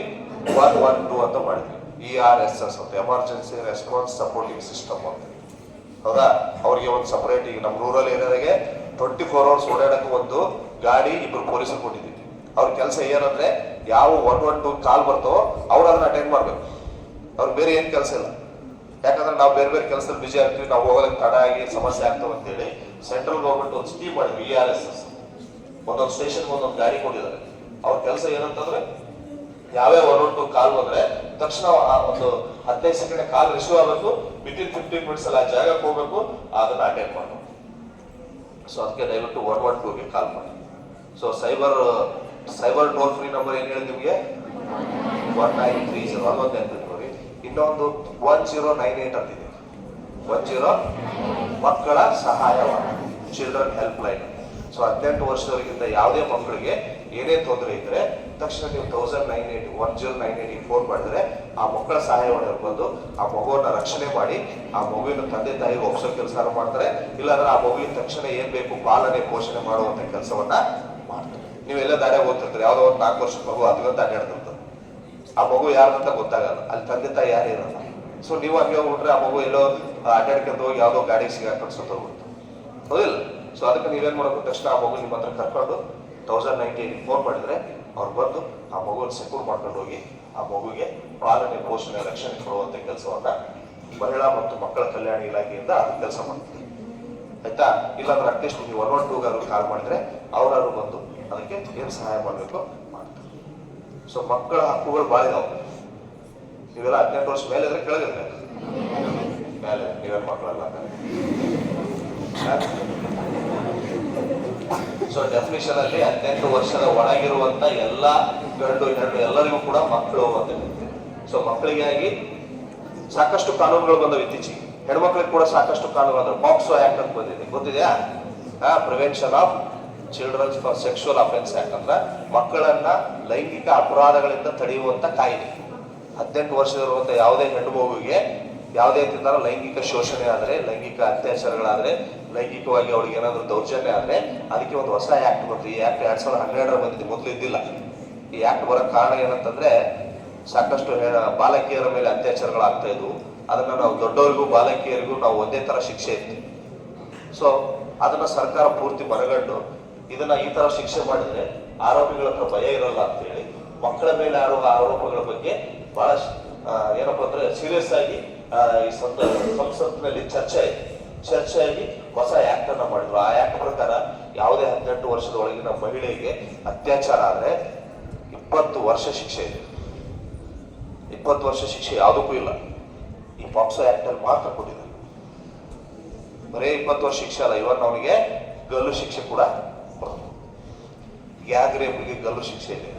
112 ಅಂತ ಮಾಡಿದ್ವಿ. ERSS ಅಂತ, ಎಮರ್ಜೆನ್ಸಿ ರೆಸ್ಪಾನ್ಸ್ ಸಪೋರ್ಟಿಂಗ್ ಸಿಸ್ಟಮ್ ಅಂತ. ಹೌದಾ? ಅವ್ರಿಗೆ ಒಂದು ಸಪರೇಟ್, ಈಗ ನಮ್ಮ ರೂರಲ್ ಏರಿಯಾದಾಗೆ 24 hours ಓಡಾಡಕ್ಕೆ ಒಂದು ಗಾಡಿ 2 ಪೊಲೀಸರು ಕೊಟ್ಟಿದ್ದೀವಿ. ಅವ್ರ ಕೆಲಸ ಏನಂದ್ರೆ ಯಾವ 112 ಕಾಲ್ ಬರ್ತಾವೋ ಅವ್ರು ಅದನ್ನ ಅಟೆಂಡ್ ಮಾಡ್ಬೇಕು. ಅವ್ರಿಗೆ ಬೇರೆ ಏನ್ ಕೆಲಸ ಇಲ್ಲ. ಯಾಕಂದ್ರೆ ನಾವು ಬೇರೆ ಬೇರೆ ಕೆಲಸದಲ್ಲಿ ಬಿಜಿ ಆಗ್ತೀವಿ, ನಾವು ಹೋಗೋದಕ್ಕೆ ತಡ ಆಗಿ ಸಮಸ್ಯೆ ಆಗ್ತಾವ ಅಂತೇಳಿ ಸೆಂಟ್ರಲ್ ಗೌರ್ಮೆಂಟ್ ಒಂದು ಸ್ಕೀಮ್ ಮಾಡಿದ್ವಿ, ERSS. ಒಂದೊಂದು ಸ್ಟೇಷನ್ ಒಂದೊಂದು ಗಾಡಿ ಕೊಟ್ಟಿದ್ದಾರೆ. ಅವ್ರ ಕೆಲಸ ಏನಂತಂದ್ರೆ ಯಾವ್ಯಾವ 112 ಕಾಲ್ ಬಂದ್ರೆ ತಕ್ಷಣ ಒಂದು 15 ಸೆಕೆಂಡ್ ಕಾಲ್ ರಿಸೀವ್ ಆಗಬೇಕು, ವಿತಿನ್ 15 ಮಿನಿಟ್ಸ್ ಅಲ್ಲಿ ಆ ಜಾಗಕ್ಕೆ ಹೋಗ್ಬೇಕು, ಅದನ್ನ ಅಟೆಂಡ್ ಮಾಡಬೇಕು. ಸೊ ಅದಕ್ಕೆ ದಯವಿಟ್ಟು 112ಗೆ ಕಾಲ್ ಮಾಡಿ. So cyber toll free number ಏನ್ ಹೇಳಿ ನಿಮಗೆ, 1930 ಅದೊಂದು ನೆನಪಿಟ್ಕೊಳ್ಳಿ. ಇನ್ನೊಂದು 1098 ಅಂತಿದೆ, 10 ಮಕ್ಕಳ ಸಹಾಯವಾಣಿ, ಚಿಲ್ಡ್ರನ್ ಹೆಲ್ಪ್ ಲೈನ್. ಸೊ 18 ವರ್ಷದವರಿಗಿಂತ ಯಾವುದೇ ಮಕ್ಕಳಿಗೆ ಏನೇ ತೊಂದರೆ ಇದ್ರೆ ತಕ್ಷಣ ನೀವು 1098 ಫೋನ್ ಮಾಡಿದ್ರೆ ಆ ಮಕ್ಕಳ ಸಹಾಯವಾಣಿಯವ್ರು ಬಂದು ಆ ಮಗುವನ್ನ ರಕ್ಷಣೆ ಮಾಡಿ ಆ ಮಗುವಿನ ತಂದೆ ತಾಯಿಗೆ ಒಪ್ಸೋ ಕೆಲಸ ಮಾಡ್ತಾರೆ. ಇಲ್ಲಾಂದ್ರೆ ಆ ಮಗುವಿನ ತಕ್ಷಣ ಏನ್ ಬೇಕು ಪಾಲನೆ ಪೋಷಣೆ ಮಾಡುವಂತ ಕೆಲಸವನ್ನ ಮಾಡ್ತಾರೆ. ನೀವೆಲ್ಲ ದಾರಿಯಾಗ ಓದ್ತಿರ್ತಾರೆ, ಯಾವ್ದೋ ಒಂದು 4 ವರ್ಷದ ಮಗು ಅದಕ್ಕಂತ ಅಡ್ಡಾಡ್ತಿರ್ತಾರೆ. ಆ ಮಗು ಯಾರಂತ ಗೊತ್ತಾಗಲ್ಲ, ಅಲ್ಲಿ ತಂದೆ ತಾಯಿ ಯಾರು ಇರಲ್ಲ. ಸೊ ನೀವು ಹಂಗೆ ಹೋಗ್ಬಿಟ್ರೆ ಆ ಮಗು ಎಲ್ಲೋ ಅಡ್ಡಾಡ್ಕೊಂಡು ಹೋಗಿ ಯಾವ್ದೋ ಗಾಡಿಗೆ ಸಿಗಾಕೊಂಡು ಸತ್ತೋಗ್ಬಿಡ್ತು, ಹೌದಿಲ್ಲ? ಸೊ ಅದಕ್ಕೆ ನೀವೇನ್ ಮಾಡಬೇಕು, ತಕ್ಷಣ ಆ ಮಗು ನಿಮ್ಮ ಹತ್ರ ಕರ್ಕೊಂಡು 1098 ಫೋನ್ ಮಾಡಿದ್ರೆ ಅವ್ರು ಬಂದು ಆ ಮಗುವನ್ನು ಸೆಕ್ಯೂರ್ ಮಾಡ್ಕೊಂಡು ಹೋಗಿ ಆ ಮಗುಗೆ ಪಾಲನೆ ಪೋಷಣೆ ರಕ್ಷಣೆ ಕೊಡುವಂತ ಕೆಲಸವನ್ನ ಮಹಿಳಾ ಮತ್ತು ಮಕ್ಕಳ ಕಲ್ಯಾಣ ಇಲಾಖೆಯಿಂದ ಅದು ಕೆಲಸ ಮಾಡ್ತಾರೆ. ಆಯ್ತಾ? ಇಲ್ಲಾಂದ್ರೆ ಅಟ್ಲೀಸ್ಟ್ ನೀವು 112 ಕಾಲ್ ಮಾಡಿದ್ರೆ ಅವರಾದ್ರು ಬಂದು ಅದಕ್ಕೆ ಏನ್ ಸಹಾಯ ಮಾಡ್ಬೇಕು ಮಾಡ್ತಾರೆ. ಸೊ ಮಕ್ಕಳ ಹಕ್ಕುಗಳು ಭಾಳ ಇದಾವೆ. ನೀವೆಲ್ಲ 18 ವರ್ಷ ಮೇಲೆ ಇದ್ರೆ ಕೆಳಗಿದ್ರೆ ಮೇಲೆ, ನೀವೇನ್ ಮಕ್ಕಳಲ್ಲ. ಸೊ ಡೆಫಿನಿಷನ್ ಅಲ್ಲಿ 18 ವರ್ಷದ ಒಳಗಿರುವಂತ ಎಲ್ಲಾ ಗಂಡು ಹೆಣ್ಣು ಎಲ್ಲರಿಗೂ ಕೂಡ ಮಕ್ಕಳು ಅಂತ ಹೇಳ್ತೀವಿ. ಸೊ ಮಕ್ಕಳಿಗಾಗಿ ಸಾಕಷ್ಟು ಕಾನೂನುಗಳು ಬಂದವು ಇತ್ತೀಚೆಗೆ. ಹೆಣ್ಮಕ್ಳಿಗೆ ಕೂಡ ಸಾಕಷ್ಟು ಕಾನೂನು ಅಂದ್ರೆ ಪಾಕ್ಸೋ ಆಕ್ಟ್ ಅಂತ ಬಂದಿದೆ, ಗೊತ್ತಿದೆಯಾ? Prevention of childrens for sexual offence act ಅಂದ್ರೆ ಮಕ್ಕಳನ್ನ ಲೈಂಗಿಕ ಅಪರಾಧಗಳಿಂದ ತಡೆಯುವಂತ ಕಾಯ್ದೆ. 18 ವರ್ಷದಲ್ಲಿರುವಂತ ಯಾವುದೇ ಹೆಣ್ಣು ಮಗುವಿಗೆ ಯಾವುದೇ ರೀತಿಯಿಂದ ಲೈಂಗಿಕ ಶೋಷಣೆ ಆದ್ರೆ, ಲೈಂಗಿಕ ಅತ್ಯಾಚಾರಗಳಾದ್ರೆ, ಲೈಂಗಿಕವಾಗಿ ಅವಳಿಗೆ ಏನಾದ್ರು ದೌರ್ಜನ್ಯ ಆದ್ರೆ ಅದಕ್ಕೆ ಒಂದು ಹೊಸ ಆಕ್ಟ್ ಬಂತು. ಈ ಆಕ್ಟ್ 2012 ಬಂದಿದೆ, ಮೊದಲು ಇದ್ದಿಲ್ಲ. ಈ ಆಕ್ಟ್ ಬರೋಕ್ ಕಾರಣ ಏನಂತಂದ್ರೆ ಸಾಕಷ್ಟು ಬಾಲಕಿಯರ ಮೇಲೆ ಅತ್ಯಾಚಾರಗಳಾಗ್ತಾ ಇದ್ವು. ಅದನ್ನ ನಾವು ದೊಡ್ಡವರಿಗೂ ಬಾಲಕಿಯರಿಗೂ ನಾವು ಒಂದೇ ತರ ಶಿಕ್ಷೆ ಇತ್ತು. ಸೊ ಅದನ್ನ ಸರ್ಕಾರ ಪೂರ್ತಿ ಮನಗಂಡು ಇದನ್ನ ಈ ತರ ಶಿಕ್ಷೆ ಮಾಡಿದ್ರೆ ಆರೋಪಿಗಳ ಹತ್ರ ಭಯ ಇರಲ್ಲ ಅಂತ ಹೇಳಿ ಮಕ್ಕಳ ಮೇಲೆ ಆಡುವ ಆರೋಪಗಳ ಬಗ್ಗೆ ಬಹಳ ಏನಪ್ಪಾ ಅಂದ್ರೆ ಸೀರಿಯಸ್ ಆಗಿ ಈ ಸಂಸತ್ತಿನಲ್ಲಿ ಚರ್ಚೆ ಆಗಿ ಹೊಸ ಆಕ್ಟ್ ಅನ್ನ ಮಾಡಿದ್ರು. ಆ ಆಕ್ಟ್ ಪ್ರಕಾರ ಯಾವುದೇ 18 ವರ್ಷದ ಒಳಗಿನ ಮಹಿಳೆಗೆ ಅತ್ಯಾಚಾರ ಆದ್ರೆ 20 ವರ್ಷ ಶಿಕ್ಷೆ ಇದೆ. 20 ವರ್ಷ ಶಿಕ್ಷೆ ಯಾವುದಕ್ಕೂ ಇಲ್ಲ, ಈ ಪಾಕ್ಸೋ ಆಕ್ಟ್ ಅಲ್ಲಿ ಮಾತ್ರ ಕೊಟ್ಟಿದ್ದಾರೆ. ಬರೇ 20 ವರ್ಷ ಶಿಕ್ಷೆ ಅಲ್ಲ, ಇವನ್ ಅವನಿಗೆ ಗಲ್ಲು ಶಿಕ್ಷೆ ಕೂಡ ಬರ್ತದೆ. ಗ್ಯಾಂಗ್ ರೇಪ್ಗೆ ಗಲ್ಲು ಶಿಕ್ಷೆ ಇದೆ.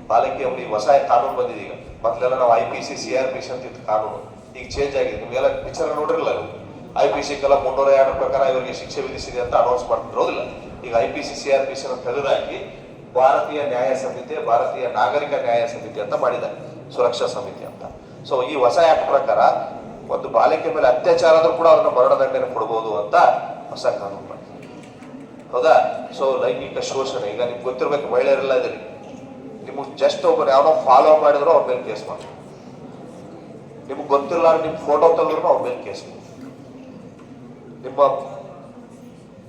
ಬಾಲಕಿ ಅವನಿಗೆ ಹೊಸ ಕಾನೂನು ಬಂದಿದೆ. ಈಗ ಮೊದಲೆಲ್ಲ ನಾವು IPC CRPC ಅಂತ ಇತ್ತು ಕಾನೂನು, ಈಗ ಚೇಂಜ್ ಆಗಿದೆ. ನಿಮ್ಗೆಲ್ಲ ಪಿಕ್ಚರ್ ನೋಡಿರಲ್ಲ, IPC ಕೆಲ 302 ಪ್ರಕಾರ ಇವರಿಗೆ ಶಿಕ್ಷೆ ವಿಧಿಸಿದೆ ಅಂತ ಅನೌನ್ಸ್ ಮಾಡ್ತಿದ್ರು, ಹೌದಿಲ್ಲ? ಈಗ IPC CRPC ತೆಗೆದಾಕಿ ಭಾರತೀಯ ನ್ಯಾಯ ಸಮಿತಿ, ಭಾರತೀಯ ನಾಗರಿಕ ನ್ಯಾಯ ಸಮಿತಿ ಅಂತ ಮಾಡಿದ್ದಾರೆ, ಸುರಕ್ಷಾ ಸಮಿತಿ ಅಂತ. ಸೊ ಈ ಹೊಸ ಆಕ್ಟ್ ಪ್ರಕಾರ ಒಂದು ಬಾಲಕಿ ಮೇಲೆ ಅತ್ಯಾಚಾರ ಆದ್ರೂ ಕೂಡ ಅದನ್ನ ಮರಣದಂಡನೆ ಕೊಡಬಹುದು ಅಂತ ಹೊಸ ಕಾನೂನು ಮಾಡಿದ್ದಾರೆ, ಹೌದಾ? ಸೊ ಲೈಂಗಿಕ ಶೋಷಣೆ, ಈಗ ನಿಮ್ಗೆ ಗೊತ್ತಿರ್ಬೇಕು, ಮಹಿಳೆಯರೆಲ್ಲ ಇದ್ರಿ, ನಿಮ್ಗೆ ಜಸ್ಟ್ ಒಬ್ಬರು ಯಾವನೋ ಫಾಲೋ ಮಾಡಿದ್ರು ಅವ್ರ ಮೇಲೆ ಕೇಸ್ ಮಾಡ್ತಾರೆ. ನಿಮ್ಗೆ ಗೊತ್ತಿಲ್ಲ, ನಿಮ್ ಫೋಟೋ ತೆಗೆದ್ರು ಅವ್ರ ಮೇಲೆ ಕೇಸ್ ಮಾಡ್ತಾರೆ.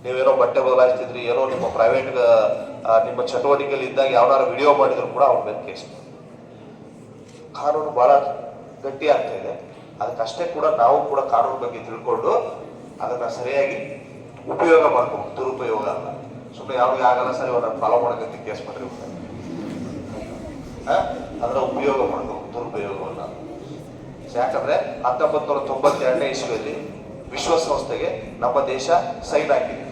ನೀವೇನೋ ಬಟ್ಟೆ ಬದಲಾಯಿಸ್ತಿದ್ರಿ, ಏನೋ ನಿಮ್ಮ ಪ್ರೈವೇಟ್ ನಿಮ್ಮ ಚಟುವಟಿಕೆಯಲ್ಲಿ ಇದ್ದಾಗ ಯಾವನಾರು ವಿಡಿಯೋ ಮಾಡಿದ್ರು ಕೂಡ ಅವ್ರ ಮೇಲೆ ಕೇಸ್ ಮಾಡ್ತಾರೆ. ಕಾನೂನು ಬಹಳ ಗಟ್ಟಿ ಆಗ್ತಾ ಇದೆ. ಅದಕ್ಕಷ್ಟೇ ಕೂಡ ನಾವು ಕೂಡ ಕಾನೂನು ಬಗ್ಗೆ ತಿಳ್ಕೊಂಡು ಅದನ್ನ ಸರಿಯಾಗಿ ಉಪಯೋಗ ಮಾಡ್ಕೊಂಡು, ದುರುಪಯೋಗ ಅಲ್ಲ. ಸುಮ್ಮನೆ ಯಾವ್ದು ಆಗಲ್ಲ ಸರಿ ಅವ್ರನ್ನ ಫಾಲೋ ಮಾಡೋದಕ್ಕೆ ಕೇಸ್ ಮಾಡ್ರಿ, ಅದರ ಉಪಯೋಗ ಮಾಡ್ಕೊಂಡು ದುರುಪಯೋಗವನ್ನ. ಯಾಕಂದ್ರೆ 1992ನೇ ಇಸ್ವಿಯಲ್ಲಿ ವಿಶ್ವಸಂಸ್ಥೆಗೆ ನಮ್ಮ ದೇಶ ಸೈನ್ ಹಾಕಿದೆ,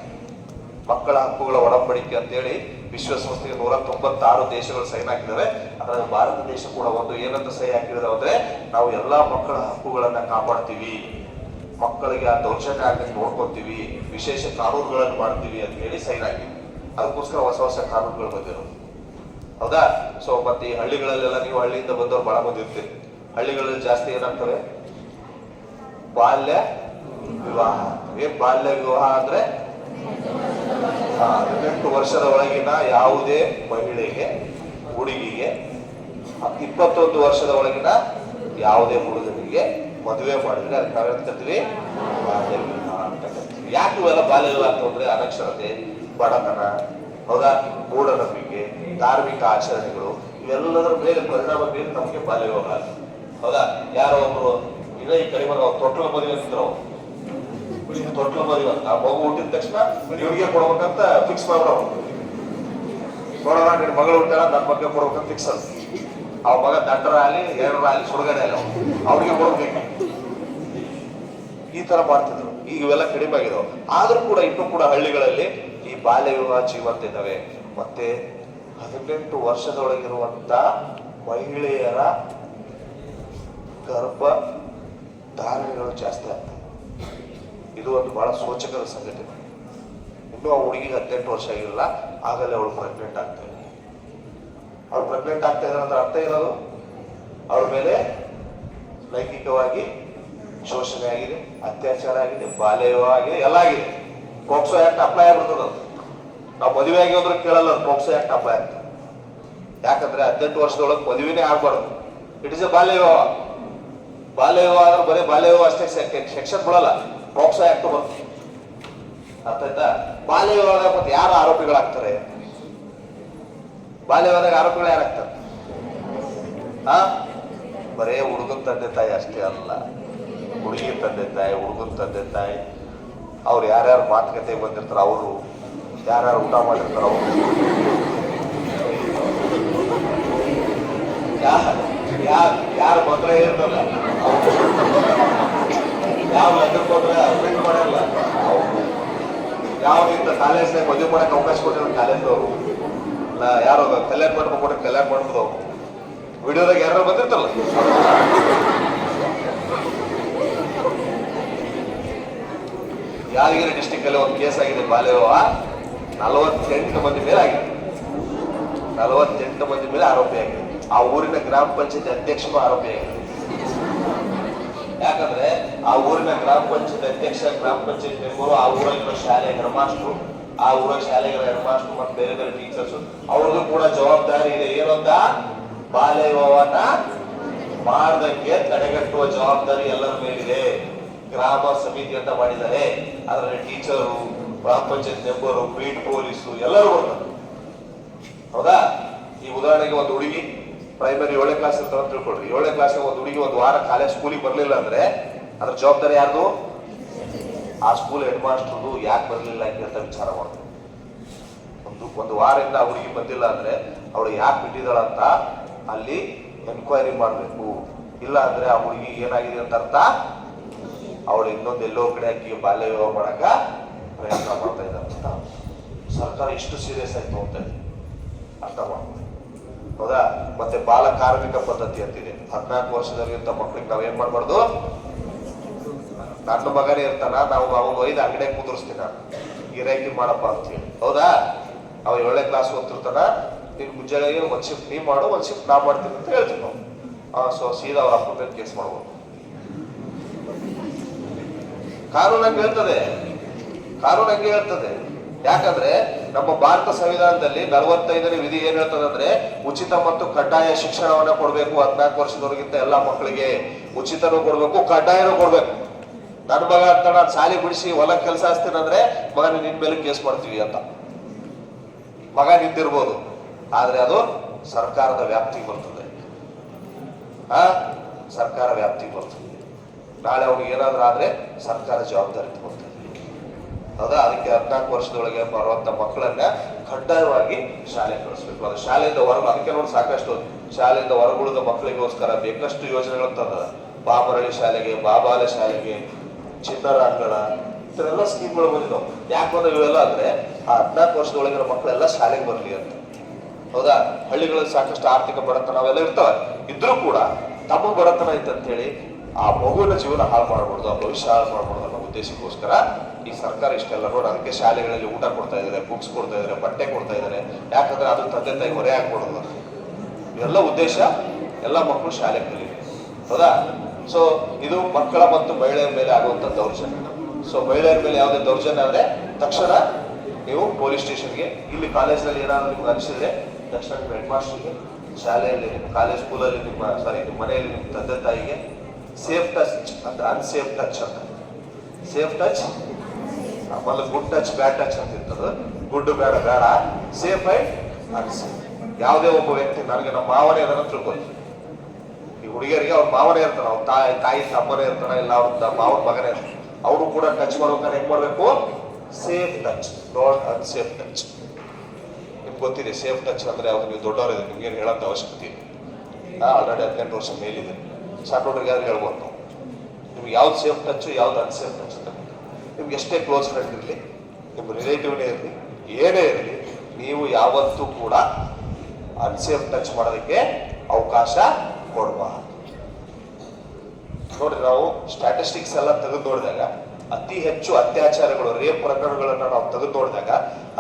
ಮಕ್ಕಳ ಹಕ್ಕುಗಳ ಒಡಂಬಡಿಕೆ ಅಂತೇಳಿ ವಿಶ್ವಸಂಸ್ಥೆಗೆ 196 ದೇಶಗಳು ಸೈನ್ ಹಾಕಿದ್ದಾರೆ. ಅದರಲ್ಲಿ ಭಾರತ ದೇಶ ಕೂಡ ಒಂದು ಏನಂತ ಸಹಿ ಹಾಕಿದ್ರೆ ಅಂದ್ರೆ ನಾವು ಎಲ್ಲಾ ಮಕ್ಕಳ ಹಕ್ಕುಗಳನ್ನ ಕಾಪಾಡ್ತೀವಿ, ಮಕ್ಕಳಿಗೆ ಆ ದೌರ್ಜನ್ಯ ಆಗಕ್ಕೆ ನೋಡ್ಕೊತೀವಿ, ವಿಶೇಷ ಕಾನೂನುಗಳನ್ನು ಮಾಡ್ತೀವಿ ಅಂತ ಹೇಳಿ ಸೈನ್ ಹಾಕಿದ್ವಿ. ಅದಕ್ಕೋಸ್ಕರ ಹೊಸ ಕಾನೂನುಗಳು ಬಂದಿರೋದು, ಹೌದಾ? ಸೊ ಮತ್ತೆ ಈ ಹಳ್ಳಿಗಳಲ್ಲೆಲ್ಲ, ನೀವು ಹಳ್ಳಿಯಿಂದ ಬಂದವ್ರು ಬಹಳ ಮಂದಿ ಇರ್ತೀರಿ, ಹಳ್ಳಿಗಳಲ್ಲಿ ಜಾಸ್ತಿ ಏನಾಗ್ತವೆ ಬಾಲ್ಯ ವಿವಾಹ. ಏನ್ ಬಾಲ್ಯ ವಿವಾಹ ಅಂದ್ರೆ 18 ವರ್ಷದ ಒಳಗಿನ ಯಾವುದೇ ಮಹಿಳೆಗೆ, ಹುಡುಗಿಗೆ, 21 ವರ್ಷದ ಒಳಗಿನ ಯಾವುದೇ ಹುಡುಗನಿಗೆ ಮದುವೆ ಮಾಡಿದ್ರೆ ಅದಕ್ಕೆ ನಾವೇನ್ ಕರಿತೀವಿ? ಬಾಲ್ಯ ವಿವಾಹ ಅಂತ ಕರಿತೀವಿ. ಯಾಕೆ ಇವೆಲ್ಲ ಬಾಲ್ಯ ವಿವಾಹ ಅಂತಂದ್ರೆ ಅನಕ್ಷರತೆ, ಬಡತನ, ಹೌದಾ, ಮೂಢನಂಬಿಕೆ, ಧಾರ್ಮಿಕ ಆಚರಣೆಗಳು ಇವೆಲ್ಲದರ ಮೇಲೆ ಪರಿಣಾಮ ಬೀರಿ ನಮಗೆ ಬಾಲ್ಯ ವಿವಾಹ ಆಗುತ್ತೆ. ಹೌದಾ? ಯಾರೋ ಒಬ್ರು ಈಗ ಈ ಕಡಿಮೆ ತೊಟ್ಲ ಮದುವೆ ಅಂತಿದ್ರು, ತೊಟ್ಲ ಮದುವೆ ಅಂತ ಮಗು ಹುಟ್ಟಿದ ತಕ್ಷಣ ಇವರಿಗೆ ಕೊಡ್ಬೇಕಂತ ಫಿಕ್ಸ್ ಮಾಡ್ಬಿಡೋ. ನೋಡೋಣ ನಿನ್ ಮಗಳು ಹುಟ್ಟಾರ ನನ್ನ ಬಗ್ಗೆ ಕೊಡ್ಬೇಕಂತ ಫಿಕ್ಸ್ ಅಂತ. ಅವ ಮಗ ದಡ್ಡರ ಆಗಲಿ ಎರಡರ ಆಗಲಿ ಸುಡುಗಡೆ ಅಲ್ಲ ಅವ್ರಿಗೆ ಕೊಡ್ಬೇಕು. ಈ ತರ ಮಾಡ್ತಿದ್ರು. ಈಗ ಇವೆಲ್ಲ ಕಡಿಮೆ ಆಗಿದಾವ. ಆದ್ರೂ ಕೂಡ ಇನ್ನೂ ಕೂಡ ಹಳ್ಳಿಗಳಲ್ಲಿ ಈ ಬಾಲ್ಯ ವಿವಾಹ ಜೀವಂತ ಇದ್ದಾವೆ. ಮತ್ತೆ 18 ವರ್ಷದೊಳಗಿರುವಂತ ಮಹಿಳೆಯರ ಗರ್ಭ ಧಾರಣೆಗಳು ಜಾಸ್ತಿ ಆಗ್ತವೆ. ಇದು ಒಂದು ಬಹಳ ಸೋಚಕರ ಸಂಗತಿ. ಇನ್ನೂ ಆ ಹುಡುಗಿಗೆ 18 ವರ್ಷ ಆಗಿಲ್ಲ, ಆಗಲೇ ಅವಳು ಪ್ರೆಗ್ನೆಂಟ್ ಆಗ್ತಾ ಇದೆ. ಅವಳು ಪ್ರೆಗ್ನೆಂಟ್ ಆಗ್ತಾ ಇದ್ದಾರೆ ಅಂದ್ರೆ ಅರ್ಥ ಏನದು? ಅವಳ ಮೇಲೆ ಲೈಂಗಿಕವಾಗಿ ಶೋಷಣೆ ಆಗಿದೆ, ಅತ್ಯಾಚಾರ ಆಗಿದೆ, ಬಾಲ್ಯ ವಿವಾಹ ಆಗಿದೆ, ಎಲ್ಲ ಆಗಿದೆ. ಪೋಕ್ಸೋ ಆಕ್ಟ್ ಅಪ್ಲೈ ಆಗ್ಬಿಡ್ತದ. ನಾವು ಮದುವೆ ಆಗಿ ಹೋದ್ರೆ ಕೇಳಲ್ಲ, ಪೋಕ್ಸೋ ಆಕ್ಟ್ ಅಪ್ಲೈ ಆಗ್ತದೆ. ಯಾಕಂದ್ರೆ 18 ವರ್ಷದೊಳಗೆ ಮದುವೆನೇ ಆಗ್ಬಾರ್ದು. ಇಟ್ ಇಸ್ ಎ ಬಾಲ್ಯ ವಿವಾಹ. ಬಾಲ್ಯ ವಿವಾಹ ಅಂದ್ರೆ ಬರೀ ಬಾಲ್ಯ ವಿವಾಹ ಅಷ್ಟೇ ಸೆಕ್ಷನ್ ಬಿಡಲ್ಲ, ಪೋಕ್ಸೋ ಆಕ್ಟ್ ಬರ್ತದೆ. ಅರ್ಥ ಆಯ್ತಾ? ಬಾಲ್ಯ ವಿವಾಹದಾಗ ಮತ್ತೆ ಯಾರು ಆರೋಪಿಗಳಾಗ್ತಾರೆ? ಬಾಲ್ಯ ವಿವಾಹದಾಗ ಆರೋಪಿಗಳು ಯಾರಾಗ್ತಾರೆ? ಬರೇ ಹುಡುಗನ ತಂದೆ ತಾಯಿ ಅಷ್ಟೇ ಅಲ್ಲ, ಹುಡುಗಿ ತಂದೆ ತಾಯಿ, ಹುಡುಗನ ತಂದೆ ತಾಯಿ, ಅವ್ರು ಯಾರ್ಯಾರು ಮಾತುಕತೆ ಬಂದಿರ್ತಾರ, ಅವರು ಯಾರ್ಯಾರು ಊಟ ಮಾಡಿರ್ತಾರ, ಅವರು ಯಾರು ಮಕ್ಕಳೇ ಇರ್ತಲ್ಲ, ಯಾವ ಲಗ್ನಕ್ಕೆ ಹೋದ್ರೆ ಅಪ್ಡೇಟ್ ಮಾಡಲ್ಲ, ಅವರು ಯಾವ್ದಿಂತ ಕಾಲೇಜ್ನಾಗ ಮದುವೆ ಮಾಡಕ್ಕೆ ಅವಕಾಶ ಕೊಟ್ಟಿರೋ ಕಾಲೇಜ್ದವರು, ಇಲ್ಲ ಯಾರು ಕಲ್ಯಾಣ ಮಂಟಪ ಕೊಟ್ಟರೆ ಕಲ್ಯಾಣ ಮಂಟಪದವ್ರು, ವಿಡಿಯೋದಾಗ ಯಾರು ಬಂದಿರ್ತಲ್ಲ. ಯಾದಗಿರಿ ಡಿಸ್ಟಿಕ್ ಅಲ್ಲಿ ಒಂದು ಕೇಸ್ ಆಗಿದೆ ಬಾಲ್ಯ ವಿವಾಹ. 48 ಮಂದಿ ಮೇಲೆ ಆಗಿದೆ. 48 ಮಂದಿ ಮೇಲೆ ಆರೋಪಿ ಆಗಿದೆ. ಆ ಊರಿನ ಗ್ರಾಮ ಪಂಚಾಯತ್ ಅಧ್ಯಕ್ಷರು ಆರೋಪಿ ಆಗಿದೆ. ಯಾಕಂದ್ರೆ ಆ ಊರಿನ ಗ್ರಾಮ ಪಂಚಾಯತ್ ಅಧ್ಯಕ್ಷ, ಗ್ರಾಮ ಪಂಚಾಯತ್ ಮೆಂಬರು, ಆ ಊರಿನ ಶಾಲೆ ಹೆಡ್ ಮಾಸ್ಟ್ರು, ಆ ಊರಿನ ಶಾಲೆಗಳ ಹೆಡ್ ಮಾಸ್ಟ್ರು ಮತ್ತು ಬೇರೆ ಬೇರೆ ಟೀಚರ್ಸ್, ಅವ್ರದ್ದು ಕೂಡ ಜವಾಬ್ದಾರಿ ಇದೆ. ಏನಂತ? ಬಾಲ್ಯ ವಿವಾಹನ ಮಾಡದಂಗೆ ತಡೆಗಟ್ಟುವ ಜವಾಬ್ದಾರಿ ಎಲ್ಲರ ಮೇಲಿದೆ. ಗ್ರಾಮ ಸಮಿತಿ ಅಂತ ಮಾಡಿದ್ದಾರೆ. ಅದರಲ್ಲಿ ಟೀಚರು, ಗ್ರಾಮ ಪಂಚಾಯತ್ ಮೆಂಬರು, ಬೀಟ್ ಪೊಲೀಸು ಎಲ್ಲರೂ ಬರ್ತಾರೆ. ಹೌದಾ? ಈ ಉದಾಹರಣೆಗೆ ಒಂದು ಹುಡುಗಿ ಪ್ರೈಮರಿ 7ನೇ ಕ್ಲಾಸ್ ಅಂತ ತಿಳ್ಕೊಳ್ರಿ. 7ನೇ ಕ್ಲಾಸ್ ಒಂದು ಹುಡುಗಿ ಒಂದು ವಾರ ಕಾಲೇಜ್ ಸ್ಕೂಲಿಗೆ ಬರ್ಲಿಲ್ಲ ಅಂದ್ರೆ ಅದ್ರ ಜವಾಬ್ದಾರಿ ಯಾರ್ದು? ಆ ಸ್ಕೂಲ್ ಹೆಡ್ ಮಾಸ್ಟರ್ದು. ಯಾಕೆ ಬರ್ಲಿಲ್ಲ ಅಂತ ವಿಚಾರ ಮಾಡ್ತಾರೆ. ಒಂದು ವಾರದಿಂದ ಆ ಹುಡುಗಿ ಬಂದಿಲ್ಲ ಅಂದ್ರೆ ಅವಳು ಯಾಕೆ ಬಿಟ್ಟಿದ್ದಾಳ ಅಂತ ಅಲ್ಲಿ ಎನ್ಕ್ವೈರಿ ಮಾಡ್ಬೇಕು. ಇಲ್ಲ ಅಂದ್ರೆ ಆ ಹುಡುಗಿ ಏನಾಗಿದೆ ಅಂತ ಅರ್ಥ, ಅವಳು ಇನ್ನೊಂದು ಎಲ್ಲೋ ಕಡೆ ಆಕಿ ಬಾಲ್ಯ ವಿವಾಹ ಮಾಡಕ ಪ್ರಯತ್ನ ಮಾಡ್ತಾ ಇದ್ದಾರೆ. ಸರ್ಕಾರ ಇಷ್ಟು ಸೀರಿಯಸ್ ಆಯ್ತು ಅಂತ ಅರ್ಥ ಮಾಡ್ತಾರೆ. ಹೌದಾ? ಮತ್ತೆ ಬಾಲ ಕಾರ್ಮಿಕ ಪದ್ಧತಿ ಅಂತಿದೆ. 14 ವರ್ಷದವರಿಗಿಂತ ಮಕ್ಳಿಗೆ ನಾವೇನ್ ಮಾಡ್ಬಾರ್ದು? ನನ್ನ ಮಗನೇ ಇರ್ತಾನ, ನಾವು ಅವನು ಒಯ್ದು ಅಂಗಡಿಯಾಗ ಕುದುರಿಸ್ತೀನ, ಗಿರಾಕಿ ಮಾಡಪ್ಪ ಅಂತೀವಿ. ಹೌದಾ? ಅವ 7ನೇ ಕ್ಲಾಸ್ ಓದ್ತಿರ್ತಾನ, ನೀನ್ ಮುಂಜಾನೆ ಒಂದ್ ಶಿಫ್ಟ್ ನೀ ಮಾಡು, ಒಂದ್ ಶಿಫ್ಟ್ ನಾ ಮಾಡ್ತೀನಿ ಅಂತ ಹೇಳ್ತೀವಿ ನಾವು. ಸೊ ಸೀದಾ ಅವ್ರ ಅಪ್ಪ ಮೇಲೆ ಕೇಸ್ ಮಾಡ್ಬೋದು. ಕಾನೂನು ಹಂಗೆ ಹೇಳ್ತದೆ. ಕಾನೂನು ಹಂಗೆ ಹೇಳ್ತದೆ. ಯಾಕಂದ್ರೆ ನಮ್ಮ ಭಾರತ ಸಂವಿಧಾನದಲ್ಲಿ 45ನೇ ವಿಧಿ ಏನ್ ಹೇಳ್ತದೆ ಅಂದ್ರೆ, ಉಚಿತ ಮತ್ತು ಕಡ್ಡಾಯ ಶಿಕ್ಷಣವನ್ನ ಕೊಡ್ಬೇಕು. 14 ವರ್ಷದವರೆಗಿಂತ ಎಲ್ಲಾ ಮಕ್ಕಳಿಗೆ ಉಚಿತನೂ ಕೊಡ್ಬೇಕು, ಕಡ್ಡಾಯನೂ ಕೊಡ್ಬೇಕು. ನನ್ನ ಮಗ ಅಂತ ನಾನು ಶಾಲೆ ಬಿಡಿಸಿ ಹೊಲಕ್ಕೆ ಕೆಲಸ ಹಚ್ತೀನಿ ಅಂದ್ರೆ ಮಗ ನಿನ್ ಮೇಲೆ ಕೇಸ್ ಮಾಡ್ತೀವಿ ಅಂತ. ಮಗ ನಿಂತಿರ್ಬೋದು, ಆದ್ರೆ ಅದು ಸರ್ಕಾರದ ವ್ಯಾಪ್ತಿಗೆ ಬರ್ತದೆ. ಸರ್ಕಾರ ವ್ಯಾಪ್ತಿಗೆ ಬರ್ತದೆ. ನಾಳೆ ಅವ್ರಿಗೆ ಏನಾದ್ರೂ ಆದ್ರೆ ಸರ್ಕಾರ ಜವಾಬ್ದಾರಿ ತಗೊಳ್ತದೆ. ಹೌದಾ? ಅದಕ್ಕೆ 14 ವರ್ಷದೊಳಗೆ ಬರುವಂತ ಮಕ್ಕಳನ್ನ ಕಡ್ಡಾಯವಾಗಿ ಶಾಲೆ ಕಳಿಸ್ಬೇಕು. ಅದು ಶಾಲೆಯಿಂದ ಹೊರಗು, ಅದಕ್ಕೆ ನೋಡಿ ಸಾಕಷ್ಟು ಶಾಲೆಯಿಂದ ಹೊರಗುಳಿದ ಮಕ್ಕಳಿಗೋಸ್ಕರ ಬೇಕಷ್ಟು ಯೋಜನೆಗಳು ತಂದದ. ಬಾಮರಳಿ ಶಾಲೆಗೆ, ಬಾಬಾಲೆ ಶಾಲೆಗೆ, ಚಿನ್ನರ ಅಂಗಳ, ಇತರೆಲ್ಲ ಸ್ಕೀಮ್ಗಳು ಬಂದಿದ್ದಾವೆ. ಯಾಕೆ ಬಂದ ಇವೆಲ್ಲ ಅಂದ್ರೆ ಆ 14 ವರ್ಷದೊಳಗಿನ ಮಕ್ಕಳೆಲ್ಲ ಶಾಲೆಗೆ ಬರ್ಲಿ ಅಂತ. ಹೌದಾ? ಹಳ್ಳಿಗಳಲ್ಲಿ ಸಾಕಷ್ಟು ಆರ್ಥಿಕ ಬಡತನ ಅವೆಲ್ಲ ಇರ್ತವೆ. ಇದ್ರೂ ಕೂಡ ತಮ್ಮ ಬಡತನ ಇತ್ತಂತ ಹೇಳಿ ಆ ಮಗುವಿನ ಜೀವನ ಹಾಳು ಮಾಡ್ಬಾರ್ದು, ಆ ಭವಿಷ್ಯ ಹಾಳು ಮಾಡ್ಬಾರ್ದು ಅನ್ನೋ ಉದ್ದೇಶಕ್ಕೋಸ್ಕರ ಈ ಸರ್ಕಾರ ಇಷ್ಟೆಲ್ಲ ನೋಡಿ. ಅದಕ್ಕೆ ಶಾಲೆಗಳಲ್ಲಿ ಊಟ ಕೊಡ್ತಾ ಇದ್ದಾರೆ, ಬುಕ್ಸ್ ಕೊಡ್ತಾ ಇದ್ದಾರೆ, ಬಟ್ಟೆ ಕೊಡ್ತಾ ಇದ್ದಾರೆ. ಯಾಕಂದ್ರೆ ಅದು ತಂದೆ ತಾಯಿ ಹೊರೆ ಹಾಕ್ಬಿಡೋದು. ಇವೆಲ್ಲ ಉದ್ದೇಶ ಎಲ್ಲ ಮಕ್ಕಳು ಶಾಲೆ ಕಲೀಲಿ. ಹೌದಾ? ಸೊ ಇದು ಮಕ್ಕಳ ಮತ್ತು ಮಹಿಳೆಯರ ಮೇಲೆ ಆಗುವಂತ ದೌರ್ಜನ್ಯ. ಸೊ ಮಹಿಳೆಯರ ಮೇಲೆ ಯಾವುದೇ ದೌರ್ಜನ್ಯ ಆದ್ರೆ ತಕ್ಷಣ ನೀವು ಪೊಲೀಸ್ ಸ್ಟೇಷನ್ಗೆ, ಇಲ್ಲಿ ಕಾಲೇಜ್ನಲ್ಲಿ ಏನಾದ್ರು ನಿಮ್ಗೆ ಅನಿಸಿದ್ರೆ ತಕ್ಷಣ ನಿಮ್ಮ ಹೆಡ್ ಮಾಸ್ಟರ್ಗೆ, ಶಾಲೆಯಲ್ಲಿ ನಿಮ್ಮ ಕಾಲೇಜ್ ಸ್ಕೂಲಲ್ಲಿ ನಿಮ್ಮ ಮನೆಯಲ್ಲಿ ನಿಮ್ಮ ತಂದೆ ತಾಯಿಗೆ ಸೇಫ್ ಟಚ್ ಅಂತ, ಅನ್ಸೇಫ್ ಟಚ್ ಅಂತ. ಸೇಫ್ ಟಚ್ ಆಮೇಲೆ ಗುಡ್ ಟಚ್ ಬ್ಯಾಡ್ ಟಚ್ ಅಂತ ಇರ್ತದೆ. ಗುಡ್ ಬೇಡ ಬೇಡ, ಸೇಫ್ ಅಂಡ್ ಅನ್ಸೇಫ್. ಯಾವುದೇ ಒಬ್ಬ ವ್ಯಕ್ತಿ, ನನಗೆ ನಮ್ಮ ಮಾವನೇ ಅದನ್ನ ತಿಳ್ಕೊಂಡು, ಈ ಹುಡುಗಿಯರಿಗೆ ಅವ್ರ ಮಾವನೇ ಇರ್ತಾನೆ, ಅವ್ರ ತಾಯಿ ತಮ್ಮನೇ ಇರ್ತಾನೆ, ಇಲ್ಲ ಅವ್ರ ಮಾವನ ಮಗನೇ ಇರ್ತಾನೆ, ಅವರು ಕೂಡ ಟಚ್ ಮಾಡ್ಬೇಕಾದ್ರೆ ಹೆಂಗ್ ಮಾಡ್ಬೇಕು? Safe touch, not unsafe touch. ನಿಮ್ಗೆ ಗೊತ್ತಿದೆ ಸೇಫ್ ಟಚ್ ಅಂದ್ರೆ ಅವ್ರು, ನೀವು ದೊಡ್ಡವರಿದೆ, ನಿಮ್ಗೇನು ಹೇಳೋಂಥ ಅವಶ್ಯಕತೆ ಇಲ್ಲ. ಆಲ್ರೆಡಿ 18 ವರ್ಷ ಮೇಲಿದೆ, ಸಣ್ಣ ಹುಡುಗರಿಗೆ ಯಾರು ಹೇಳ್ಬೋದು ನಾವು. ನಿಮ್ಗೆ ಯಾವ್ದು ಸೇಫ್ ಟಚ್ ಯಾವ್ದು ಅನ್ಸೇಫ್ ಟಚ್ ಅಂತ. ನಿಮ್ಗೆ ಎಷ್ಟೇ ಕ್ಲೋಸ್ ಫ್ರೆಂಡ್ ಇರಲಿ, ನಿಮ್ಮ ರಿಲೇಟಿವ್ನೇ ಇರಲಿ, ಏನೇ ಇರಲಿ, ನೀವು ಯಾವತ್ತೂ ಕೂಡ ಅನ್ಸೇಫ್ ಟಚ್ ಮಾಡೋದಕ್ಕೆ ಅವಕಾಶ ಕೊಡಬಾರ್ದು. ನೋಡ್ರಿ, ನಾವು ಸ್ಟ್ಯಾಟಿಸ್ಟಿಕ್ಸ್ ಎಲ್ಲ ತೆಗೆದು ನೋಡಿದಾಗ ಅತಿ ಹೆಚ್ಚು ಅತ್ಯಾಚಾರಗಳು, ರೇಪ್ ಪ್ರಕರಣಗಳನ್ನ ನಾವು ತೆಗೆದು ನೋಡಿದಾಗ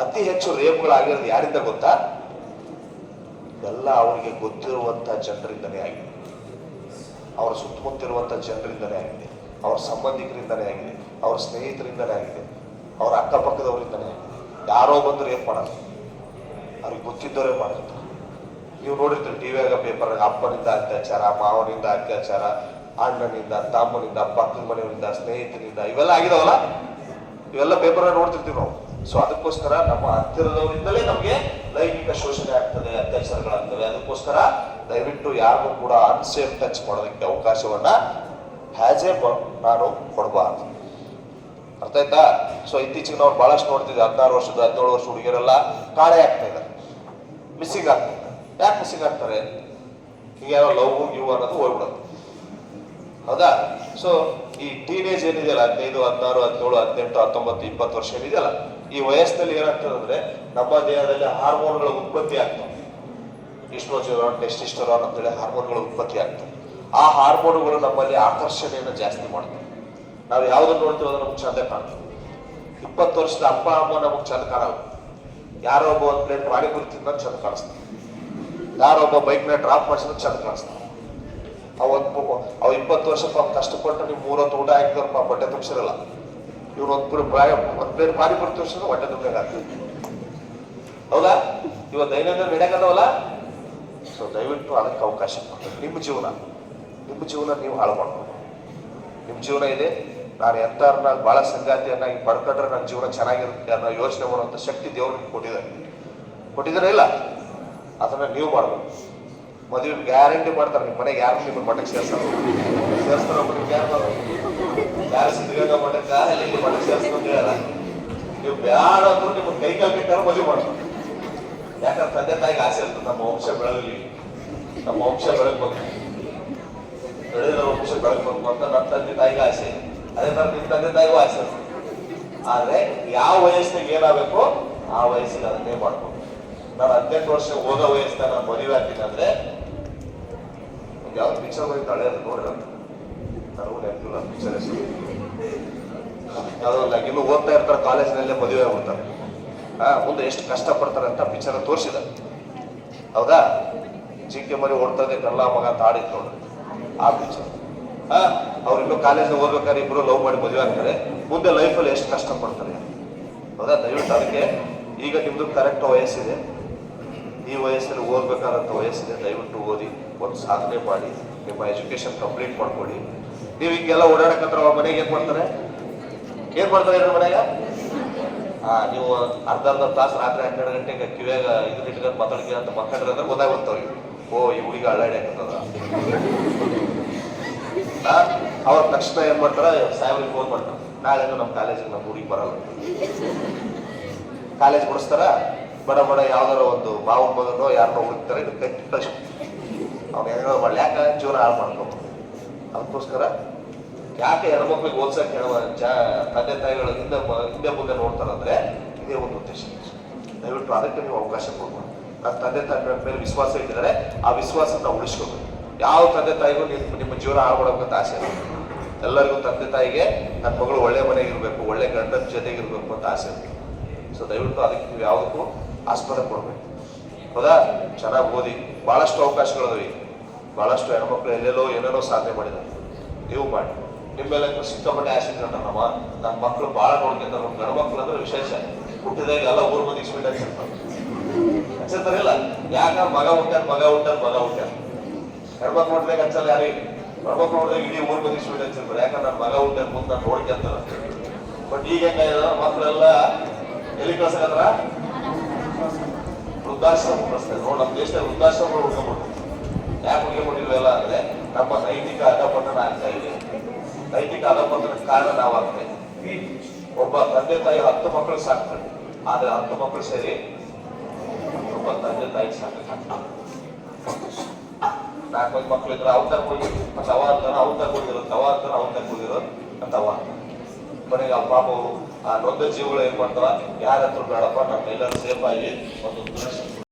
ಅತಿ ಹೆಚ್ಚು ರೇಪ್ಗಳಾಗಿರೋದು ಯಾರಿಂದ ಗೊತ್ತಾ? ಎಲ್ಲ ಅವರಿಗೆ ಗೊತ್ತಿರುವಂತ ಜನರಿಂದನೇ ಆಗಿದೆ, ಅವರ ಸುತ್ತಮುತ್ತಿರುವಂತ ಜನರಿಂದನೇ ಆಗಿದೆ, ಅವ್ರ ಸಂಬಂಧಿಕರಿಂದನೇ ಆಗಿದೆ, ಅವ್ರ ಸ್ನೇಹಿತರಿಂದನೇ ಆಗಿದೆ, ಅವ್ರ ಅಕ್ಕಪಕ್ಕದವರಿಂದನೇ ಆಗಿದೆ. ಯಾರೋ ಬಂದು ರೇಪ್ ಮಾಡಲ್ಲ, ಅವ್ರಿಗೆ ಗೊತ್ತಿದ್ದವರೇ ಮಾಡಿರ್ತಾರೆ. ನೀವು ನೋಡಿರ್ತೀರಿ ಟಿವಿಯಾಗ, ಪೇಪರ್, ಅಪ್ಪನಿಂದ ಅತ್ಯಾಚಾರ, ಮಾವನಿಂದ ಅತ್ಯಾಚಾರ, ಅಣ್ಣನಿಂದ, ತಮ್ಮನಿಂದ, ಪಕ್ಕದ ಮನೆಯವರಿಂದ, ಸ್ನೇಹಿತನಿಂದ, ಇವೆಲ್ಲ ಆಗಿದಾವಲ್ಲ, ಇವೆಲ್ಲ ಪೇಪರ್ ನೋಡ್ತಿರ್ತೀವಿ ನಾವು. ಸೊ ಅದಕ್ಕೋಸ್ಕರ ನಮ್ಮ ಹತ್ತಿರದವರಿಂದಲೇ ನಮಗೆ ಲೈಂಗಿಕ ಶೋಷಣೆ ಆಗ್ತದೆ, ಅತ್ಯಾಚಾರಗಳಾಗ್ತವೆ. ಅದಕ್ಕೋಸ್ಕರ ದಯವಿಟ್ಟು ಯಾರಿಗೂ ಕೂಡ ಅನ್ಸೇಫ್ ಟಚ್ ಮಾಡೋದಕ್ಕೆ ಅವಕಾಶವನ್ನ ನಾನು ಕೊಡಬಾರ್ದು. ಅರ್ಥ ಆಯ್ತಾ? ಸೊ ಇತ್ತೀಚೆಗೆ ನಾವು ಬಹಳಷ್ಟು ನೋಡ್ತಿದ್ವಿ, 16 ವರ್ಷದ 17 ವರ್ಷ ಹುಡುಗಿಯರೆಲ್ಲ ಕಾಣೆ ಆಗ್ತಾ ಇದ್ದಾರೆ, ಮಿಸ್ಸಿಂಗ್ ಆಗ್ತಾ ಇದ್ದಾರೆ. ಯಾಕೆ ಮಿಸ್ಸಿಂಗ್ ಆಗ್ತಾರೆ? ಈಗ ಯಾರೋ ಲವ್ ಗಿವ್ ಅನ್ನೋದು ಹೋಗ್ಬಿಡೋದು, ಹೌದಾ? ಸೊ ಈ ಟೀನೇಜ್ ಏನಿದೆಯಲ್ಲ, 15, 16, 17, 18, 19, 20 ವರ್ಷ ಏನಿದೆಯಲ್ಲ, ಈ ವಯಸ್ಸಿನಲ್ಲಿ ಏನಾಗ್ತದೆ ಅಂದ್ರೆ ನಮ್ಮ ದೇಹದಲ್ಲಿ ಹಾರ್ಮೋನ್ಗಳ ಉತ್ಪತ್ತಿ ಆಗ್ತವೆ. ಈಸ್ಟ್ರೋಜೆನ್, ಟೆಸ್ಟೋಸ್ಟೆರಾನ್ ಅಂತೇಳಿ ಹಾರ್ಮೋನ್ಗಳ ಉತ್ಪತ್ತಿ ಆಗ್ತವೆ. ಆ ಹಾರ್ಮೋನ್ಗಳು ನಮ್ಮಲ್ಲಿ ಆಕರ್ಷಣೆಯನ್ನು ಜಾಸ್ತಿ ಮಾಡ್ತವೆ. ನಾವು ಯಾವ್ದನ್ನ ನೋಡ್ತೀವಿ ಅದು ನಮ್ಗೆ ಚಂದ ಕಾಣ್ತದೆ. 20 ವರ್ಷದ ಅಪ್ಪ ಅಮ್ಮ ನಮಗ್ ಚಂದ ಕಾಣಲ್ಲ, ಯಾರೋ ಒಬ್ಬ ಒಂದ್ ಪ್ಲೇಟ್ ಪಾನಿಪುರಿ ತಿನ್ನೋದು ಚಂದ ಕಾಣಿಸ್ತಾರೆ, ಯಾರೊಬ್ಬ ಬೈಕ್ನ ಡ್ರಾಪ್ ಮಾಡಿಸಿದ್ರೆ ಚಂದ ಕಾಣಿಸ್ತಾರೆ. ಅವ್ 20 ವರ್ಷ ಕಷ್ಟಪಟ್ಟು ನೀವು 3 ಹೊತ್ತು ಊಟ ಹಾಕಿದವ್ರ ಬಟ್ಟೆ ತುಂಬಿಸಿರಲ್ಲ, ಇವ್ರು ಒಂದ್ ಪ್ಲೇಟ್ ಪಾನಿಪುರಿ ತುಂಬಿಸಿದ್ರೆ ಹೊಟ್ಟೆ ತುಂಬಿದಾಗ ಆಗ್ತದೆ, ಹೌದಾ? ಇವತ್ತು ದೈನಂದಿನ ನಡೆಯಕದವಲ್ಲ. ಸೊ ದಯವಿಟ್ಟು ಅದಕ್ಕೆ ಅವಕಾಶ ಕೊಡ್ತಾರೆ. ನಿಮ್ಮ ಜೀವನ ನೀವು ಹಾಳು ಮಾಡ್ಕೊಂಡು, ನಿಮ್ಮ ಜೀವನ ಇದೆ, ನಾನು ಎಂತಾರನ್ನ ಬಹಳ ಸಂಗಾತಿಯನ್ನಾಗಿ ಪಡ್ಕೊಂಡ್ರೆ ನನ್ನ ಜೀವನ ಚೆನ್ನಾಗಿರುತ್ತೆ ಅನ್ನೋ ಯೋಚನೆ ಮಾಡುವಂಥ ಶಕ್ತಿ ದೇವರು ನಿಮ್ಗೆ ಕೊಟ್ಟಿದ್ದಾರೆ ಇಲ್ಲ, ಅದನ್ನ ನೀವು ಮಾಡ್ಬೇಕು. ಮದುವೆ ಗ್ಯಾರಂಟಿ ಮಾಡ್ತಾರೆ, ನಿಮ್ಮ ಮನೆಗೆ ಯಾರು ನಿಮ್ಮ ಮಠಕ್ಕೆ ಸೇರ್ಸ್ತಾರ ಯಾರು ಸಿದ್ಧಗಂಗ ಮಠಕ್ಕ ಅಲ್ಲಿ ಮಠಕ್ಕೆ ಸೇರ್ಸ್ಕೊಂಡು ಹೇಳಲ್ಲ. ನೀವು ಬ್ಯಾಡ ಅಂದ್ರೂ ನಿಮ್ಮ ಕೈ ಕಾಲು ಬಿಟ್ಟಾರ ಮದುವೆ ಮಾಡ್ತಾರೆ. ಯಾಕಂದ್ರೆ ತಂದೆ ತಾಯಿಗೆ ಆಸೆ ಇರ್ತದೆ, ನಮ್ಮ ವಂಶ ಬೆಳಗಲಿ, ನಮ್ಮ ವಂಶ ಬೆಳಗ್ಬೇಕು, ಬೆಳೆದ ವಂಶ ಬೆಳಗ್ಬೇಕು ಅಂತ ನಮ್ಮ ತಂದೆ ತಾಯಿಗೆ ಆಸೆ. ಅದೇ ತರ ನಿಮ್ಮ ತಂದೆ ತಾಯಿಗೂ ಆಸೆ ಇರ್ತದೆ. ಆದ್ರೆ ಯಾವ ವಯಸ್ಸಿಗೆ ಏನಾಗಬೇಕು ಆ ವಯಸ್ಸಿಗೆ ಅದನ್ನೇ ಮಾಡ್ಬೇಕು. ನಾನು 18 ವರ್ಷ ಹೋದ ವಯಸ್ಸಿನ ನಾನು ಮದುವೆ ಆಗ್ತೀನಿ ಅಂದ್ರೆ ಯಾವ್ದು ಪಿಕ್ಚರ್ ಬರೀ ಹಳೆಯದು ನೋಡ್ರಿ, ನನಗೂ ನೆನಪಿಲ್ಲ ಪಿಕ್ಚರ್ ಹೆಸರು. ಯಾವ್ದಲ್ಲ, ಇನ್ನು ಓದ್ತಾ ಇರ್ತಾರೆ, ಕಾಲೇಜಿನಲ್ಲೇ ಮದುವೆ ಆಗ್ಬಿಡ್ತಾರೆ. ಮುಂದೆ ಎಷ್ಟು ಕಷ್ಟ ಪಡ್ತಾರೆ ಅಂತ ಪಿಕ್ಚರ್ ತೋರಿಸಿದ, ಹೌದಾ? ಜಿಂಕೆ ಮರಿ ಓಡ್ತದೆ ಕಲ್ಲ ಮಗ ಅಂತ ಆಡಿದ್ ನೋಡ್ರಿ ಆ ಪಿಕ್ಚರ್. ಅವ್ರು ಇನ್ನೂ ಕಾಲೇಜ್ ಓದ್ಬೇಕಾದ್ರೆ ಇಬ್ರು ಲವ್ ಮಾಡಿ ಮದುವೆ ಆಗ್ತಾರೆ, ಮುಂದೆ ಲೈಫಲ್ಲಿ ಎಷ್ಟು ಕಷ್ಟ ಪಡ್ತಾರೆ, ಹೌದಾ? ದಯವಿಟ್ಟು ಅದಕ್ಕೆ ಈಗ ನಿಮ್ದು ಕರೆಕ್ಟ್ ವಯಸ್ಸಿದೆ, ಈ ವಯಸ್ಸಲ್ಲಿ ಓದ್ಬೇಕಾದಂಥ ವಯಸ್ಸಿದೆ. ದಯವಿಟ್ಟು ಓದಿ, ಒಂದು ಸಾಧನೆ ಮಾಡಿ, ನಿಮ್ಮ ಎಜುಕೇಶನ್ ಕಂಪ್ಲೀಟ್ ಮಾಡ್ಕೊಳ್ಳಿ. ನೀವು ಹಿಂಗೆಲ್ಲ ಓಡಾಡಕಂದ್ರೆ ಅವ್ರ ಮನೆಗೆ ಏನ್ ಮಾಡ್ತಾರೆ ಮನೆಗೆ? ನೀವು ಅರ್ಧ ತಾಸು ರಾತ್ರಿ 12 ಗಂಟೆಗೆ ಕಿವಿಯಾಗ ಇದನ್ನ ಇಟ್ಕೊಂಡು ಮಾತಾಡ್ಕಿ ಅಂತ ಮಕ್ಕಳ್ರೆ ಅಂದ್ರೆ ಗೊತ್ತಾಗ್ಬಿಡ್ತಾವ್ರಿಗೆ, ಓ ಈ ಹುಡುಗ ಅಳ್ಳಾಡಿ ಹಾಕತ್ತದ. ಅವ್ರ ತಕ್ಷಣ ಏನ್ ಮಾಡ್ತಾರ, ಸಾಹೇಬ್ರಿಗೆ ಫೋನ್ ಮಾಡ್ತಾರೆ, ನಾಳೆ ನಮ್ಮ ಕಾಲೇಜಿಗೆ ನಮ್ಮ ಹುಡುಗಿ ಬರಲ್ಲ. ಕಾಲೇಜ್ ಬಿಡಿಸ್ತಾರ, ಬಡ ಯಾವ್ದಾರ ಒಂದು ಮಾವನ ಮಗನೋ ಯಾರನ್ನೋ ಹುಡುಕ್ತಾರೆ, ಇದು ಕಟ್ಟಿ ಅವ್ನು ಹೆಂಗ ಮಾಡಲಿ, ಯಾಕೆ ಜೀವನ ಹಾಳು ಮಾಡ್ಕೊಂಡು. ಅದಕ್ಕೋಸ್ಕರ ಯಾಕೆ ಹೆಣ್ಮಕ್ಳಿಗೆ ಓದ್ಸಕ್ಕೆ ತಂದೆ ತಾಯಿಗಳು ಹಿಂದೆ ಮುಂದೆ ನೋಡ್ತಾರಂದ್ರೆ ಇದೇ ಒಂದು ಉದ್ದೇಶ. ದಯವಿಟ್ಟು ಅದಕ್ಕೆ ನೀವು ಅವಕಾಶ ಕೊಡ್ಬೋದು. ನನ್ನ ತಂದೆ ತಾಯಿಗಳ ಮೇಲೆ ವಿಶ್ವಾಸ ಇಟ್ಟಿದ್ದಾರೆ, ಆ ವಿಶ್ವಾಸನ ಉಳಿಸ್ಕೋಬೇಕು. ಯಾವ ತಂದೆ ತಾಯಿಗೂ ನಿಮ್ಮ ಜೀವನ ಹಾಳು ಮಾಡ್ಬೇಕಂತ ಆಸೆ ಇಲ್ಲ. ಎಲ್ಲರಿಗೂ ತಂದೆ ತಾಯಿಗೆ ನನ್ನ ಮಗಳು ಒಳ್ಳೆ ಮನೆಗೆ ಇರಬೇಕು, ಒಳ್ಳೆ ಗಂಡನ ಜೊತೆಗೆ ಇರಬೇಕು ಅಂತ ಆಸೆ ಇರುತ್ತೆ. ಸೊ ದಯವಿಟ್ಟು ಅದಕ್ಕೆ ನೀವು ಯಾವುದಕ್ಕೂ ಆಸ್ಪದ ಕೊಡ್ಬೇಕು, ಹೌದಾ? ಚೆನ್ನಾಗಿ ಓದಿ, ಬಹಳಷ್ಟು ಅವಕಾಶಗಳಿದಾವೆ. ಬಹಳಷ್ಟು ಹೆಣ್ಮಕ್ಳು ಎಲ್ಲೆಲ್ಲೋ ಏನೇನೋ ಸಾಧನೆ ಮಾಡಿದ್ದಾರೆ. ನೀವು ಮಾಡಿ. ನಿಮ್ಮೆಲ್ಲ ಸಿಕ್ಕಾಪಟ್ಟೆ ಆಸೆ ನಮ್ಮ ನನ್ನ ಮಕ್ಕಳು ಬಹಳ ನೋಡ್ಕೊಂತಾರೆ. ನಮ್ಮ ಗಂಡು ಮಕ್ಕಳು ಅಂದ್ರೆ ವಿಶೇಷ. ಹುಟ್ಟಿದಾಗ ಎಲ್ಲ ಊರ್ ಮಂದಿ ಸ್ವೀಟ್ ಹಚ್ಚಿರ್ತಾರಿಲ್ಲ. ಯಾಕ ಮಗ ಹುಟ್ಟ್ಯಾನ ಹೆಣ್ಮಕ್ಳು ನೋಡ್ದಾಗ ಹಚ್ಚಲ್ಲ ಯಾರಿಗೆ. ಹೆಣ್ಮಕ್ಳು ನೋಡಿದಾಗ ಇಡೀ ಊರ್ ಮಂದಿ ಸ್ವೀಟ್ ಹಚ್ಚಿರ್ತಾರೆ. ಯಾಕಂದ್ರೆ ನನ್ನ ಮಗ ಹುಟ್ಟ್ಯಾನ ಮುಂದೆ ನಾನು ನೋಡ್ಕೊಂತಾರ. ಬಟ್ ಈಗ ಹೆಂಗಾಗಿದೆ ಮಕ್ಕಳೆಲ್ಲ ಎಲ್ಲಿ ಕಳ್ಸಕತ್ರ ವೃದ್ಧಾಶ್ರಮ ಕಳಿಸ್ತಾರೆ. ನೋಡಿ ನಮ್ಮ ದೇಶದಲ್ಲಿ ವೃದ್ಧಾಶ್ರಮಗಳು ಹುಡ್ಕೊಂಡ್ಬಿಟ್ಟು ಯಾಕೆ ಹುಡ್ಕೊಂಡ್ಬಿಟ್ಟಿಲ್ವೆಲ್ಲ ಅಂದ್ರೆ ನಮ್ಮ ನೈತಿಕ ಅಧಪತನ ಆಗ್ತಾ ಇದೆ. ನೈತಿಕ ಅಧಪತನಕ್ಕೆ ಕಾರಣ ನಾವಾಗ್ತಾ ಇದ್ದೀವಿ. ಒಬ್ಬ ತಂದೆ ತಾಯಿ 10 ಮಕ್ಕಳು ಸಾಕ್ತಾರೆ. ಆದ್ರೆ 10 ಮಕ್ಕಳು ಸೇರಿ ಒಬ್ಬ ತಂದೆ ತಾಯಿ ಸಾಕಕ್ಕಾಗ್ತದೆ. 4 ಮಂದಿ ಮಕ್ಕಳು ಇದ್ರೆ ಅವ್ರ ಹೋಗಿ ಮತ್ತೆ ಅವ ಅಂತಾನ ಅವ್ರ ಹೋಗಿರೋ ತವ ಅಂತಾನ ಅವ್ರ ಹೋಗಿರೋ ಅಂತವ. ಕೊನೆಗೆ ಆ ಪಾಪವು ಆ ನೊಂದ ಜೀವಗಳು ಏನ್ ಮಾಡ್ತಾವ, ಯಾರ ಹತ್ರ ಬೇಡಪ್ಪ, ನಮ್ಮೆಲ್ಲರೂ ಸೇಫ್ ಆಗಿ ಒಂದು